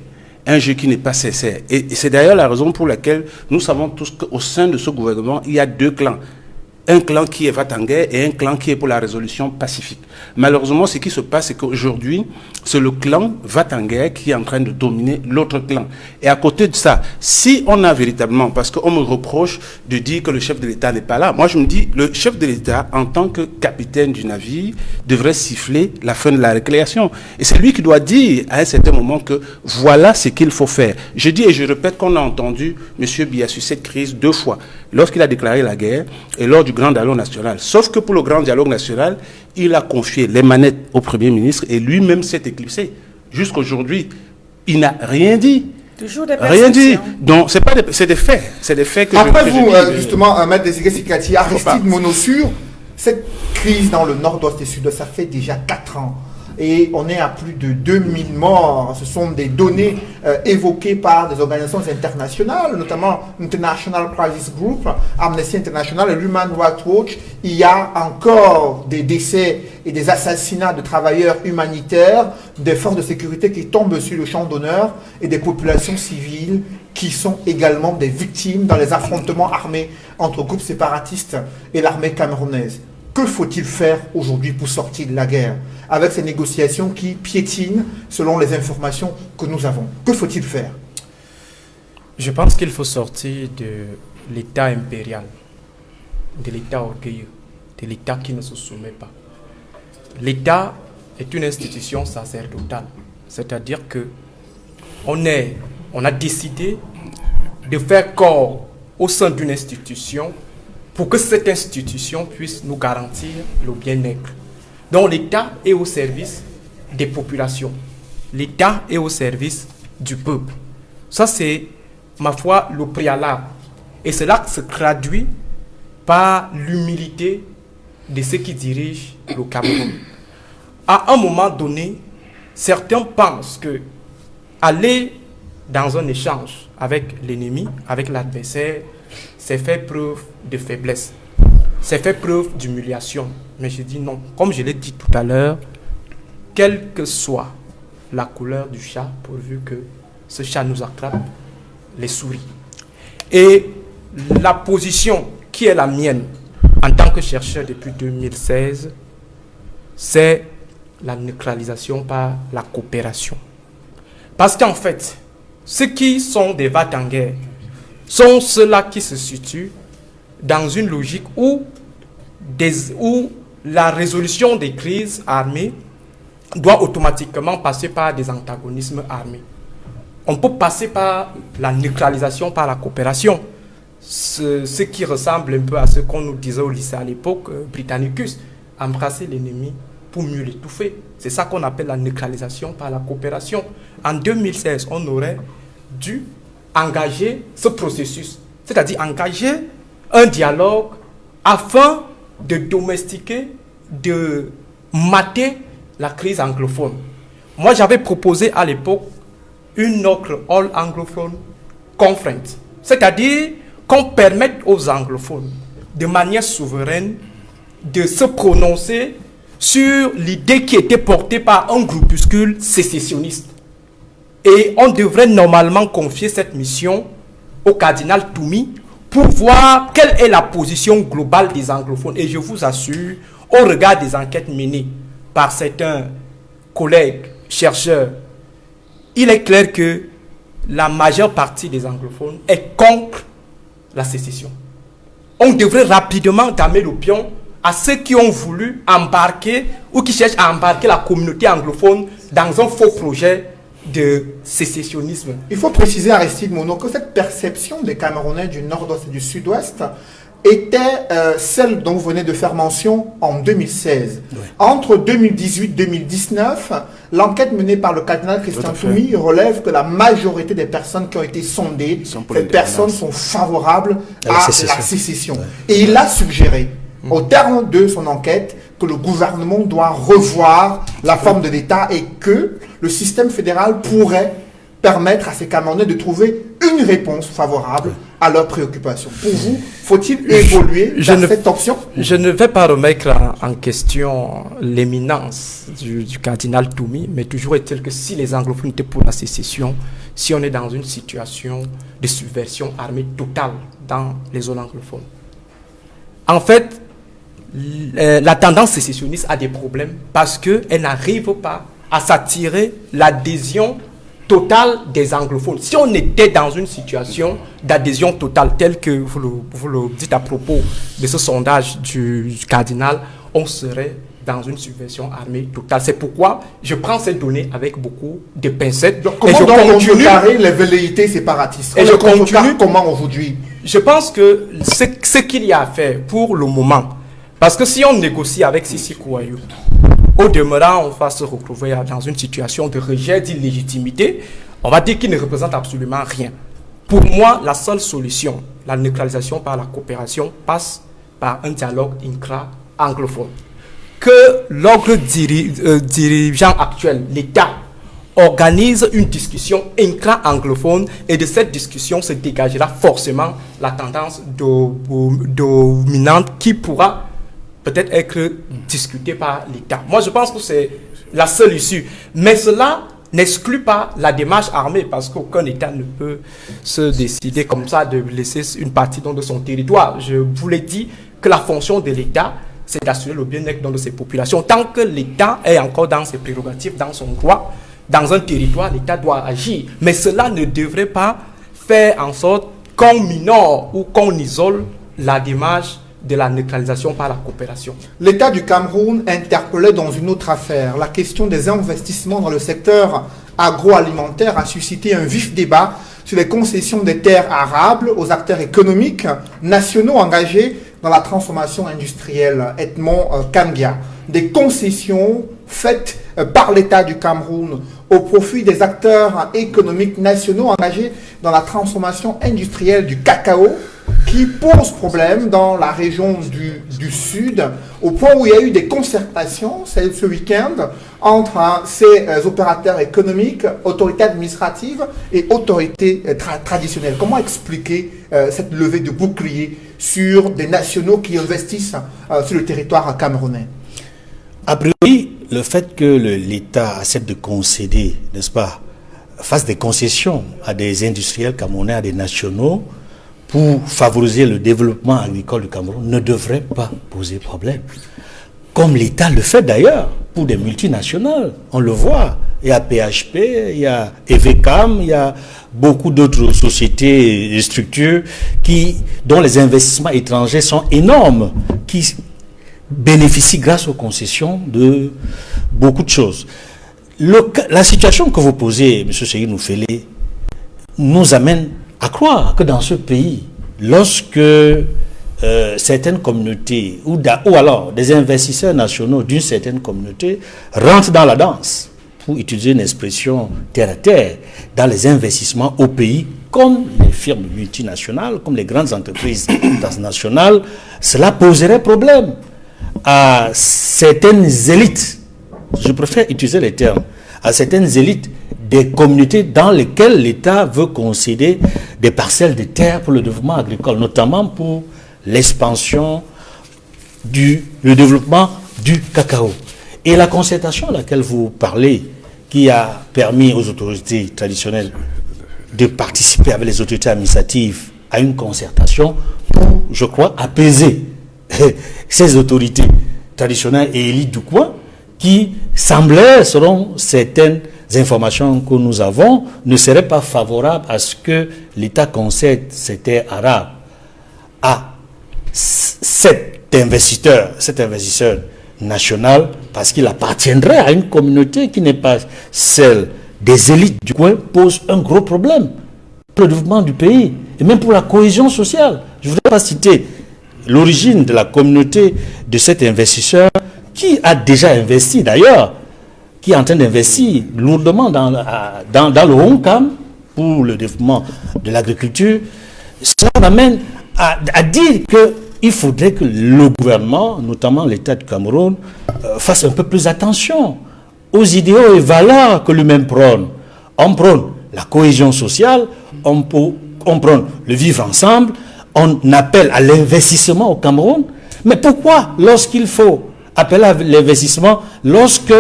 un jeu qui n'est pas sincère. Et c'est d'ailleurs la raison pour laquelle nous savons tous qu'au sein de ce gouvernement, il y a 2 clans. Un clan qui est va-t-en-guerre et un clan qui est pour la résolution pacifique. Malheureusement, ce qui se passe, c'est qu'aujourd'hui, c'est le clan va-t-en-guerre qui est en train de dominer l'autre clan. Et à côté de ça, si on a véritablement, parce qu'on me reproche de dire que le chef de l'État n'est pas là, moi je me dis, le chef de l'État, en tant que capitaine du navire, devrait siffler la fin de la récréation. Et c'est lui qui doit dire à un certain moment que voilà ce qu'il faut faire. Je dis et je répète qu'on a entendu M. Biya sur cette crise 2 fois, lorsqu'il a déclaré la guerre et lors du grand dialogue national. Sauf que pour le grand dialogue national, il a confié les manettes au Premier ministre et lui-même s'est éclipsé. Jusqu'aujourd'hui, il n'a rien dit. Toujours des Rien dit. perceptions. Donc, c'est des faits. C'est des faits que Après je vous, dis. justement, Maître Désiré Sikati, pas. Aristide Monossure, cette crise dans le nord-ouest et sud-ouest, ça fait déjà 4 ans. Et on est à plus de 2000 morts. Ce sont des données évoquées par des organisations internationales, notamment International Crisis Group, Amnesty International et Human Rights Watch. Il y a encore des décès et des assassinats de travailleurs humanitaires, des forces de sécurité qui tombent sur le champ d'honneur et des populations civiles qui sont également des victimes dans les affrontements armés entre groupes séparatistes et l'armée camerounaise. Que faut-il faire aujourd'hui pour sortir de la guerre avec ces négociations qui piétinent selon les informations que nous avons? Que faut-il faire? Je pense qu'il faut sortir de l'état impérial, de l'état orgueilleux, de l'état qui ne se soumet pas. L'État est une institution sacerdotale, c'est-à-dire que on a décidé de faire corps au sein d'une institution pour que cette institution puisse nous garantir le bien-être. Donc l'État est au service des populations. L'État est au service du peuple. Ça, c'est, ma foi, le préalable. Et cela se traduit par l'humilité de ceux qui dirigent le Cameroun. À un moment donné, certains pensent que aller dans un échange avec l'ennemi, avec l'adversaire, c'est faire preuve de faiblesse. C'est faire preuve d'humiliation. Mais je dis non. Comme je l'ai dit tout à l'heure, quelle que soit la couleur du chat, pourvu que ce chat nous attrape les souris. Et la position qui est la mienne en tant que chercheur depuis 2016, c'est la neutralisation par la coopération. Parce qu'en fait, ceux qui sont des va-t-en-guerre sont ceux-là qui se situent dans une logique où la résolution des crises armées doit automatiquement passer par des antagonismes armés. On peut passer par la neutralisation, par la coopération, ce qui ressemble un peu à ce qu'on nous disait au lycée à l'époque, Britannicus, embrasser l'ennemi pour mieux l'étouffer. C'est ça qu'on appelle la neutralisation par la coopération. En 2016, on aurait dû engager ce processus, c'est-à-dire engager un dialogue afin de domestiquer, de mater la crise anglophone. Moi, j'avais proposé à l'époque une autre All Anglophone Conference, c'est-à-dire qu'on permette aux anglophones, de manière souveraine, de se prononcer sur l'idée qui était portée par un groupuscule sécessionniste. Et on devrait normalement confier cette mission au cardinal Toumi pour voir quelle est la position globale des anglophones. Et je vous assure, au regard des enquêtes menées par certains collègues, chercheurs, il est clair que la majeure partie des anglophones est contre la sécession. On devrait rapidement damer le pion à ceux qui ont voulu embarquer ou qui cherchent à embarquer la communauté anglophone dans un faux projet de sécessionnisme. Il faut préciser, Aristide Mono, que cette perception des Camerounais du nord-ouest et du sud-ouest était celle dont vous venez de faire mention en 2016. Oui. Entre 2018-2019, l'enquête menée par le cardinal Christian Toumi relève que la majorité des personnes qui ont été sondées, ces personnes sont favorables à la sécession. Ouais. Et il a suggéré, au terme de son enquête, que le gouvernement doit revoir la forme de l'État et que le système fédéral pourrait permettre à ces Camerounais de trouver une réponse favorable à leurs préoccupations. Pour vous, faut-il évoluer dans cette option? Je ne vais pas remettre en question l'éminence du cardinal Toumi, mais toujours est-il que si les anglophones étaient pour la sécession, si on est dans une situation de subversion armée totale dans les zones anglophones, en fait, la tendance sécessionniste a des problèmes parce qu'elle n'arrive pas à s'attirer l'adhésion totale des anglophones. Si on était dans une situation d'adhésion totale telle que vous le dites à propos de ce sondage du cardinal, on serait dans une subversion armée totale. C'est pourquoi je prends ces données avec beaucoup de pincettes. Donc, comment on contrecarrer les velléités séparatistes? Et je continue. Comment aujourd'hui? Je pense que ce qu'il y a à faire pour le moment, parce que si on négocie avec Sissi Kouayou, au demeurant, on va se retrouver dans une situation de rejet d'illégitimité on va dire qu'ils ne représentent absolument rien. Pour moi, la seule solution, la neutralisation par la coopération, passe par un dialogue intra-anglophone. Que l'ordre dirigeant actuel, l'État, organise une discussion intra-anglophone et de cette discussion se dégagera forcément la tendance dominante qui pourra peut-être être discutée par l'État. Moi, je pense que c'est la seule issue. Mais cela n'exclut pas la démarche armée parce qu'aucun État ne peut se décider comme ça de laisser une partie de son territoire. Je vous l'ai dit que la fonction de l'État, c'est d'assurer le bien-être de ses populations. Tant que l'État est encore dans ses prérogatives, dans son droit, dans un territoire, l'État doit agir. Mais cela ne devrait pas faire en sorte qu'on minore ou qu'on isole la démarche de la neutralisation par la coopération. L'État du Cameroun interpellait dans une autre affaire. La question des investissements dans le secteur agroalimentaire a suscité un vif débat sur les concessions des terres arables aux acteurs économiques nationaux engagés dans la transformation industrielle. Edmond Kangia. Des concessions faites par l'État du Cameroun au profit des acteurs économiques nationaux engagés dans la transformation industrielle du cacao, qui pose problème dans la région du Sud, au point où il y a eu des concertations ce week-end entre ces opérateurs économiques, autorités administratives et autorités traditionnelles. Comment expliquer cette levée de bouclier sur des nationaux qui investissent sur le territoire camerounais? A priori, le fait que l'État accepte de concéder, n'est-ce pas, fasse des concessions à des industriels camerounais, à des nationaux, pour favoriser le développement agricole du Cameroun, ne devrait pas poser problème. Comme l'État le fait d'ailleurs pour des multinationales. On le voit. Il y a PHP, il y a EVCAM, il y a beaucoup d'autres sociétés et structures dont les investissements étrangers sont énormes, qui bénéficient grâce aux concessions de beaucoup de choses. La situation que vous posez, M. Seyi Noufélé, nous amène à croire que dans ce pays, lorsque certaines communautés ou alors des investisseurs nationaux d'une certaine communauté rentrent dans la danse, pour utiliser une expression terre à terre, dans les investissements au pays, comme les firmes multinationales, comme les grandes entreprises transnationales, cela poserait problème à certaines élites, je préfère utiliser les termes, à certaines élites des communautés dans lesquelles l'État veut concéder des parcelles de terre pour le développement agricole, notamment pour l'expansion le développement du cacao. Et la concertation à laquelle vous parlez, qui a permis aux autorités traditionnelles de participer avec les autorités administratives à une concertation pour, je crois, apaiser ces autorités traditionnelles et élites du coin qui semblaient, selon certaines informations que nous avons, ne seraient pas favorables à ce que l'État concède ces terres arabes à cet investisseur national, parce qu'il appartiendrait à une communauté qui n'est pas celle des élites du coin, pose un gros problème pour le développement du pays et même pour la cohésion sociale. Je ne voudrais pas citer l'origine de la communauté de cet investisseur qui a déjà investi d'ailleurs, qui est en train d'investir lourdement dans le Honkam pour le développement de l'agriculture. Ça m'amène à dire qu'il faudrait que le gouvernement, notamment l'État du Cameroun, fasse un peu plus attention aux idéaux et valeurs que lui-même prône. On prône la cohésion sociale, on prône le vivre ensemble, on appelle à l'investissement au Cameroun. Mais pourquoi, lorsqu'il faut appeler à l'investissement, lorsque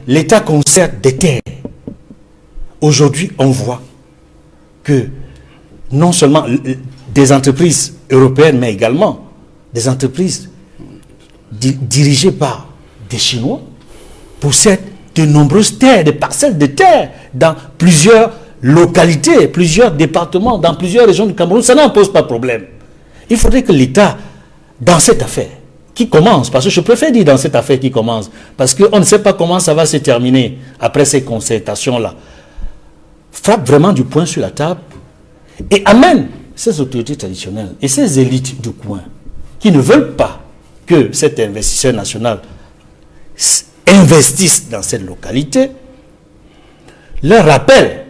l'État concède des terres? Aujourd'hui, on voit que non seulement des entreprises européennes, mais également des entreprises dirigées par des Chinois possèdent de nombreuses terres, des parcelles de terres dans plusieurs localités, plusieurs départements, dans plusieurs régions du Cameroun. Ça n'en pose pas de problème. Il faudrait que l'État, dans cette affaire, qui commence, parce que je préfère dire dans cette affaire qui commence, parce qu'on ne sait pas comment ça va se terminer après ces concertations-là, frappe vraiment du poing sur la table et amène ces autorités traditionnelles et ces élites du coin qui ne veulent pas que cet investisseur national investisse dans cette localité, leur rappelle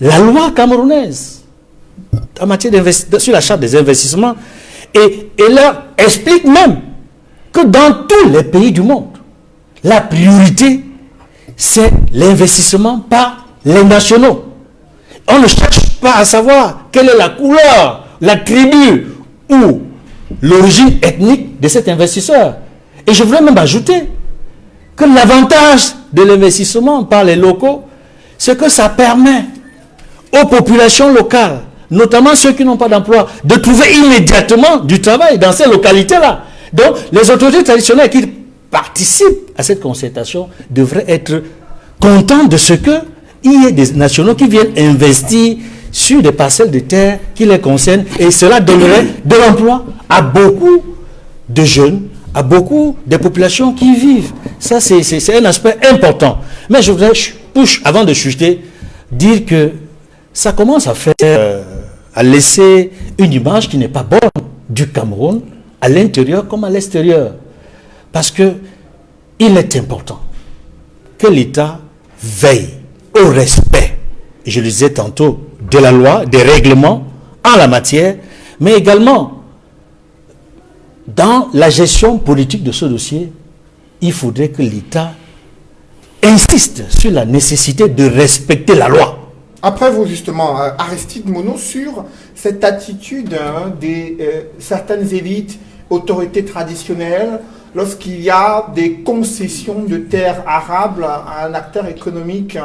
la loi camerounaise en matière sur la charte des investissements et leur explique même que dans tous les pays du monde, la priorité, c'est l'investissement par les nationaux. On ne cherche pas à savoir quelle est la couleur, la tribu ou l'origine ethnique de cet investisseur. Et je voudrais même ajouter que l'avantage de l'investissement par les locaux, c'est que ça permet aux populations locales, notamment ceux qui n'ont pas d'emploi, de trouver immédiatement du travail dans ces localités-là. Donc, les autorités traditionnelles qui participent à cette concertation devraient être contents de ce qu'il y ait des nationaux qui viennent investir sur des parcelles de terre qui les concernent, et cela donnerait de l'emploi à beaucoup de jeunes, à beaucoup de populations qui y vivent. Ça, c'est un aspect important. Mais je voudrais, avant de chuter, dire que ça commence à faire, à laisser une image qui n'est pas bonne du Cameroun, à l'intérieur comme à l'extérieur. Parce que il est important que l'État veille au respect, je le disais tantôt, de la loi, des règlements en la matière, mais également dans la gestion politique de ce dossier, il faudrait que l'État insiste sur la nécessité de respecter la loi. Après vous, justement, Aristide Monod, sur cette attitude des certaines élites, autorités traditionnelles, lorsqu'il y a des concessions de terres arables à un acteur économique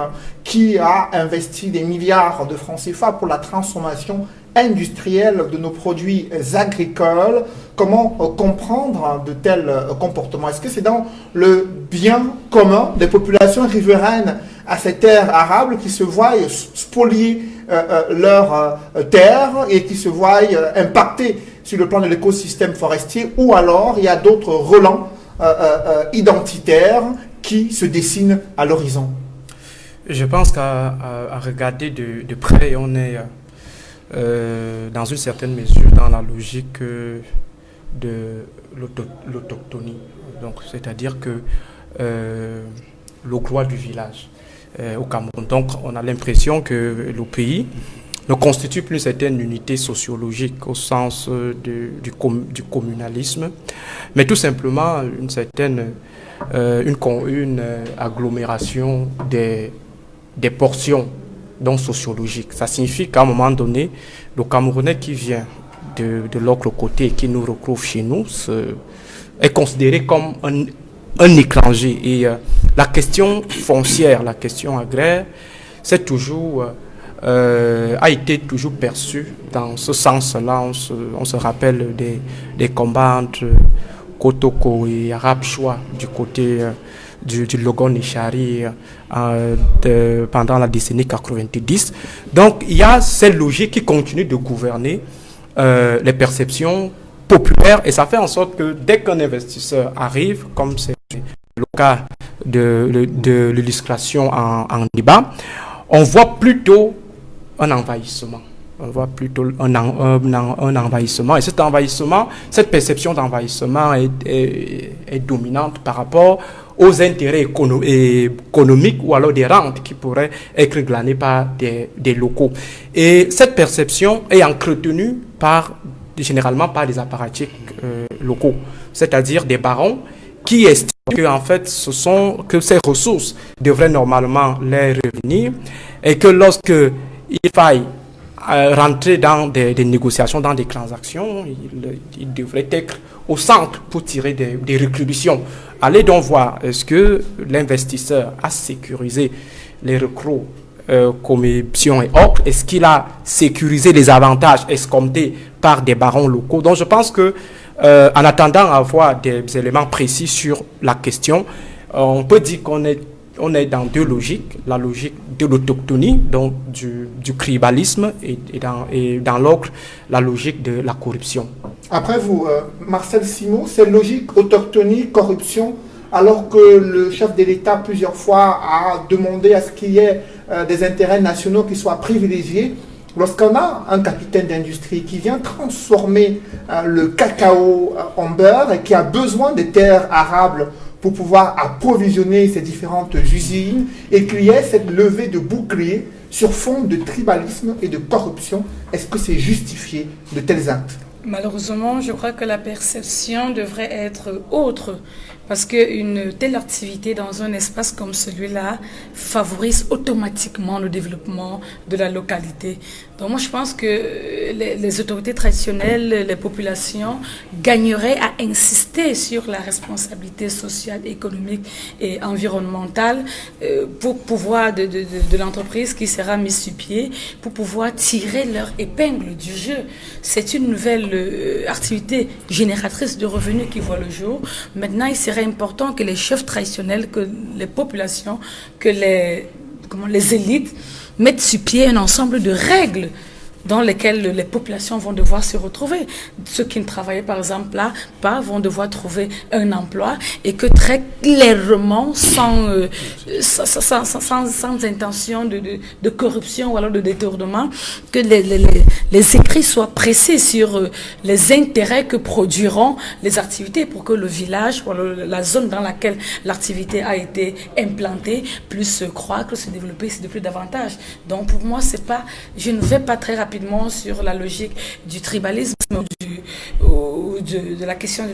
qui a investi des milliards de francs CFA pour la transformation industrielle de nos produits agricoles, comment comprendre de tels comportements? Est-ce que c'est dans le bien commun des populations riveraines à ces terres arables qui se voient spolier leurs terres et qui se voient impacter sur le plan de l'écosystème forestier, ou alors il y a d'autres relents identitaires qui se dessinent à l'horizon? Je pense qu'à regarder de près, on est dans une certaine mesure dans la logique de l'autoctonie. Donc, c'est-à-dire que le droit du village au Cameroun. Donc, on a l'impression que le pays ne constitue plus une certaine unité sociologique au sens du communalisme, mais tout simplement une certaine une agglomération des portions donc sociologiques. Ça signifie qu'à un moment donné, le Camerounais qui vient de l'autre côté et qui nous retrouve chez nous est considéré comme un étranger. Et la question foncière, la question agraire, c'est toujours a été toujours perçue dans ce sens-là. On se rappelle des combats entre Kotoko et Arab Choua du côté du Logon et Chari pendant la décennie 90. Donc il y a cette logique qui continue de gouverner les perceptions populaires, et ça fait en sorte que dès qu'un investisseur arrive, comme c'est le cas de l'illustration en Liban, on voit plutôt un envahissement. On voit plutôt un envahissement. Et cet envahissement, cette perception d'envahissement est dominante par rapport aux intérêts économiques ou alors des rentes qui pourraient être glanées par des locaux. Et cette perception est entretenue généralement par des apparatchiks locaux, c'est-à-dire des barons qui estiment que, en fait, que ces ressources devraient normalement les revenir, et que lorsque il faille rentrer dans des négociations, dans des transactions, il devrait être au centre pour tirer des rétributions. Allez donc voir, est-ce que l'investisseur a sécurisé les recrues, commissions et autres? Est-ce qu'il a sécurisé les avantages escomptés par des barons locaux? Donc je pense que en attendant d'avoir des éléments précis sur la question, on peut dire qu'on est dans deux logiques, la logique de l'autoctonie, donc du tribalisme, et dans l'autre, la logique de la corruption. Après vous, Marcel Simot, c'est logique autochtonie, corruption, alors que le chef de l'État plusieurs fois a demandé à ce qu'il y ait des intérêts nationaux qui soient privilégiés. Lorsqu'on a un capitaine d'industrie qui vient transformer le cacao en beurre et qui a besoin des terres arables pour pouvoir approvisionner ces différentes usines et qu'il y ait cette levée de bouclier sur fond de tribalisme et de corruption. Est-ce que c'est justifié de tels actes? Malheureusement, je crois que la perception devrait être autre. Parce qu'une telle activité dans un espace comme celui-là favorise automatiquement le développement de la localité. Donc moi je pense que les autorités traditionnelles, les populations gagneraient à insister sur la responsabilité sociale, économique et environnementale pour pouvoir de l'entreprise qui sera mise sur pied, pour pouvoir tirer leur épingle du jeu. C'est une nouvelle activité génératrice de revenus qui voit le jour. Maintenant, il serait important que les chefs traditionnels, que les populations, que les élites mettent sur pied un ensemble de règles dans lesquelles les populations vont devoir se retrouver. Ceux qui ne travaillaient par exemple là pas vont devoir trouver un emploi et que très clairement, sans intention de corruption ou alors de détournement, que les écrits soient précis sur les intérêts que produiront les activités pour que le village ou la zone dans laquelle l'activité a été implantée puisse croître, se développer davantage. Donc pour moi, je ne vais pas très rapidement sur la logique du tribalisme ou de la question de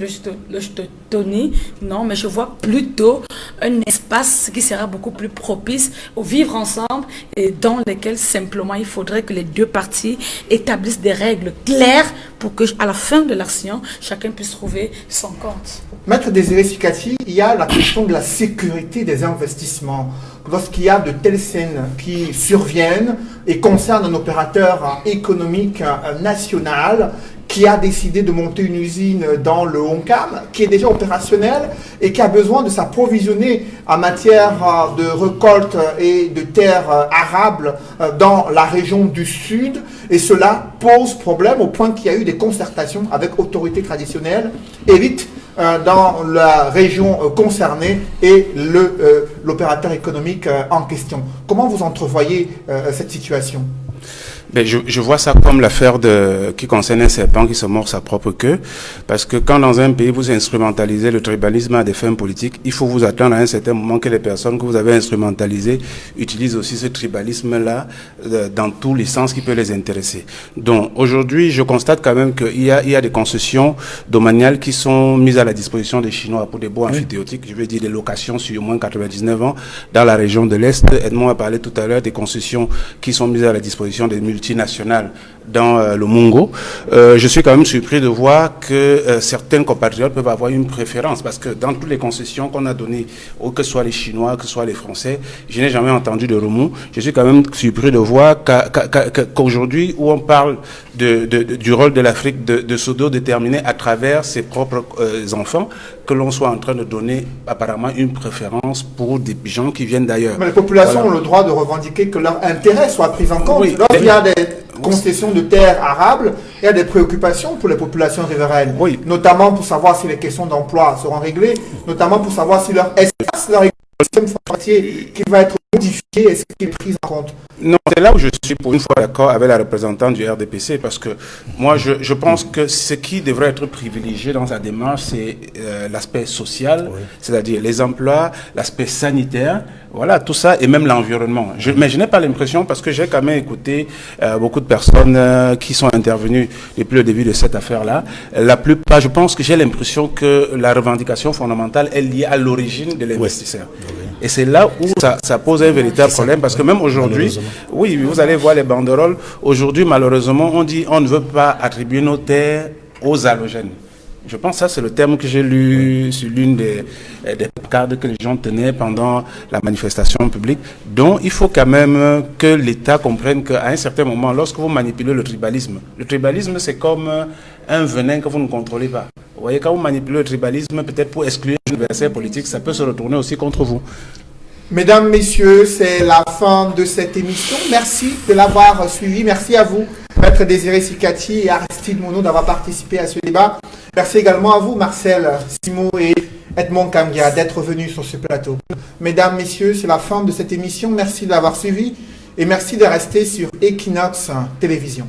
l'eutonie, non, mais je vois plutôt un espace qui sera beaucoup plus propice au vivre ensemble et dans lequel simplement il faudrait que les deux parties établissent des règles claires pour que à la fin de l'action, chacun puisse trouver son compte. Maître Désiré Sikati, il y a la question de la sécurité des investissements. Lorsqu'il y a de telles scènes qui surviennent et concernent un opérateur économique national qui a décidé de monter une usine dans le Honkam, qui est déjà opérationnelle et qui a besoin de s'approvisionner en matière de récolte et de terres arables dans la région du Sud. Et cela pose problème au point qu'il y a eu des concertations avec autorités traditionnelles, élites dans la région concernée et l'opérateur économique en question. Comment vous entrevoyez cette situation ? Ben, je vois ça comme l'affaire qui concerne un serpent qui se mord sa propre queue, parce que quand dans un pays vous instrumentalisez le tribalisme à des fins politiques, il faut vous attendre à un certain moment que les personnes que vous avez instrumentalisées utilisent aussi ce tribalisme-là dans tous les sens qui peut les intéresser. Donc aujourd'hui, je constate quand même qu'il y a des concessions domaniales qui sont mises à la disposition des Chinois pour des baux amphithéotiques, je veux dire des locations sur au moins 99 ans dans la région de l'Est. Edmond a parlé tout à l'heure des concessions qui sont mises à la disposition des multinationales dans le Mungo. Je suis quand même surpris de voir que certains compatriotes peuvent avoir une préférence, parce que dans toutes les concessions qu'on a données, que ce soit les Chinois, que ce soit les Français, je n'ai jamais entendu de remous. Je suis quand même surpris de voir qu'aujourd'hui, où on parle du rôle de l'Afrique de s'auto-déterminer à travers ses propres enfants, que l'on soit en train de donner apparemment une préférence pour des gens qui viennent d'ailleurs. Mais les populations ont le droit de revendiquer que leur intérêt soit pris en compte. Oui. Lorsqu'il y a des concessions de terres arables, il y a des préoccupations pour les populations riveraines, notamment pour savoir si les questions d'emploi seront réglées, notamment pour savoir si leur espace, leur écosystème forestier qui va être modifié, est-ce qu'il est pris en compte? Non, c'est là où je suis pour une fois d'accord avec la représentante du RDPC, parce que moi je pense que ce qui devrait être privilégié dans sa démarche, c'est l'aspect social, c'est-à-dire les emplois, l'aspect sanitaire, voilà, tout ça, et même l'environnement. Mais je n'ai pas l'impression, parce que j'ai quand même écouté beaucoup de personnes qui sont intervenues depuis le début de cette affaire-là. La plupart, je pense que j'ai l'impression que la revendication fondamentale est liée à l'origine de l'investisseur. Et c'est là où ça pose un véritable problème, parce que même aujourd'hui, oui, vous allez voir les banderoles, aujourd'hui, malheureusement, on dit on ne veut pas attribuer nos terres aux halogènes. Je pense que ça, c'est le terme que j'ai lu sur l'une des cartes que les gens tenaient pendant la manifestation publique. Donc, il faut quand même que l'État comprenne qu'à un certain moment, lorsque vous manipulez le tribalisme, c'est comme un venin que vous ne contrôlez pas. Vous voyez, quand vous manipulez le tribalisme, peut-être pour exclure un adversaire politique, ça peut se retourner aussi contre vous. Mesdames, Messieurs, c'est la fin de cette émission. Merci de l'avoir suivi. Merci à vous, Maître Désiré Sikati et Aristide Mounou, d'avoir participé à ce débat. Merci également à vous, Marcel Simon et Edmond Kamgia, d'être venus sur ce plateau. Mesdames, Messieurs, c'est la fin de cette émission. Merci de l'avoir suivi et merci de rester sur Equinox Télévision.